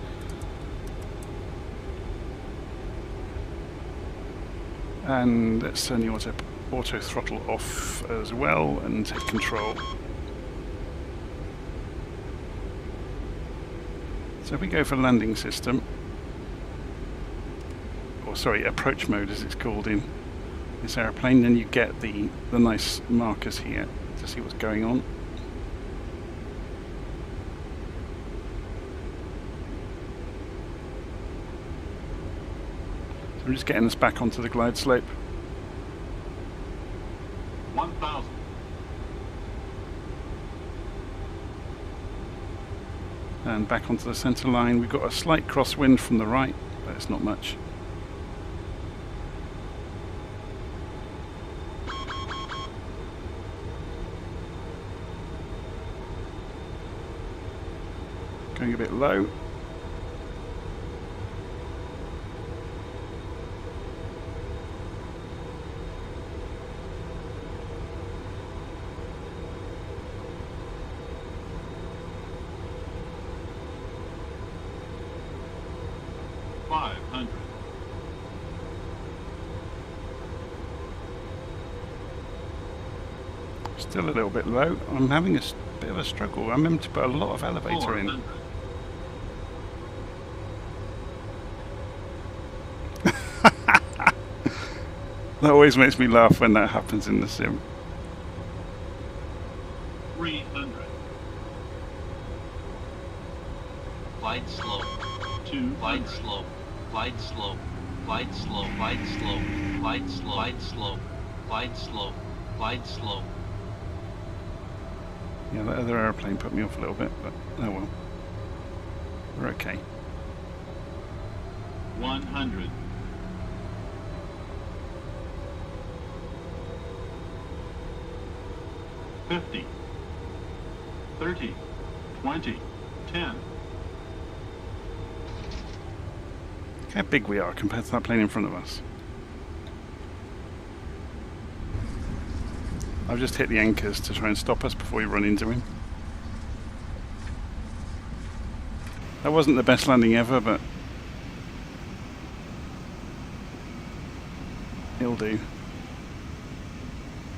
And let's turn the auto throttle off as well and take control. So if we go for landing system, or sorry, approach mode as it's called in this aeroplane, then you get the nice markers here to see what's going on. So I'm just getting us back onto the glide slope. 1000. And back onto the centre line. We've got a slight crosswind from the right, but it's not much. Going a bit low. Still a little bit low. I'm having a bit of a struggle. I'm having to put a lot of elevator in. That always makes me laugh when that happens in the sim. 300. Glide slope. 2. Glide slope. Glide slope. Glide slope. Glide slope. Glide slope. Glide slope. Glide slope. Glide slope. Yeah, that other aeroplane put me off a little bit, but oh well. We're okay. 100. $50, $30, $20, $10. Look how big we are compared to that plane in front of us. I've just hit the anchors to try and stop us before we run into him. That wasn't the best landing ever, but it'll do.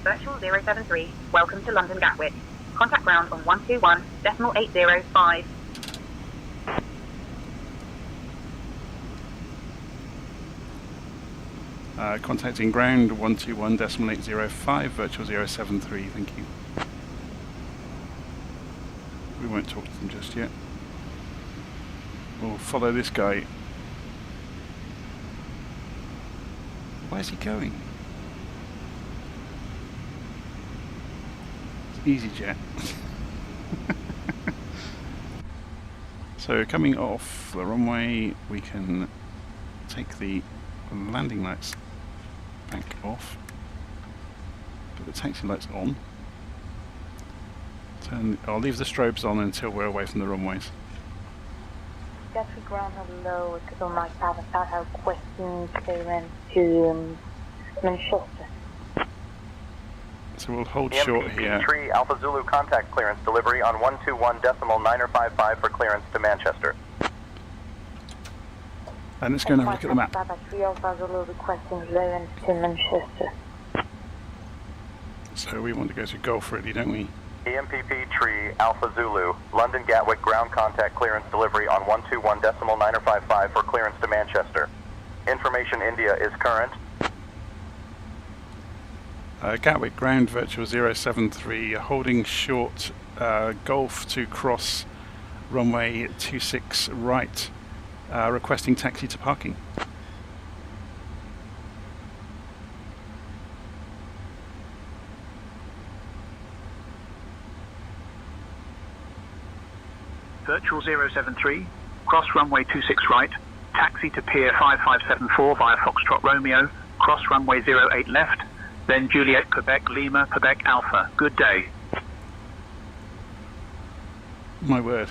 Virtual 073, welcome to London Gatwick. Contact ground on 121.805. Contacting ground 121.805, virtual 073, thank you. We won't talk to them just yet. We'll follow this guy. Where's he going? It's EasyJet. So coming off the runway, we can take the landing lights back off, put the taxi lights on. I'll leave the strobes on until we're away from the runways. Gatwick ground, hello, it's on my side. I have questions clearance to Manchester. So we'll hold short here. Tree Alpha Zulu contact clearance delivery on 121.955 for clearance to Manchester. And let's go and have a look at the map. Requesting clearance to Manchester. So we want to go to Gulf really, don't we? EMPP Tree Alpha Zulu, London Gatwick ground contact clearance delivery on 121.955 for clearance to Manchester. Information India is current. Gatwick ground virtual 073, holding short Gulf to cross runway 26 right, requesting taxi to parking. Virtual 073, cross runway 26 right, taxi to Pier 5574 via Foxtrot Romeo, cross runway 08 left, then Juliet, Quebec, Lima, Quebec, Alpha. Good day. My word.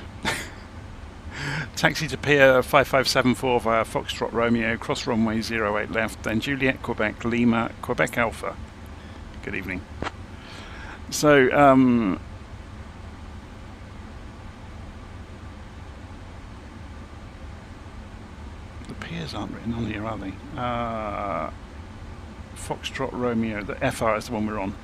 Taxi to Pier 5574 via Foxtrot Romeo, cross runway 08 left, then Juliet, Quebec, Lima, Quebec, Alpha. Good evening. So, the piers aren't written on here, are they? Foxtrot Romeo, the FR is the one we're on.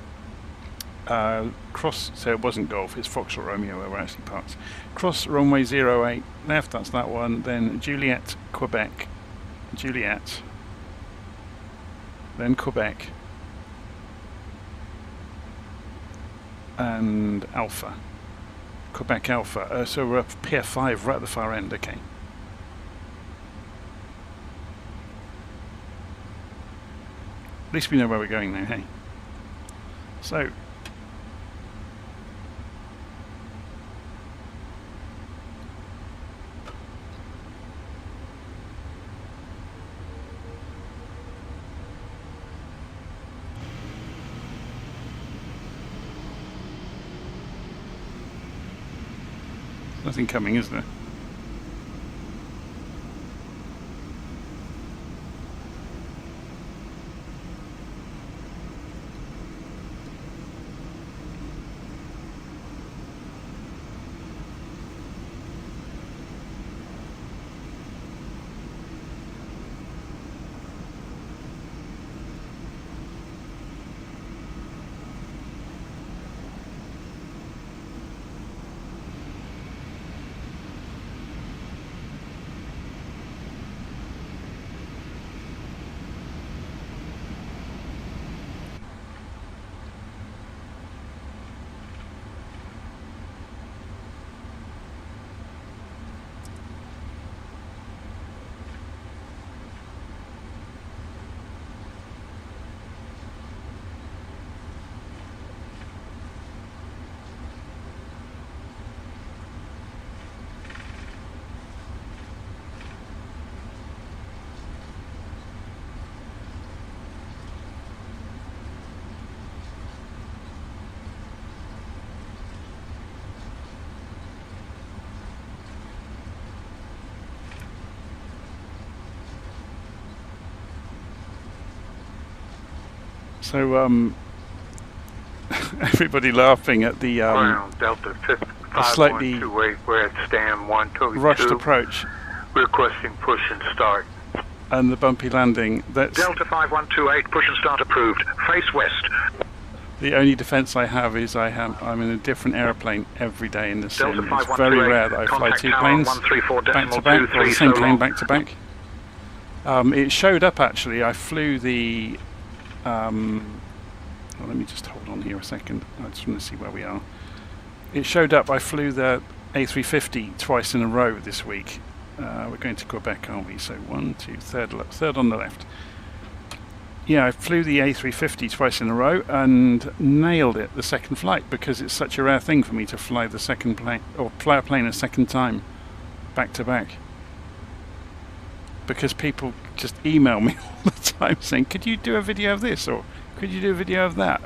Cross, so it wasn't Golf, it's Foxtrot Romeo where we're actually parked. Cross runway 08 left, that's that one. Then Juliet, Quebec, Juliet, then Quebec, and Alpha. Quebec Alpha. So we're at Pier 5 right at the far end, okay. At least we know where we're going now, hey? So, nothing coming, is there? So, everybody laughing at the Delta 5 slightly we're at stand 122. rushed approach. Requesting push and start. And the bumpy landing. That's Delta 5128, push and start approved. Face west. The only defence I have is I'm in a different aeroplane every day in the sim. Delta It's very 5128, rare that I fly contact two tower planes 134 back to decimal back, or 23 the same so plane long. back to back. It showed up actually. I flew the. Well, let me just hold on here a second. I just want to see where we are. It showed up. I flew the A350 twice in a row this week. We're going to Quebec, aren't we? So one, two, third on the left. Yeah, I flew the A350 twice in a row and nailed it the second flight, because it's such a rare thing for me to fly the second plane, or fly a plane a second time back to back. Because people just email me all the time saying, could you do a video of this, or could you do a video of that?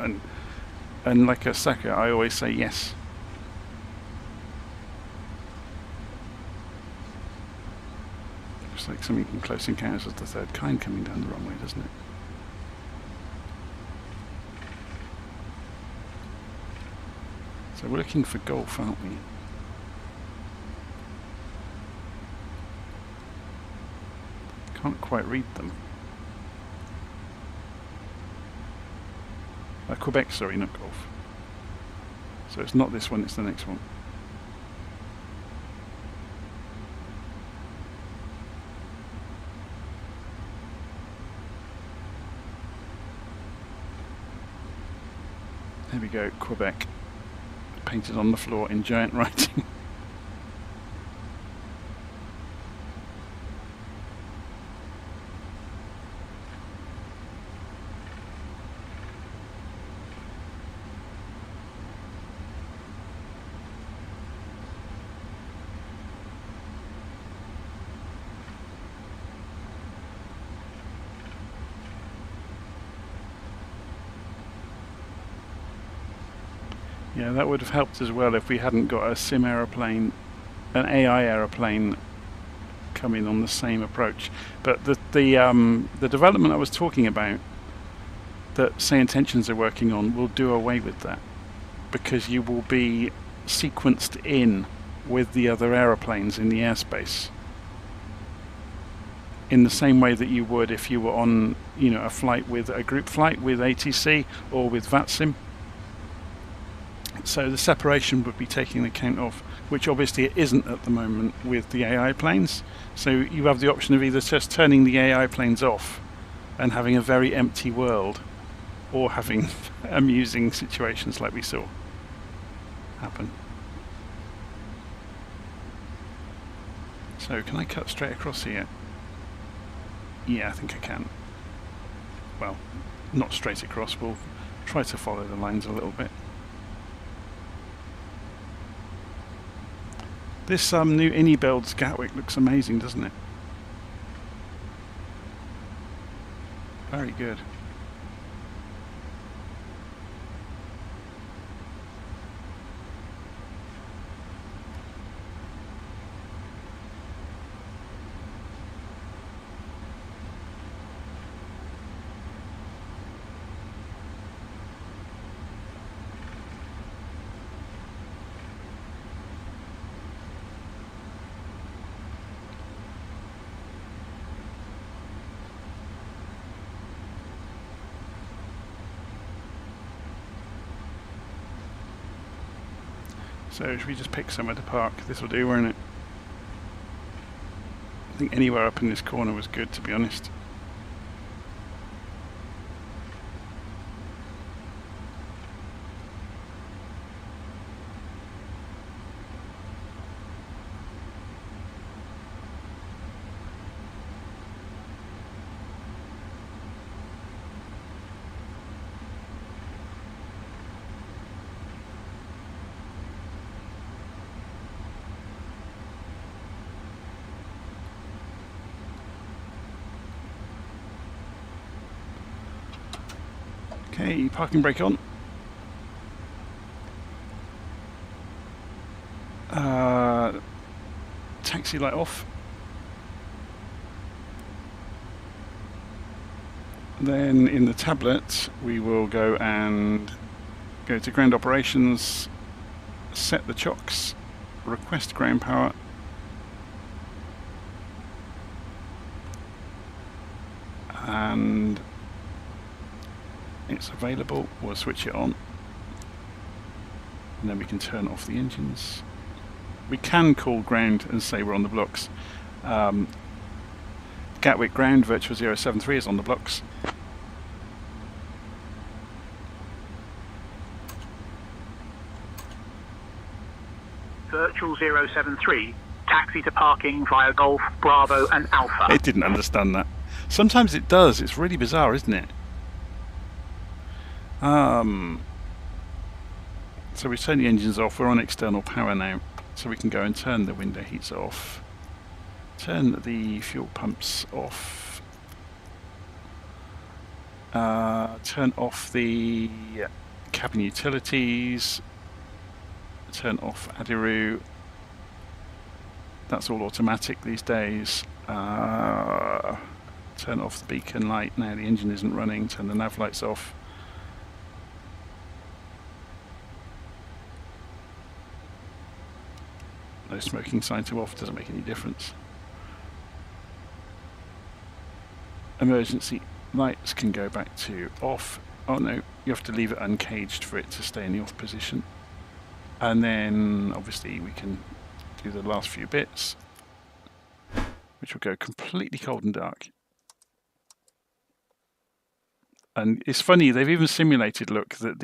And like a sucker, I always say yes. Looks like something in Close Encounters of the Third Kind coming down the runway, doesn't it? So we're looking for golf, aren't we? Can't quite read them. Quebec, sorry, not golf. So it's not this one, it's the next one. There we go, Quebec. Painted on the floor in giant writing. Yeah, that would have helped as well if we hadn't got a sim aeroplane, an AI aeroplane coming on the same approach. But the development I was talking about that SayIntentions are working on will do away with that, because you will be sequenced in with the other aeroplanes in the airspace in the same way that you would if you were on, you know, a flight with a group flight with ATC or with VATSIM. So the separation would be taking account of, which obviously it isn't at the moment with the AI planes. So you have the option of either just turning the AI planes off and having a very empty world, or having amusing situations like we saw happen. So can I cut straight across here? Yeah, I think I can. Well, not straight across, we'll try to follow the lines a little bit. This new INI builds Gatwick looks amazing, doesn't it? Very good. So should we just pick somewhere to park? This will do, won't it? I think anywhere up in this corner was good, to be honest. Okay, parking brake on. Taxi light off. Then in the tablet we will go to ground operations, set the chocks, request ground power, and it's available, we'll switch it on. And then we can turn off the engines. We can call ground and say we're on the blocks. Gatwick ground, Virtual 073 is on the blocks. Virtual 073, taxi to parking via Golf, Bravo and Alpha. It didn't understand that. Sometimes it does, it's really bizarre, isn't it? So we turn the engines off, we're on external power now, so we can go and turn the window heats off, turn the fuel pumps off, turn off the cabin utilities, turn off Adiru. That's all automatic these days. Turn off the beacon light now the engine isn't running, turn the nav lights off. No smoking sign to off, doesn't make any difference. Emergency lights can go back to off. Oh no, you have to leave it uncaged for it to stay in the off position. And then obviously we can do the last few bits, which will go completely cold and dark. And it's funny, they've even simulated, look, that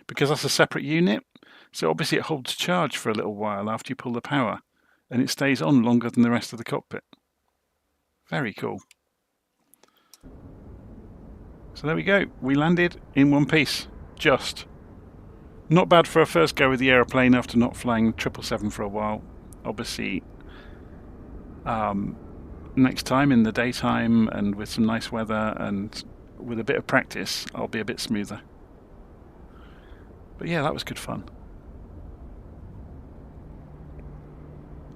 because that's a separate unit, so obviously it holds charge for a little while after you pull the power, and it stays on longer than the rest of the cockpit. Very cool. So there we go, we landed in one piece, just. Not bad for a first go with the aeroplane after not flying 777 for a while. Obviously, next time in the daytime and with some nice weather and with a bit of practice, I'll be a bit smoother. But yeah, that was good fun.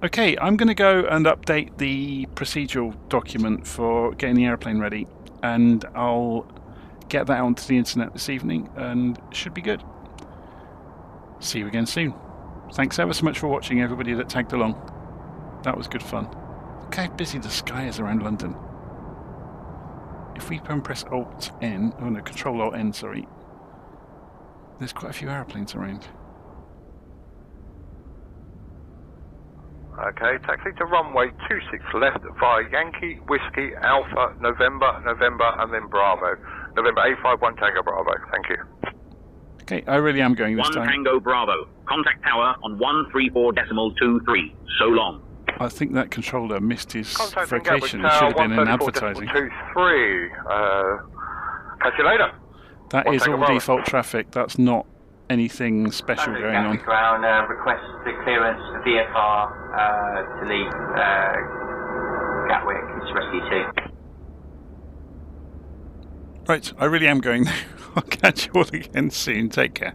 Okay, I'm going to go and update the procedural document for getting the airplane ready, and I'll get that onto the internet this evening, and it should be good. See you again soon. Thanks ever so much for watching, everybody that tagged along. That was good fun. Look how busy the sky is around London. If we press Alt-N, oh no, Control-Alt-N, sorry, there's quite a few aeroplanes around. Okay, taxi to runway 26 left via Yankee, Whiskey, Alpha, November, November, and then Bravo. November 851 Tango Bravo, thank you. Okay, I really am going this time. 1 Tango Bravo. Contact tower on 134.23. So long. I think that controller missed his Contacting vocation. Gatwick It should have been in 134.23. advertising. Catch you later. That is all default traffic. That's not anything special going on. Ground request the clearance for VFR to leave Gatwick. It's Rescue 2. Right, I really am going now. I'll catch you all again soon. Take care.